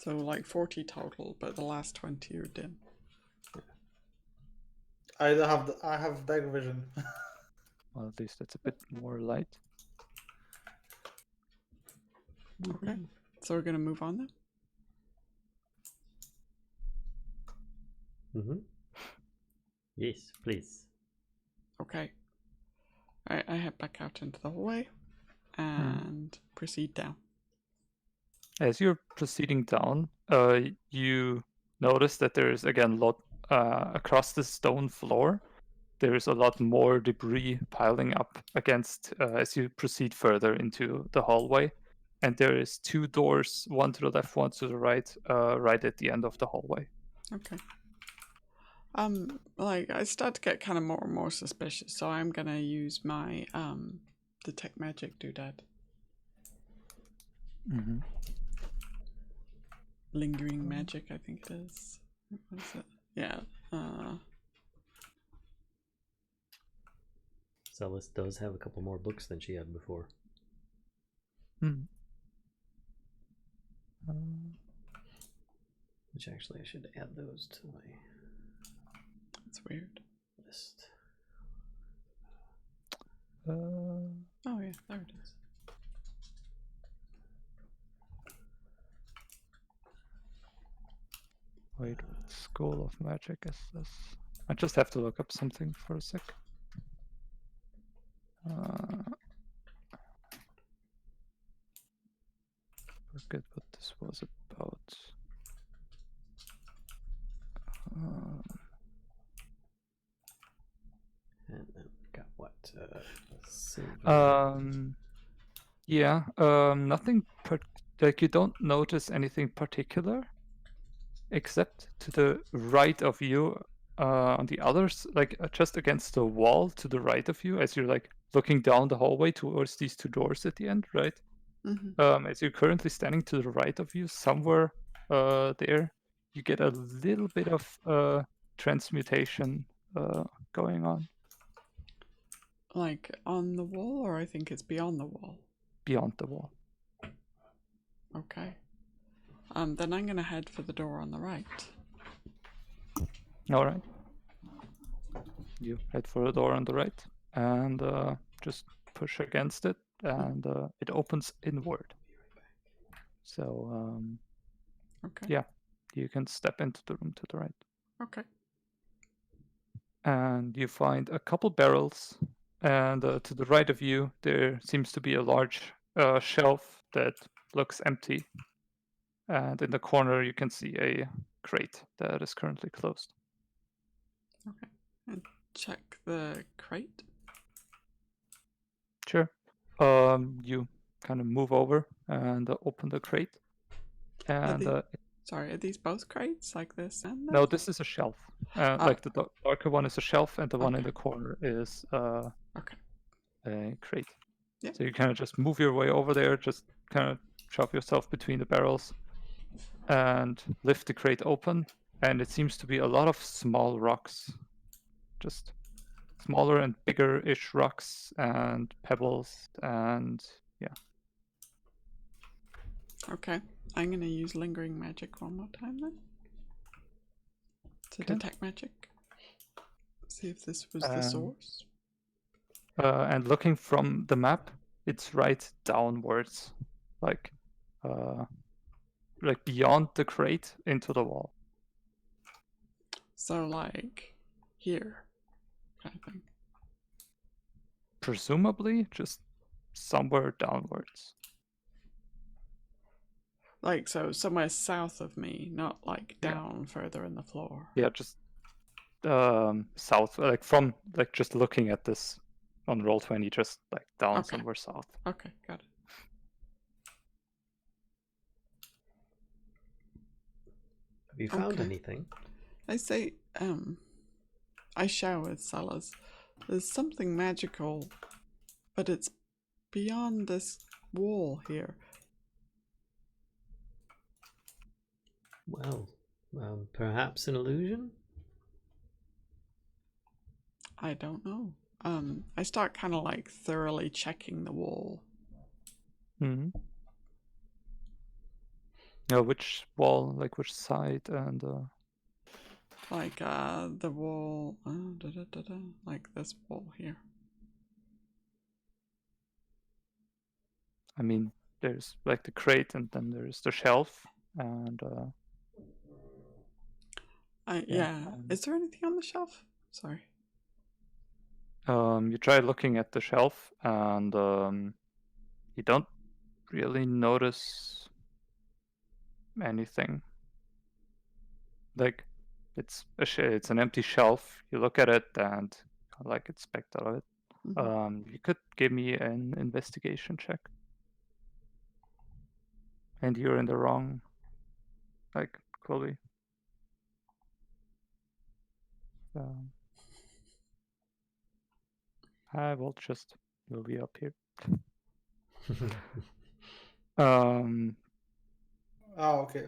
So like 40 total, but the last 20 are dim. I have dark vision. Well, at least that's a bit more light. Okay. So we're gonna move on then? Yes, please. Okay. Alright, I head back out into the hallway and proceed down. As you're proceeding down, you notice that there is again across the stone floor. There is a lot more debris piling up against as you proceed further into the hallway, and there is 2 doors, one to the left, one to the right, right at the end of the hallway. Okay. Like I start to get kind of more and more suspicious, so I'm gonna use my detect magic doodad. Lingering magic, I think it is. What is it? Yeah. Celes does have a couple more books than she had before. Which actually I should add those to my That's weird. list. Oh yeah, there it is. Wait, what school of magic is this? I just have to look up something for a sec. Forget what this was about. And then we've got what? Silver. Yeah, nothing like you don't notice anything particular, except to the right of you, on the others, like just against the wall to the right of you, as you're like looking down the hallway towards these 2 doors at the end, right? As you're currently standing to the right of you, somewhere there, you get a little bit of transmutation going on. Like on the wall, or I think it's beyond the wall? Beyond the wall. Okay. Then I'm gonna head for the door on the right. Alright. You head for the door on the right, and just push against it, and it opens inward. So, Okay. yeah, you can step into the room to the right. Okay. And you find a couple barrels, and to the right of you, there seems to be a large shelf that looks empty. And in the corner, you can see a crate that is currently closed. Okay. And check the crate. Sure. You kind of move over and open the crate. And Sorry, are these both crates like this? no, this is a shelf. Like the darker one is a shelf, and the one in Okay. the corner is Okay. a crate. Yeah. So you kind of just move your way over there, just kind of shove yourself between the barrels, and lift the crate open. And it seems to be a lot of small rocks, just smaller and bigger-ish rocks and pebbles, and yeah. Okay. I'm gonna use lingering magic one more time then. To Okay. detect magic. See if this was the source. And looking from the map, it's right downwards, like like beyond the crate into the wall. So like here, kind of thing. Presumably, just somewhere downwards. Like so somewhere south of me, not like Yeah. down further in the floor. Yeah, just south, like from like just looking at this on Roll20, just like down Okay. somewhere south. Okay, got it. Have you found Okay. anything? I say, I share with Celes. There's something magical, but it's beyond this wall here. Well, perhaps an illusion? I don't know. I start kind of like thoroughly checking the wall. Mm-hmm. Yeah, which wall, like which side, and Like the wall, like this wall here. I mean, there's like the crate, and then there's the shelf, and Yeah. Is there anything on the shelf? Sorry. you try looking at the shelf, and you don't really notice anything. Like, it's it's an empty shelf. You look at it and kind of like inspect out of it. Mhm. You could give me an investigation check. And you're in the wrong, like, Quilby. I will just move you up here. Oh, okay.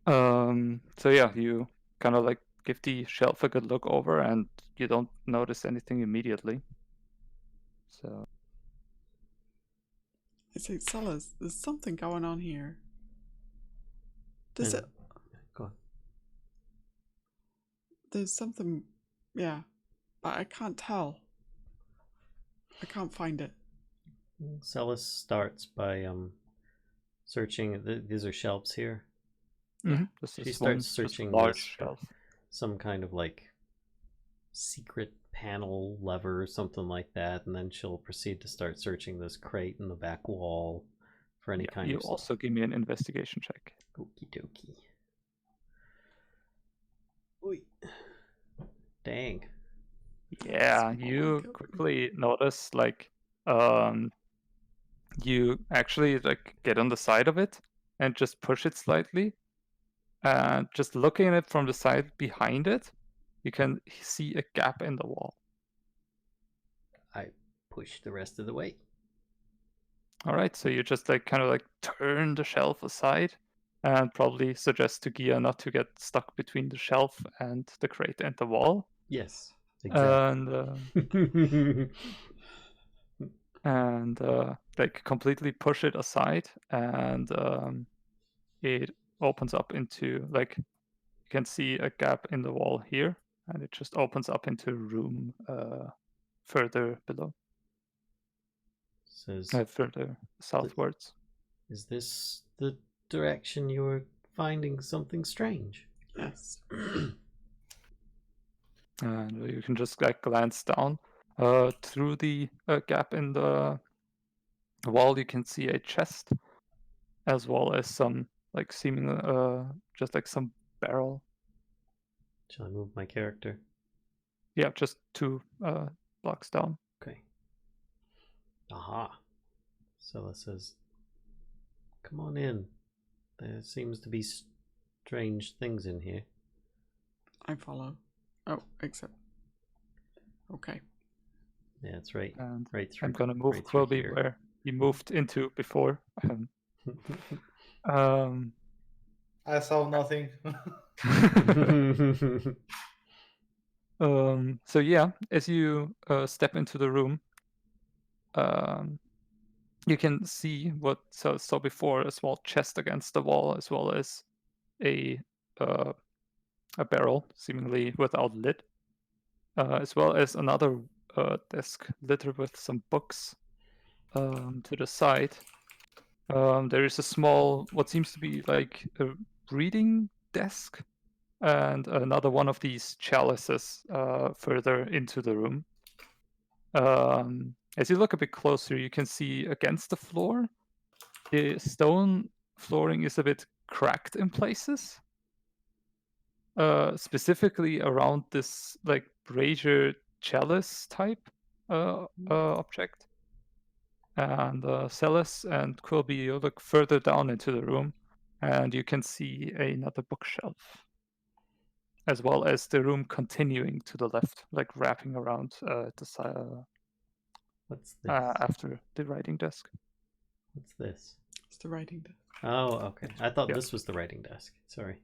So yeah, you kind of like give the shelf a good look over, and you don't notice anything immediately. So I say, Celes, there's something going on here. Does And- it? Go on. There's something, yeah, but I can't tell. I can't find it. Celes starts by searching. These are shelves here. this She is starts just searching large this shelf. some kind of like secret panel lever or something like that, and then she'll proceed to start searching this crate in the back wall for any kind You of also give me an investigation check. Okie dokie. Oy. Dang. Yeah, That's you good. quickly notice like you actually like get on the side of it and just push it slightly, and just looking at it from the side behind it, you can see a gap in the wall. I push the rest of the way. All right, so you just like kind of like turn the shelf aside, and probably suggest to Giya not to get stuck between the shelf and the crate and the wall. Yes, exactly. And like completely push it aside, and it opens up into, like, you can see a gap in the wall here, and it just opens up into a room further below, Says, further southwards. is this the direction you're finding something strange? Yes. And you can just like glance down through the gap in the wall. You can see a chest, as well as some like seeming just like some barrel. Shall I move my character? Yeah, just 2 blocks down. Okay. Aha. Celes says, come on in. There seems to be strange things in here. I follow. Oh, except. Okay. Yeah, it's right. And Right through. I'm gonna move right through Quilby here. where he moved into before. I saw nothing. So yeah, as you step into the room, you can see what Celes saw before: a small chest against the wall, as well as a barrel, seemingly without lid, as well as another desk littered with some books to the side, There is a small, what seems to be like a reading desk, and another one of these chalices further into the room. As you look a bit closer, you can see against the floor, the stone flooring is a bit cracked in places. Specifically around this like brazier chalice type object. And Celes and Quilby, you look further down into the room, and you can see another bookshelf, as well as the room continuing to the left, like wrapping around the side What's this? after the writing desk. What's this? It's the writing desk. Oh, okay. I thought Yeah. this was the writing desk. Sorry.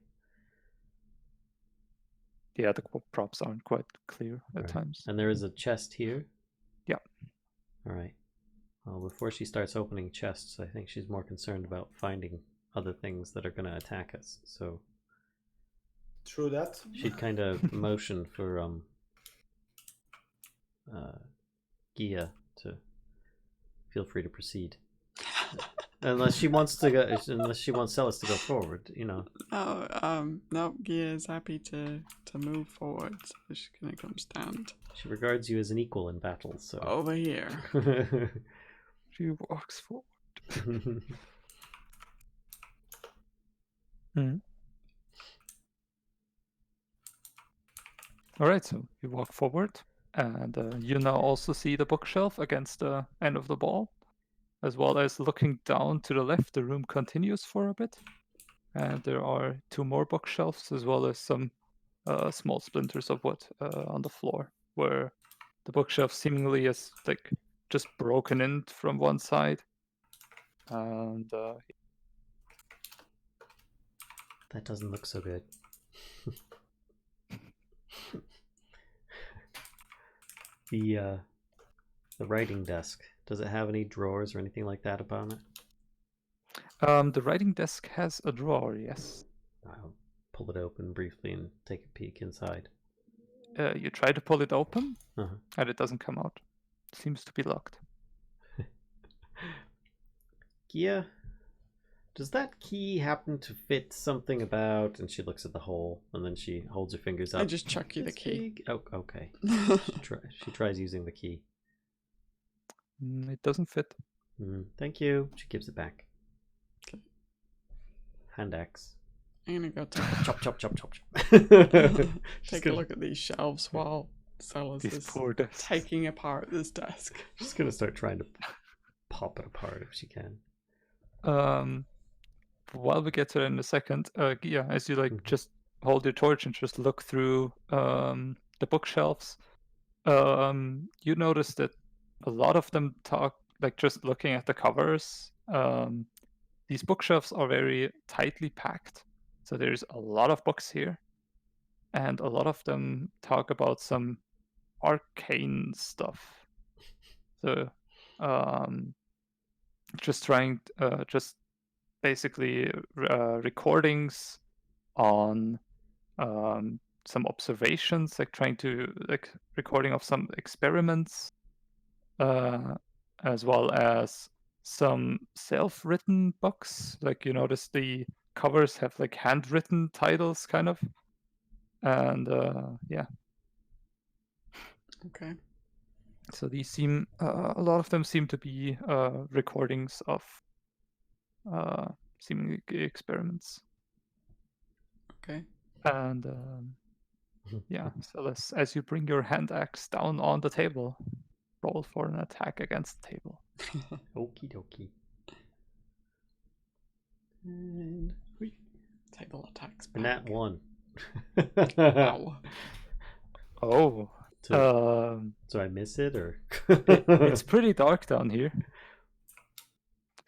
Yeah, the props aren't quite clear at Right. times. And there is a chest here? Yeah. All right. Well, before she starts opening chests, I think she's more concerned about finding other things that are going to attack us. So True that. she'd kind of motion for Giya to feel free to proceed. Unless she wants to go, unless she wants Celes to go forward, you know. No, Giya is happy to move forward, so she's gonna come stand She regards you as an equal in battle, so. over here. She walks forward. All right, so you walk forward, and you now also see the bookshelf against the end of the wall, as well as looking down to the left. The room continues for a bit, and there are 2 more bookshelves, as well as some small splinters of wood on the floor, where the bookshelf seemingly is like just broken in from one side, and That doesn't look so good. The writing desk, does it have any drawers or anything like that upon it? the writing desk has a drawer, yes. I'll pull it open briefly and take a peek inside. You try to pull it open, Uh-huh. and it doesn't come out. It seems to be locked. Giya, does that key happen to fit something about? And she looks at the hole, and then she holds her fingers up. I just chuck you the This key. big? Oh, okay. She tries using the key. It doesn't fit. Thank you. She gives it back. Okay. Hand axe. I'm gonna go take Chop, chop, chop, chop, chop. take a look at these shelves while Celes These is poor desks. taking apart this desk. She's gonna start trying to pop it apart if she can. While we get to it in a second, yeah, as you like just hold your torch and just look through the bookshelves, you notice that a lot of them talk, like just looking at the covers, these bookshelves are very tightly packed. So there's a lot of books here, and a lot of them talk about some arcane stuff. So just basically recordings on some observations, like recording of some experiments, as well as some self-written books. Like you notice the covers have like handwritten titles, kind of, and yeah. Okay. So these seem a lot of them seem to be recordings of seemingly experiments. Okay. And yeah, so as you bring your hand axe down on the table, roll for an attack against the table. Okie dokie. And Table attacks back. and that one. Wow. Oh, So I miss it, or it's pretty dark down here.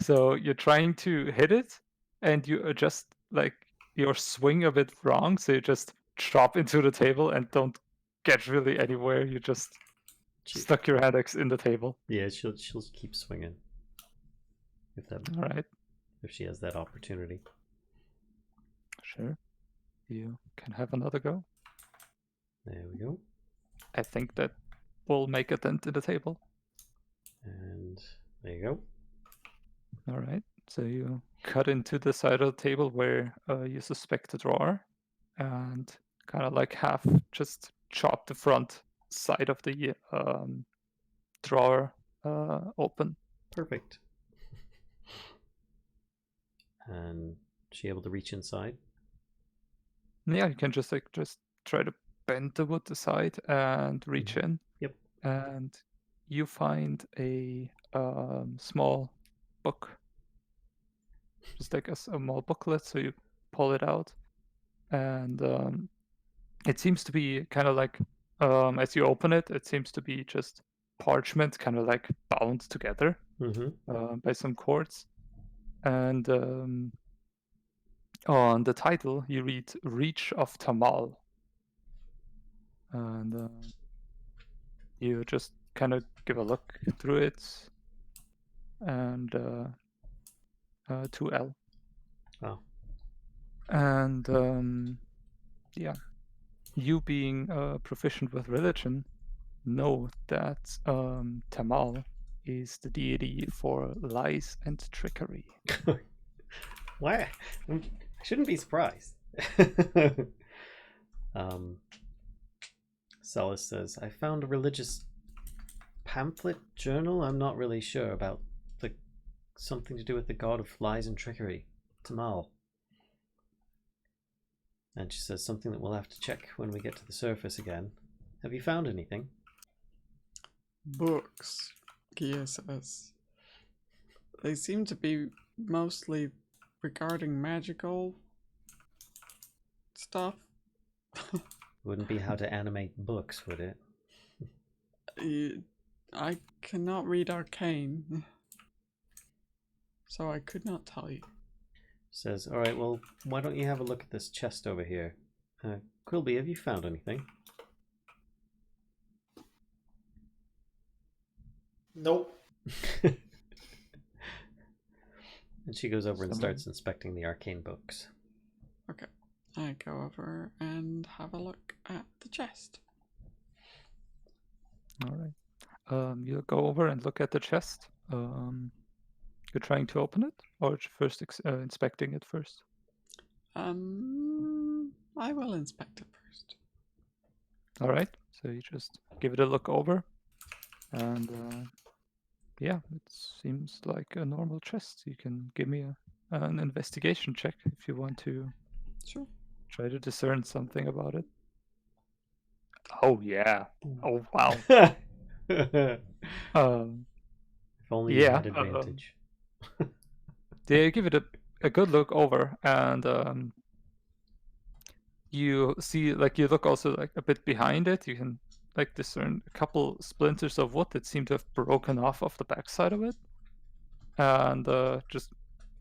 So you're trying to hit it, and you adjust like your swing a bit wrong, so you just drop into the table and don't get really anywhere. You just stuck your hand axe in the table. Yeah, she'll keep swinging All right. if she has that opportunity. Sure. You can have another go. There we go. I think that will make a dent in the table. And there you go. All right. So you cut into the side of the table where you suspect a drawer, and kind of like half just chop the front side of the drawer open. Perfect. And she able to reach inside? Yeah, you can just try to bend the wood aside and reach in. Yep. And you find a small book, just like a small booklet. So you pull it out, and it seems to be kind of like as you open it, it seems to be just parchment, kind of like bound together by some cords. And on the title, you read "Reach of Tamal," and you just kind of give a look through it, and 2L. Wow. And yeah, you being proficient with religion, know that Tamal is the deity for lies and trickery. Why? I shouldn't be surprised. Celes says, I found a religious pamphlet journal. I'm not really sure about something to do with the god of lies and trickery, Tamal. And she says something that we'll have to check when we get to the surface again. Have you found anything? Books, Giya says. They seem to be mostly regarding magical stuff. Wouldn't be how to animate books, would it? I cannot read arcane, so I could not tell you. Says, all right, well, why don't you have a look at this chest over here? Quilby, have you found anything? Nope. And she goes over and starts inspecting the arcane books. Okay, I go over and have a look at the chest. All right. You go over and look at the chest. You're trying to open it, or first inspecting it first? I will inspect it first. All right. So you just give it a look over, and yeah, it seems like a normal chest. You can give me an investigation check if you want to. Sure. Try to discern something about it. Oh yeah. Oh wow. If only you yeah. had advantage. They give it a good look over, and you see, like, you look also like a bit behind it. You can like discern a couple splinters of wood that seem to have broken off of the backside of it, and just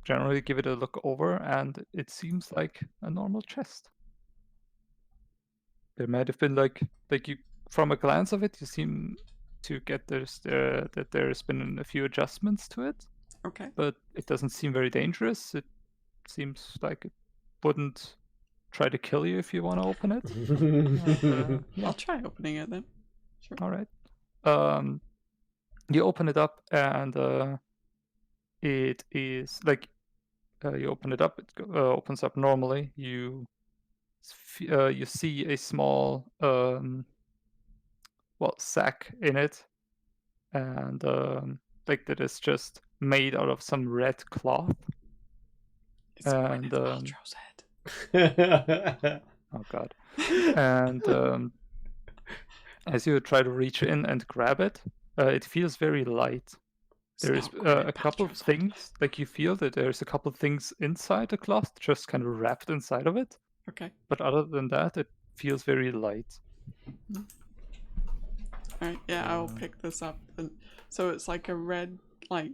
generally give it a look over, and it seems like a normal chest. There might have been like you, from a glance of it, you seem to get that there's been a few adjustments to it. Okay. But it doesn't seem very dangerous. It seems like it wouldn't try to kill you if you want to open it. Yeah. I'll try opening it then. Sure. All right. You open it up, and it is like you open it up. It opens up normally. You see a small sack in it, and like that is just made out of some red cloth. It's Gwyneth Paltrow's head. Oh god. And as you try to reach in and grab it, it feels very light. There is a couple of things, like you feel that there's a couple of things inside the cloth, just kind of wrapped inside of it. Okay. But other than that, it feels very light. Alright, yeah, I'll pick this up. And so it's like a red, like,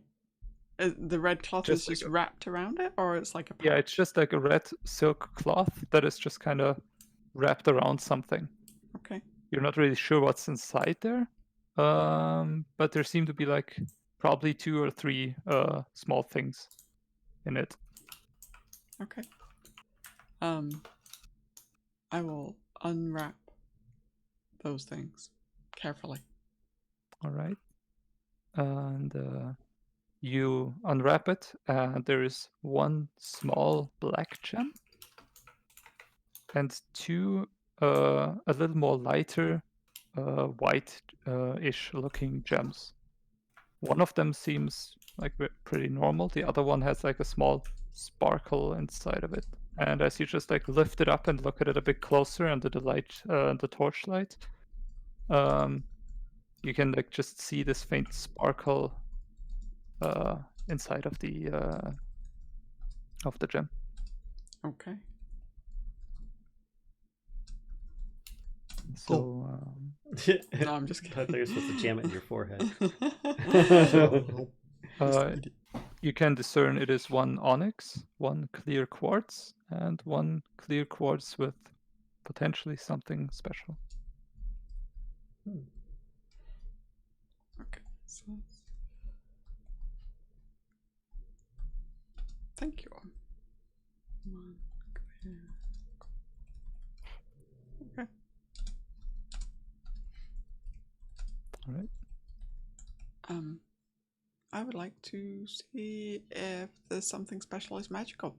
the red cloth is just wrapped around it, or it's like a pouch? Yeah, it's just like a red silk cloth that is just kind of wrapped around something. Okay. You're not really sure what's inside there, but there seem to be like probably 2 or 3 small things in it. Okay. I will unwrap those things carefully. All right. And you unwrap it, and there is one small black gem and two a little more lighter white-ish looking gems. One of them seems like pretty normal. The other one has like a small sparkle inside of it. And as you just like lift it up and look at it a bit closer under the light, the torchlight, you can like just see this faint sparkle inside of the gem. Okay. So No, I'm just I thought you were supposed to jam it in your forehead. you can discern it is one onyx, one clear quartz, and one clear quartz with potentially something special. Okay. So thank you. One clear. Okay. All right. I would like to see if there's something special is magical.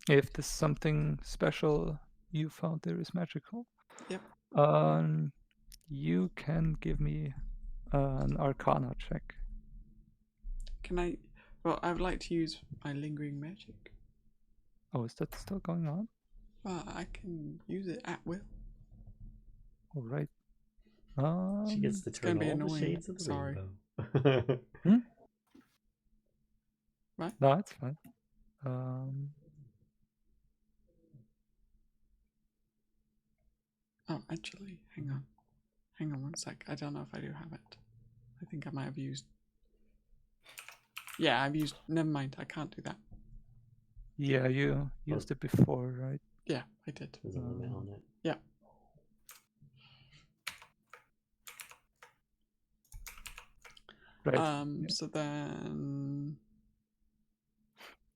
If there's something special you found there is magical, Yep. you can give me an Arcana check. Can I? Well, I would like to use my lingering magic. Oh, is that still going on? Well, I can use it at will. All right. She gets to It's gonna turn be all the annoying. shades of the Sorry. rainbow. What? No, it's fine. Oh, actually, hang on. Hang on one sec. I don't know if I do have it. I think I might have used... Yeah, I've used... Never mind, I can't do that. Yeah, you used it before, right? Yeah, I did. There's a limit on it. Yeah. Right. So then...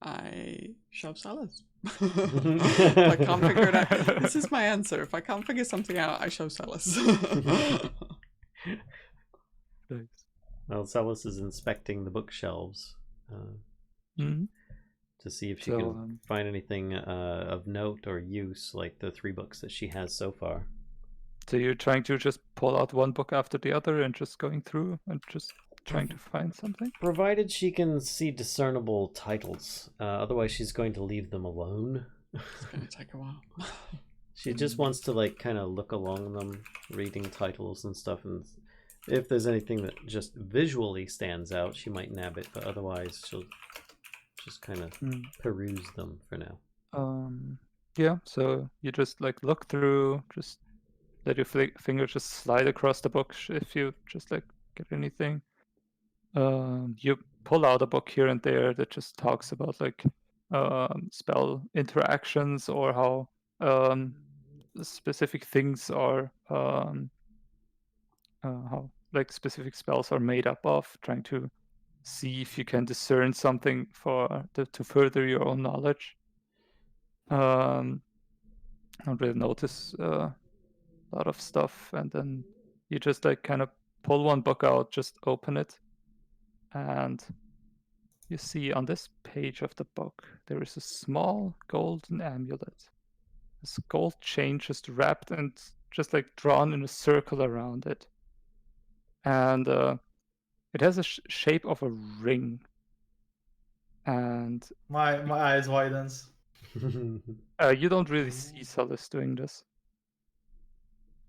I shove Celes. If I can't figure it out. This is my answer. If I can't figure something out, I shove Celes. Nice. Well, Celes is inspecting the bookshelves to see if she can find anything of note or use, like the 3 books that she has so far. So you're trying to just pull out one book after the other and just going through and just trying to find something? Provided she can see discernible titles. Otherwise, she's going to leave them alone. It's going to take a while. She just wants to, like, kind of look along them, reading titles and stuff, and if there's anything that just visually stands out, she might nab it, but otherwise she'll just kind of peruse them for now. Yeah, so you just like look through, just let your finger just slide across the book if you just like get anything. You pull out a book here and there that just talks about like spell interactions or how specific things are how like specific spells are made up of, trying to see if you can discern something to further your own knowledge. I don't really notice a lot of stuff, and then you just like kind of pull one book out, just open it, and you see on this page of the book there is a small golden amulet. This gold chain just wrapped and just like drawn in a circle around it, and it has a shape of a ring. And my eyes widens. You don't really see Celes doing this.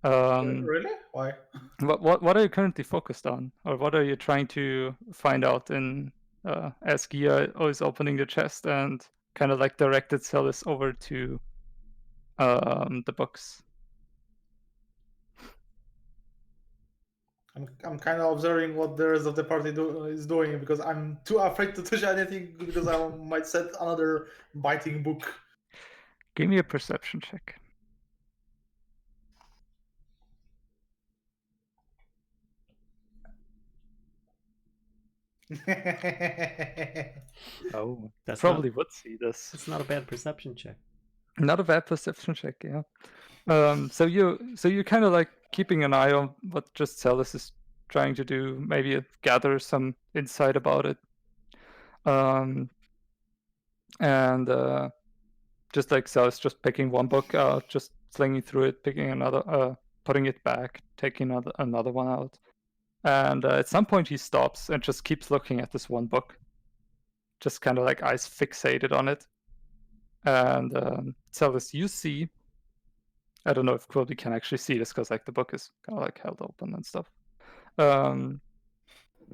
Really? Why? What are you currently focused on, or what are you trying to find out in as Giya is opening the chest and kind of like directed Celes over to the books? I'm kind of observing what the rest of the party is doing, because I'm too afraid to touch anything because I might set another biting book. Give me a perception check. Oh, That's probably would see this. It's not a bad perception check. Not a bad perception check, yeah. So you're kind of like keeping an eye on what just Celes is trying to do, maybe gather some insight about it. And just like Celes, just picking one book out, just slinging through it, picking another, putting it back, taking another one out. And at some point he stops and just keeps looking at this one book, just kind of like eyes fixated on it. And Celes, you see, I don't know if Quilby can actually see this because like the book is kind of like held open and stuff.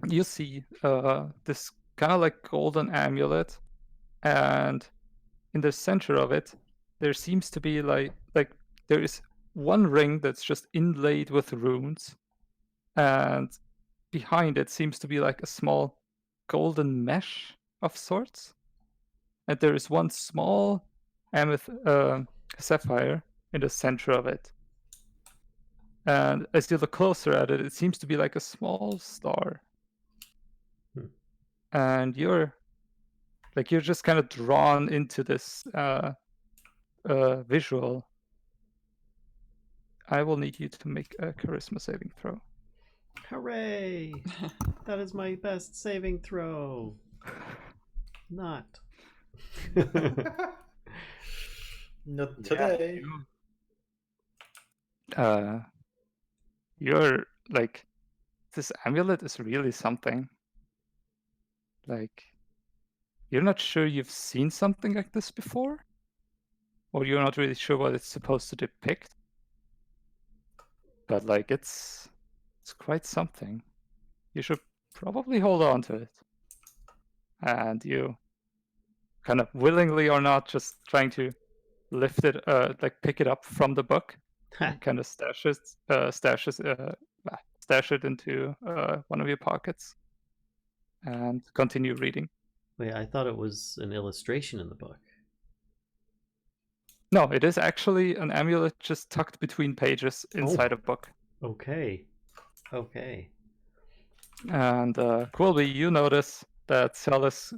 You see this kind of like golden amulet, and in the center of it, there seems to be like there is one ring that's just inlaid with runes, and behind it seems to be like a small golden mesh of sorts, and there is one small sapphire in the center of it. And as you look closer at it, it seems to be like a small star. And you're just kind of drawn into this visual. I will need you to make a charisma saving throw. Hooray! That is my best saving throw. Not. Not today. You're like, this amulet is really something. Like, you're not sure you've seen something like this before? Or you're not really sure what it's supposed to depict? But like, it's quite something. You should probably hold on to it. And you kind of willingly or not just trying to lift it, like pick it up from the book, kind of stash it into one of your pockets, and continue reading. Wait, I thought it was an illustration in the book. No, it is actually an amulet just tucked between pages inside a book. Okay. Okay. And Quilby, you notice that Celes,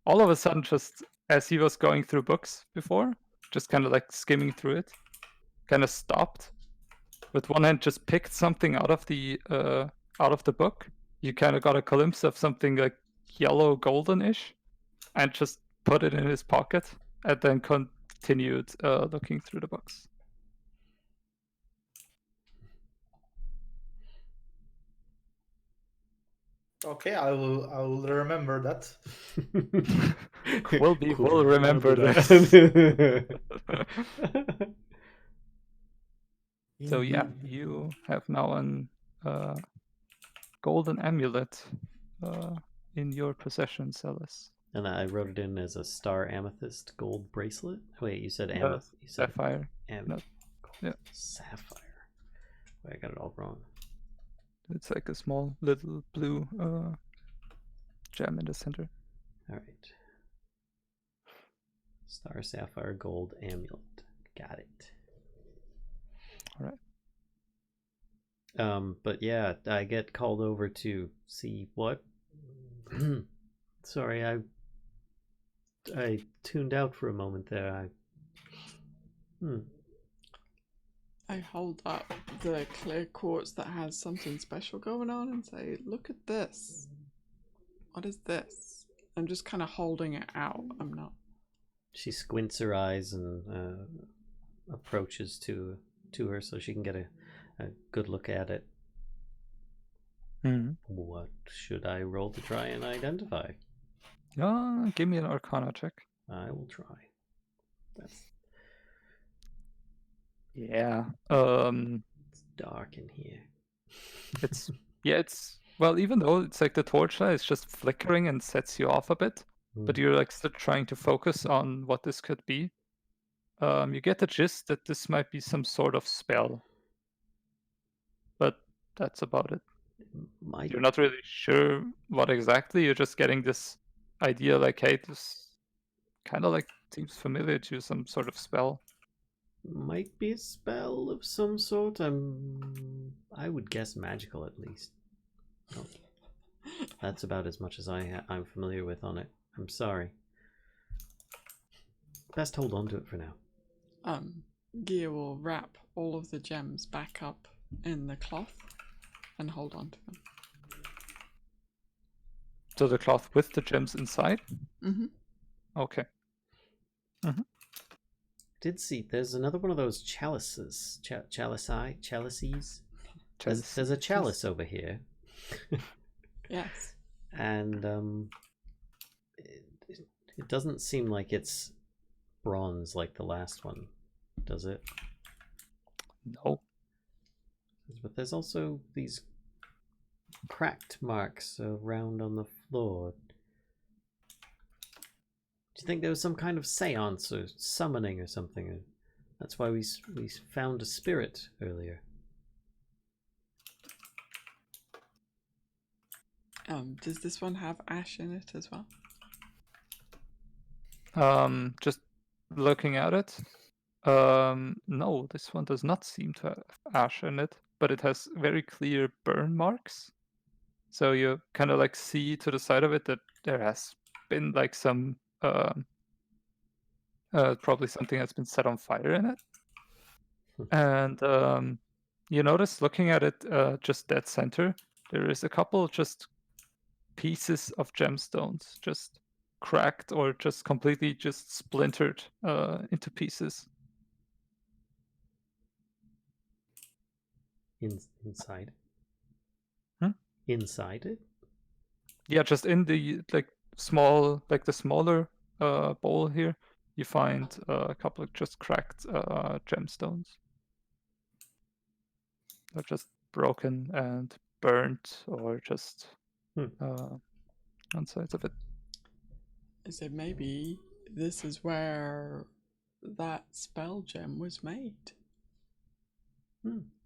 all of a sudden, just as he was going through books before, just kind of like skimming through it, kind of stopped. With one hand, just picked something out of the book. You kind of got a glimpse of something like yellow golden-ish, and just put it in his pocket, and then continued looking through the books. Okay, I will remember that. Quilby will remember this. So yeah, you have now an golden amulet in your possession, Celes. And I wrote it in as a star amethyst gold bracelet. Wait, you said amethyst? You said sapphire. No. Yeah. Sapphire. Wait, I got it all wrong. It's like a small little blue gem in the center. All right. Star sapphire gold amulet. Got it. All right. But yeah, I get called over to see what? Sorry, I tuned out for a moment there. I hold up the clear quartz that has something special going on and say, look at this. What is this? I'm just kind of holding it out. I'm not. She squints her eyes and approaches to her so she can get a good look at it. Mm-hmm. What should I roll to try and identify? Give me an Arcana check. I will try. That's... Yeah. It's dark in here. It's well, even though it's like the torchlight is just flickering and sets you off a bit, but you're like still trying to focus on what this could be. You get the gist that this might be some sort of spell, but that's about it. You're not really sure what exactly. You're just getting this idea, like, hey, this kind of like seems familiar to some sort of spell. Might be a spell of some sort. I would guess magical at least. Oh, that's about as much as I'm familiar with on it. I'm sorry. Best hold on to it for now. Giya will wrap all of the gems back up in the cloth and hold on to them. So the cloth with the gems inside? Mm-hmm. Okay. Did see there's another one of those chalices. Chalices. There's a chalice over here. Yes. And it doesn't seem like it's bronze like the last one, does it? No. But there's also these cracked marks around on the floor. Do you think there was some kind of seance or summoning or something? That's why we found a spirit earlier. Does this one have ash in it as well? Just looking at it. No, this one does not seem to have ash in it, but it has very clear burn marks. So you kind of like see to the side of it that there has been like some probably something that's been set on fire in it. And you notice looking at it just dead center, there is a couple just pieces of gemstones just cracked or just completely just splintered into pieces. Inside. Hmm? Inside it? Yeah, just in the like the smaller bowl here, you find a couple of just cracked gemstones. They're just broken and burnt or just on sides of it. So maybe this is where that spell gem was made.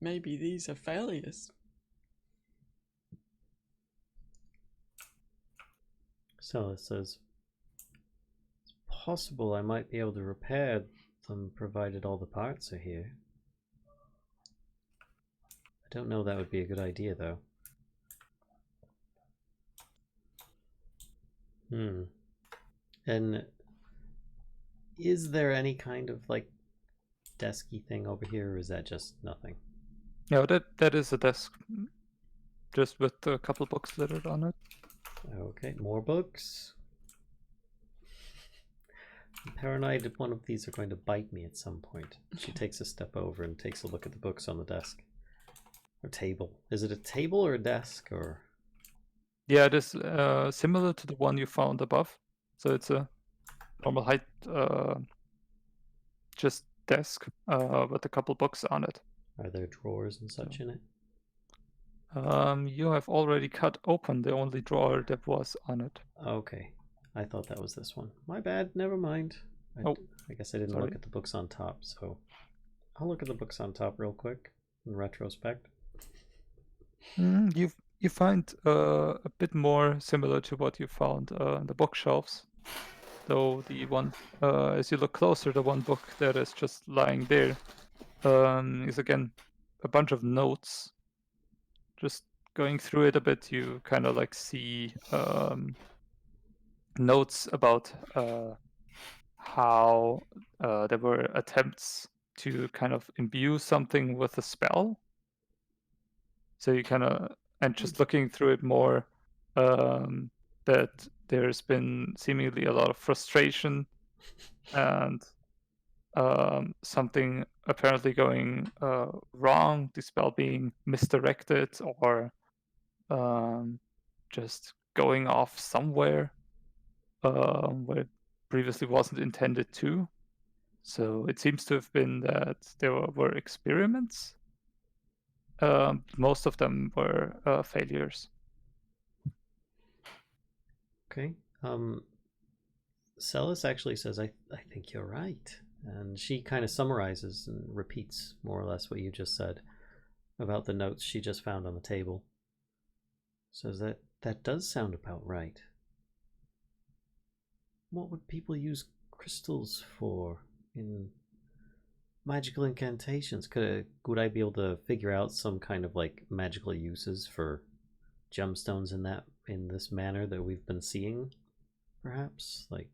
Maybe these are failures. So it says, it's possible I might be able to repair them provided all the parts are here. I don't know that would be a good idea though. And is there any kind of like desky thing over here, or is that just nothing? Yeah, that is a desk, just with a couple books littered on it. Okay, more books. I'm paranoid that one of these are going to bite me at some point. She takes a step over and takes a look at the books on the desk. Or table. Is it a table or a desk or? Yeah, it is similar to the one you found above. So it's a normal height, just desk with a couple books on it. Are there drawers and such in it? You have already cut open the only drawer that was on it. Okay. I thought that was this one. My bad, never mind. I guess I didn't look at the books on top, so I'll look at the books on top real quick in retrospect. You find a bit more similar to what you found on the bookshelves. Though the one, as you look closer, the one book that is just lying there is again a bunch of notes. Just going through it a bit, you kind of like see notes about how there were attempts to kind of imbue something with a spell. So you kind of, and just looking through it more, that there's been seemingly a lot of frustration and something apparently going wrong, the spell being misdirected or just going off somewhere where it previously wasn't intended to. So it seems to have been that there were experiments. Most of them were failures. Okay. Celes actually says, I think you're right. And she kind of summarizes and repeats more or less what you just said about the notes she just found on the table. Says that does sound about right. What would people use crystals for in magical incantations? Would I be able to figure out some kind of like magical uses for gemstones in this manner that we've been seeing? Perhaps like.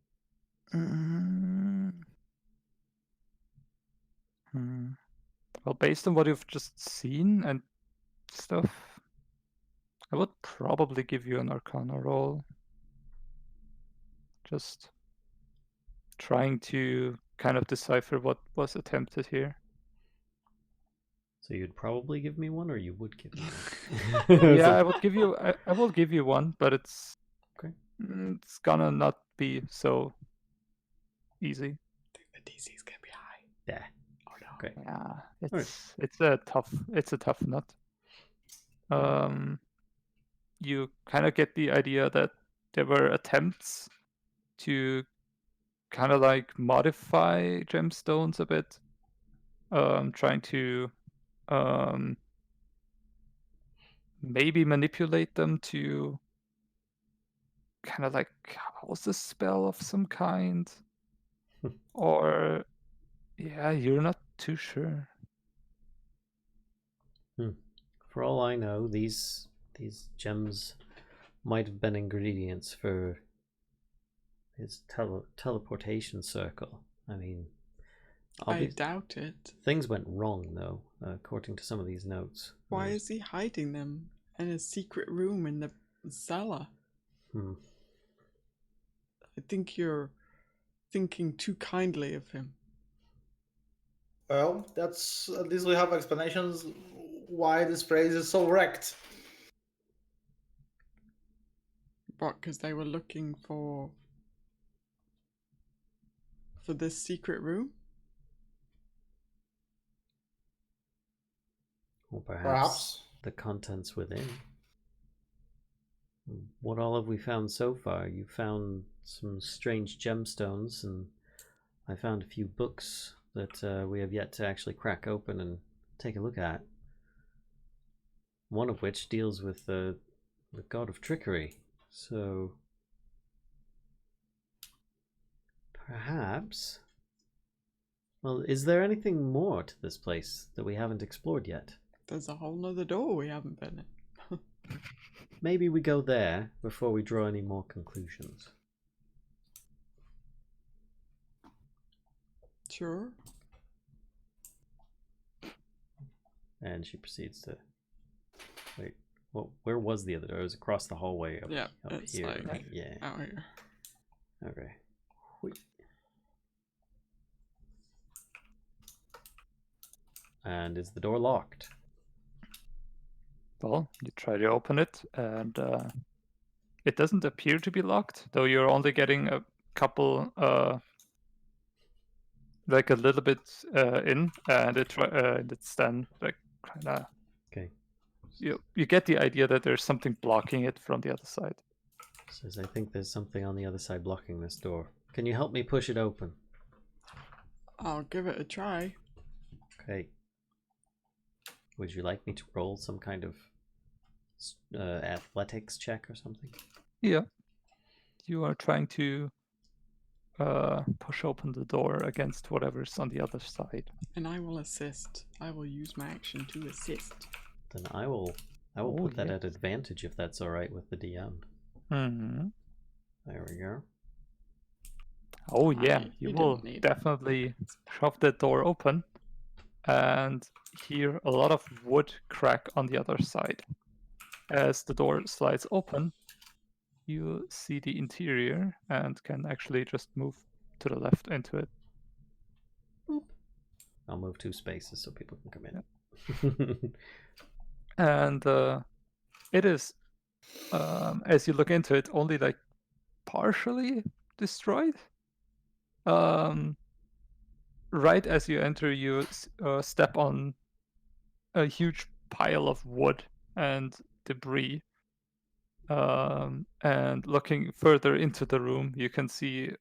Well, based on what you've just seen and stuff, I would probably give you an Arcana roll. just trying to kind of decipher what was attempted here. So you'd probably give me one, or you would give me one? Yeah, I will give you one, but it's Okay. It's gonna not be so easy. I think the DC is gonna be high. Yeah. Oh no. Okay. Yeah, Alright. it's a tough nut. You kind of get the idea that there were attempts to kind of like modify gemstones a bit, trying to maybe manipulate them to kind of like house a spell of some kind, or yeah, you're not too sure. For all I know, these gems might have been ingredients for his teleportation circle. I mean, I doubt it. things went wrong though, according to some of these notes. Why is he hiding them in a secret room in the cellar? I think you're thinking too kindly of him. Well, that's at least we have explanations why this phrase is so wrecked. What? Because they were looking for this secret room? Or perhaps the contents within. What all have we found so far? You found some strange gemstones, and I found a few books that we have yet to actually crack open and take a look at. One of which deals with the god of trickery. So perhaps... Well, is there anything more to this place that we haven't explored yet? There's a whole nother door we haven't been in. Maybe we go there before we draw any more conclusions. Sure. And she proceeds to... Wait, well, where was the other door? It was across the hallway up, Yeah, up it's here. like Right? Yeah. out here. Okay. Whee. And is the door locked? Well, you try to open it, and it doesn't appear to be locked, though you're only getting a couple, like a little bit in, and it's then like kind of. Okay. You get the idea that there's something blocking it from the other side. Says, I think there's something on the other side blocking this door. Can you help me push it open? I'll give it a try. Okay. Would you like me to roll some kind of athletics check or something? Yeah. You are trying to push open the door against whatever's on the other side. And I will assist. I will use my action to assist. Then I will put that at advantage if that's all right with the DM. Mm-hmm. There we go. Oh yeah, you will definitely shove the door open and hear a lot of wood crack on the other side. As the door slides open, you see the interior and can actually just move to the left into it. Boop. I'll move 2 spaces so people can come in. Yeah. And it is, as you look into it, only like partially destroyed. Right as you enter, you step on a huge pile of wood and debris. And looking further into the room, you can see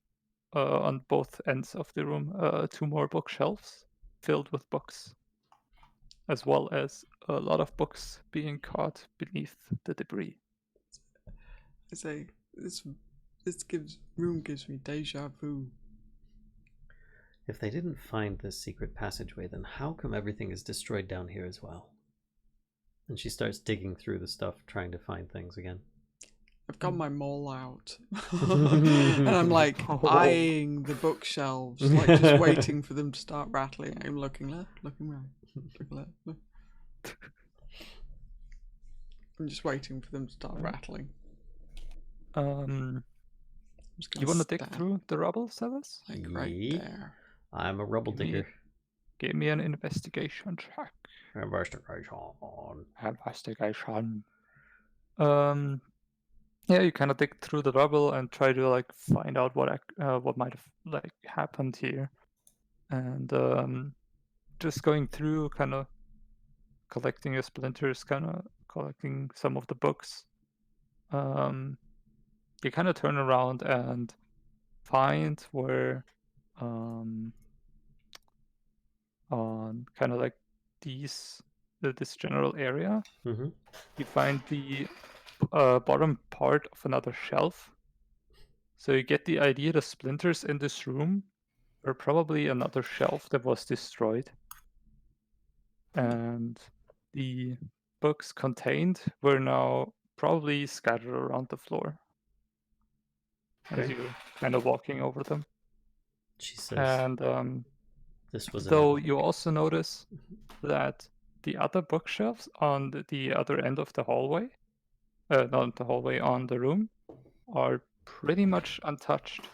on both ends of the room 2 more bookshelves filled with books, as well as a lot of books being caught beneath the debris. I say this room gives me deja vu. If they didn't find this secret passageway, then how come everything is destroyed down here as well? And she starts digging through the stuff, trying to find things again. I've got my maul out. And I'm like eyeing the bookshelves, like just waiting for them to start rattling. I'm looking left, looking right, looking left. Look. I'm just waiting for them to start rattling. just You gonna want to dig stand, through the rubble, Celes? like right Yee. there. I'm a rubble Give me- digger. Give me an investigation check. Investigation. Investigation. Yeah, you kind of dig through the rubble and try to like find out what might have like happened here, and just going through, kind of collecting your splinters, kind of collecting some of the books. You kind of turn around and find where, on kind of like this general area, Mm-hmm. you find the bottom part of another shelf. So you get the idea the splinters in this room are probably another shelf that was destroyed. And the books contained were now probably scattered around the floor as Okay. you're kind of walking over them. She says, And "This was though an you also notice that the other bookshelves on the other end of the hallway, not the hallway, on the room, are pretty much untouched.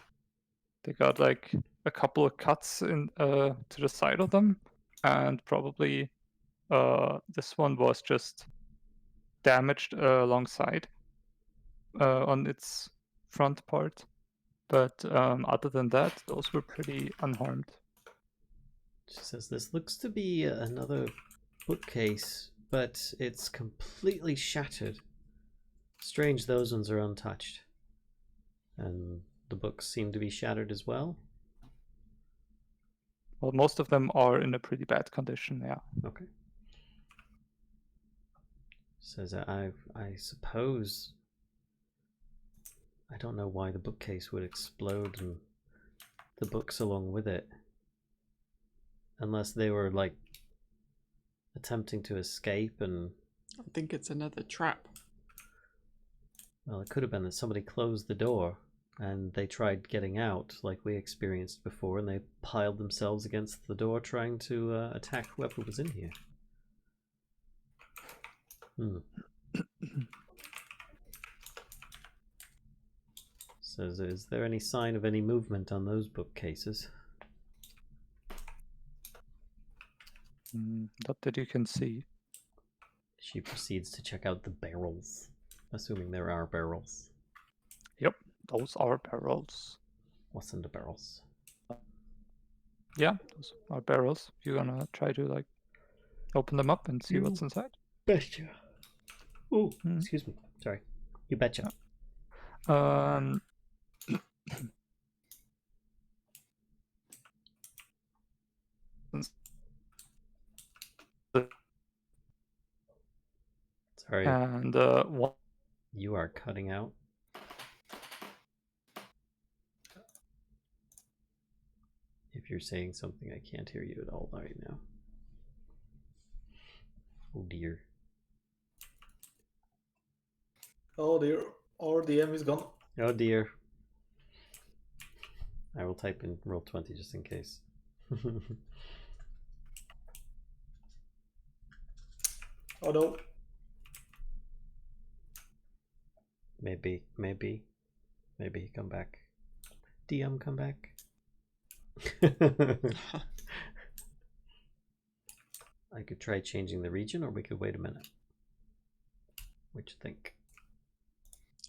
They got like a couple of cuts in to the side of them, and probably this one was just damaged alongside on its front part. But other than that, those were pretty unharmed. She says, "This looks to be another bookcase, but it's completely shattered. Strange those ones are untouched. And the books seem to be shattered as well." Well, most of them are in a pretty bad condition, yeah. Okay. Says, I suppose... I don't know why the bookcase would explode and the books along with it. Unless they were, like, attempting to escape and... I think it's another trap. Well, it could have been that somebody closed the door and they tried getting out, like we experienced before, and they piled themselves against the door trying to attack whoever was in here. So, is there any sign of any movement on those bookcases? Not that you can see. She proceeds to check out the barrels, assuming there are barrels. Yep, those are barrels. What's in the barrels? Yeah, those are barrels. You're gonna try to like open them up and see what's inside? Betcha. Oh, excuse me. Sorry. You betcha. Sorry. And what? You are cutting out. If you're saying something, I can't hear you at all right now. Oh dear. Oh dear, our DM is gone. Oh dear. I will type in Roll20 just in case. Oh no. Maybe he come back. DM come back. I could try changing the region, or we could wait a minute. What you think?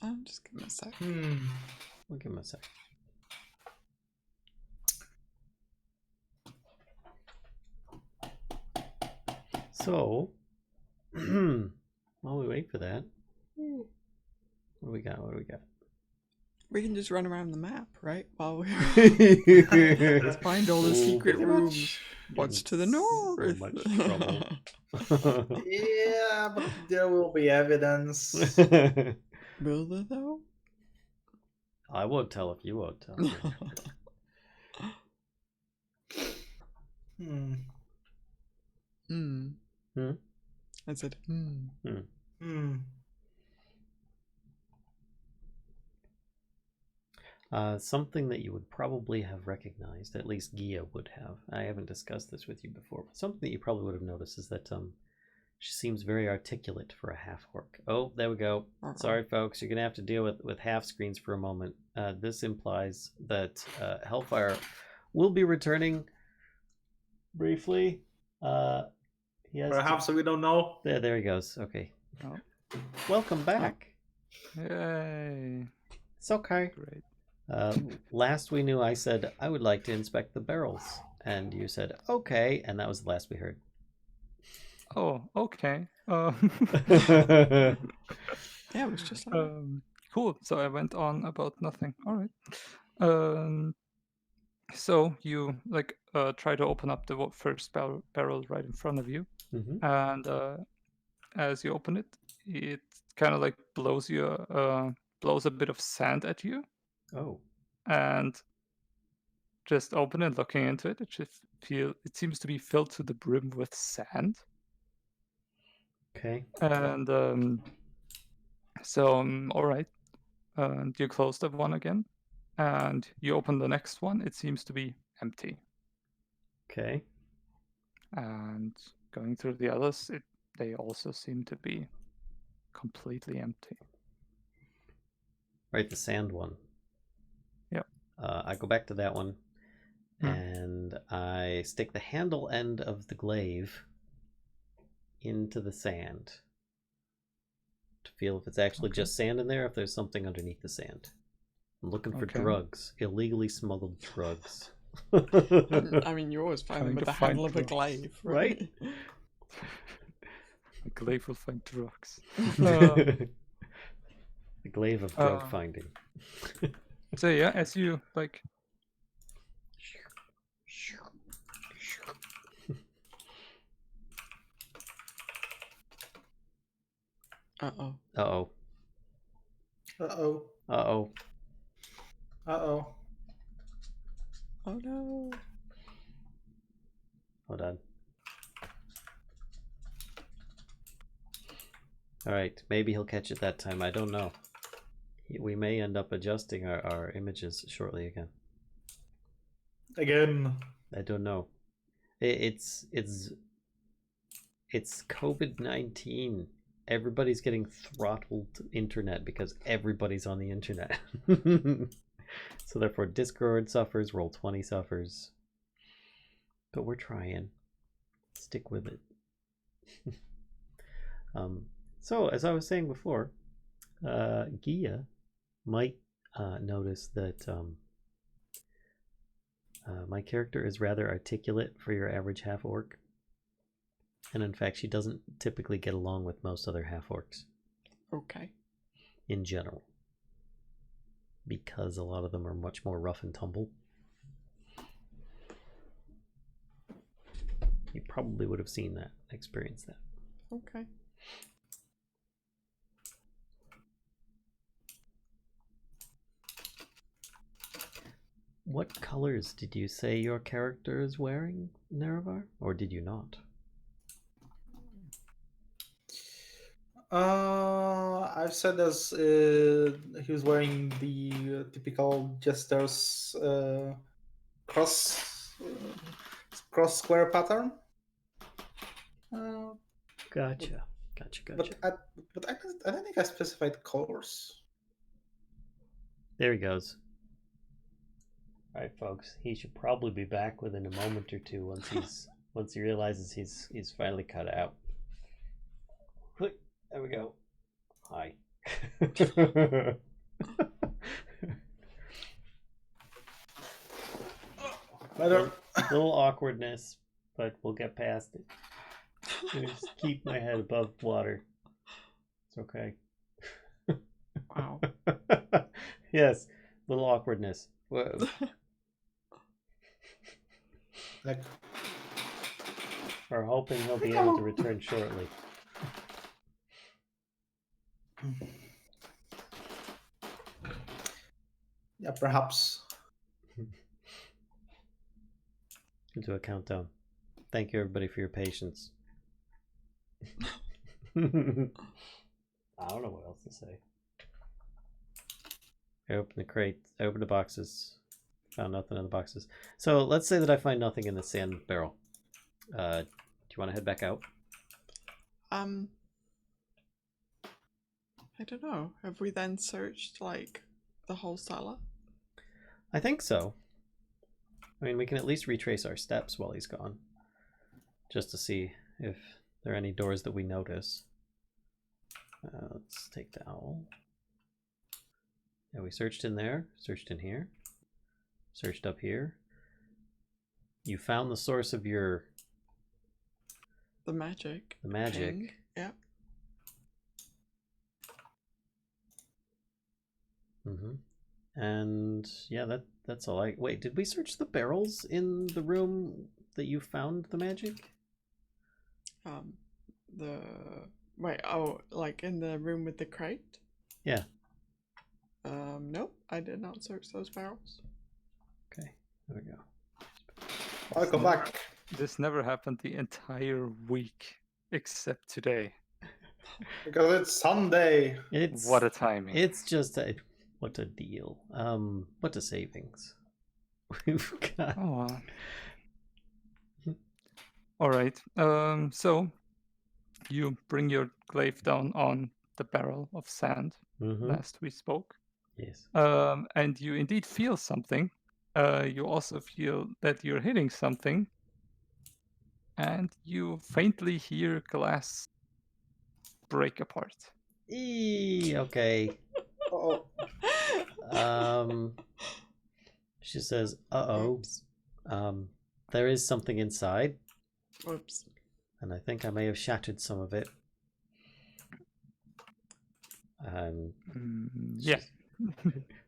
I'm just give him a sec. We'll give him a sec. So, while we wait for that, what do we got? What do we got? We can just run around the map, right? While we're Let's find all the secret Pretty rooms. much. What's to the So north? much trouble. Yeah, but there will be evidence. Will there though? I won't tell if you won't tell. I said, Something that you would probably have recognized, at least Giya would have. I haven't discussed this with you before, but something that you probably would have noticed is that She seems very articulate for a half-orc. Oh, there we go. Sorry, folks. You're going to have to deal with half screens for a moment. This implies that Hellfire will be returning briefly. He has Perhaps we don't know. There he goes. Okay. Oh. Welcome back. Yay. It's okay. Great. Last we knew, I said, I would like to inspect the barrels. And you said, okay. And that was the last we heard. Oh, okay. Yeah, it was just like Cool. So I went on about nothing. All right. So you try to open up the first barrel right in front of you, and as you open it, it kind of blows a bit of sand at you. Oh. And just open it, looking into it, it seems to be filled to the brim with sand. Okay. And all right. And you close that one again, and you open the next one. It seems to be empty. Okay. And going through the others, they also seem to be completely empty. Right, the sand one. Yeah. I go back to that one, and I stick the handle end of the glaive into the sand to feel if it's actually just sand in there, if there's something underneath the sand. I'm looking for drugs, illegally smuggled drugs. I mean, you always find them with the find handle of a drugs. glaive, Right? The glaive will find drugs. The glaive of drug finding. So yeah, as you Uh-oh. Uh-oh. Uh-oh. Uh-oh. Uh-oh. Oh no. Hold on. Alright, maybe he'll catch it that time. I don't know. We may end up adjusting our images shortly again. Again. I don't know. It's COVID-19. Everybody's getting throttled internet because everybody's on the internet. So therefore Discord suffers, Roll20 suffers. But we're trying. Stick with it. So as I was saying before, Giya might notice that my character is rather articulate for your average half-orc. And in fact, she doesn't typically get along with most other half-orcs. Okay. In general. Because a lot of them are much more rough and tumble. You probably would have seen that, experienced that. Okay. What colors did you say your character is wearing, Nerevar? Or did you not? I've said as he was wearing the typical jester's cross square pattern. Gotcha. But I don't think I specified colors. There he goes. Alright folks, he should probably be back within a moment or two once he realizes he's finally cut out. There we go. Hi. Little awkwardness, but we'll get past it. I'm gonna just keep my head above water. It's okay. Wow. Yes, little awkwardness. Whoa. We're hoping he'll be able to return shortly. Yeah, perhaps. Into a countdown. Thank you everybody for your patience. I don't know what else to say. I opened the crate. I opened the boxes. Found nothing in the boxes. So let's say that I find nothing in the sand barrel. Do you want to head back out? I don't know. Have we then searched like the whole cellar? I think so. I mean, we can at least retrace our steps while he's gone, just to see if there are any doors that we notice. Let's take the owl. Yeah, we searched in there, searched in here, searched up here. You found the source of your... The magic. The magic. Thing. Yep. And yeah, that's all I... Wait, did we search the barrels in the room that you found the magic? Wait, oh, like in the room with the crate? Yeah. Nope, I did not search those barrels. Okay, there we go. Welcome back. This never happened the entire week except today. Because it's Sunday. What a timing. It's just a... What a deal. What a savings. We've got... Oh, all right. So you bring your glaive down on the barrel of sand. Last we spoke. Yes. And you indeed feel something. You also feel that you're hitting something. And you faintly hear glass break apart. Okay. Uh-oh. She says, uh-oh. There is something inside. Whoops. And I think I may have shattered some of it. Yeah.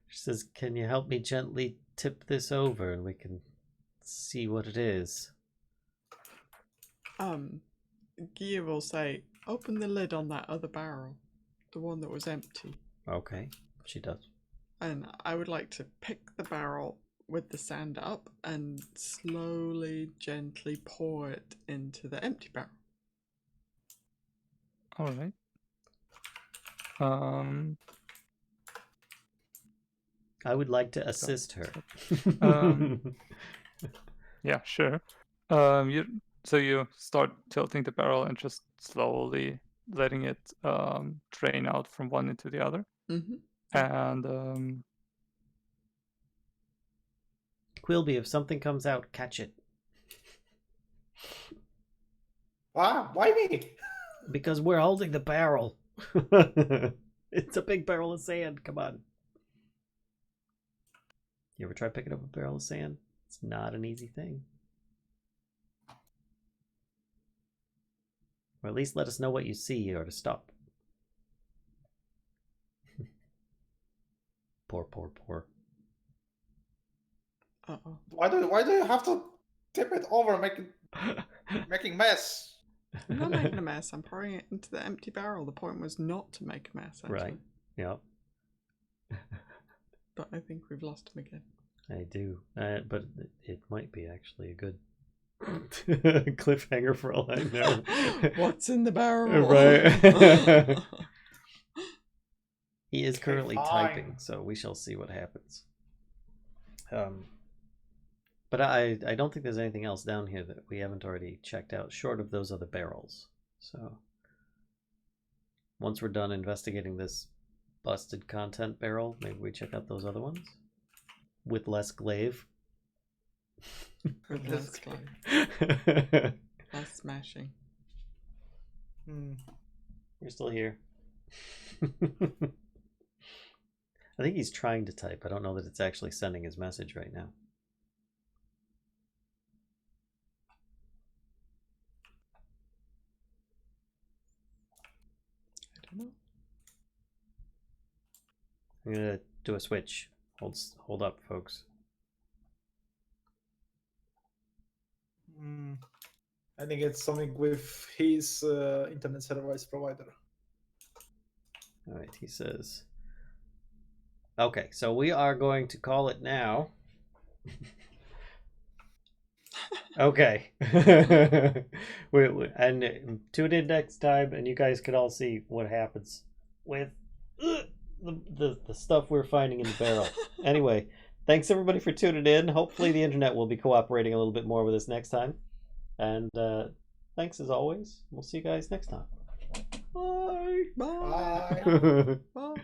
She says, can you help me gently tip this over and we can see what it is? Giya will say, open the lid on that other barrel. The one that was empty. Okay, she does. And I would like to pick the barrel with the sand up and slowly, gently pour it into the empty barrel. All right. I would like to assist her. Yeah, sure. So you start tilting the barrel and just slowly letting it drain out from one into the other. And Quilby, if something comes out, catch it. Why me? Because we're holding the barrel. It's a big barrel of sand. Come on. You ever try picking up a barrel of sand? It's not an easy thing. Or at least let us know what you see or to stop. Poor. Uh-oh. Why do you have to tip it over, making mess? I'm not making a mess. I'm pouring it into the empty barrel. The point was not to make a mess, actually. Right. Yeah. But I think we've lost him again. I do. But it might be actually a good cliffhanger for all I know. What's in the barrel? Right. He is currently typing, so we shall see what happens. But I don't think there's anything else down here that we haven't already checked out, short of those other barrels. So once we're done investigating this busted content barrel, maybe we check out those other ones with less glaive. With less glaive. Less smashing. We're still here. I think he's trying to type. I don't know that it's actually sending his message right now. I don't know. I'm gonna do a switch. Hold up, folks. I think it's something with his internet service provider. All right, he says. Okay, so we are going to call it now. Okay. And tune in next time, and you guys can all see what happens with the stuff we're finding in the barrel. Anyway, thanks everybody for tuning in. Hopefully the internet will be cooperating a little bit more with us next time. And thanks as always. We'll see you guys next time. Bye. Bye. Bye.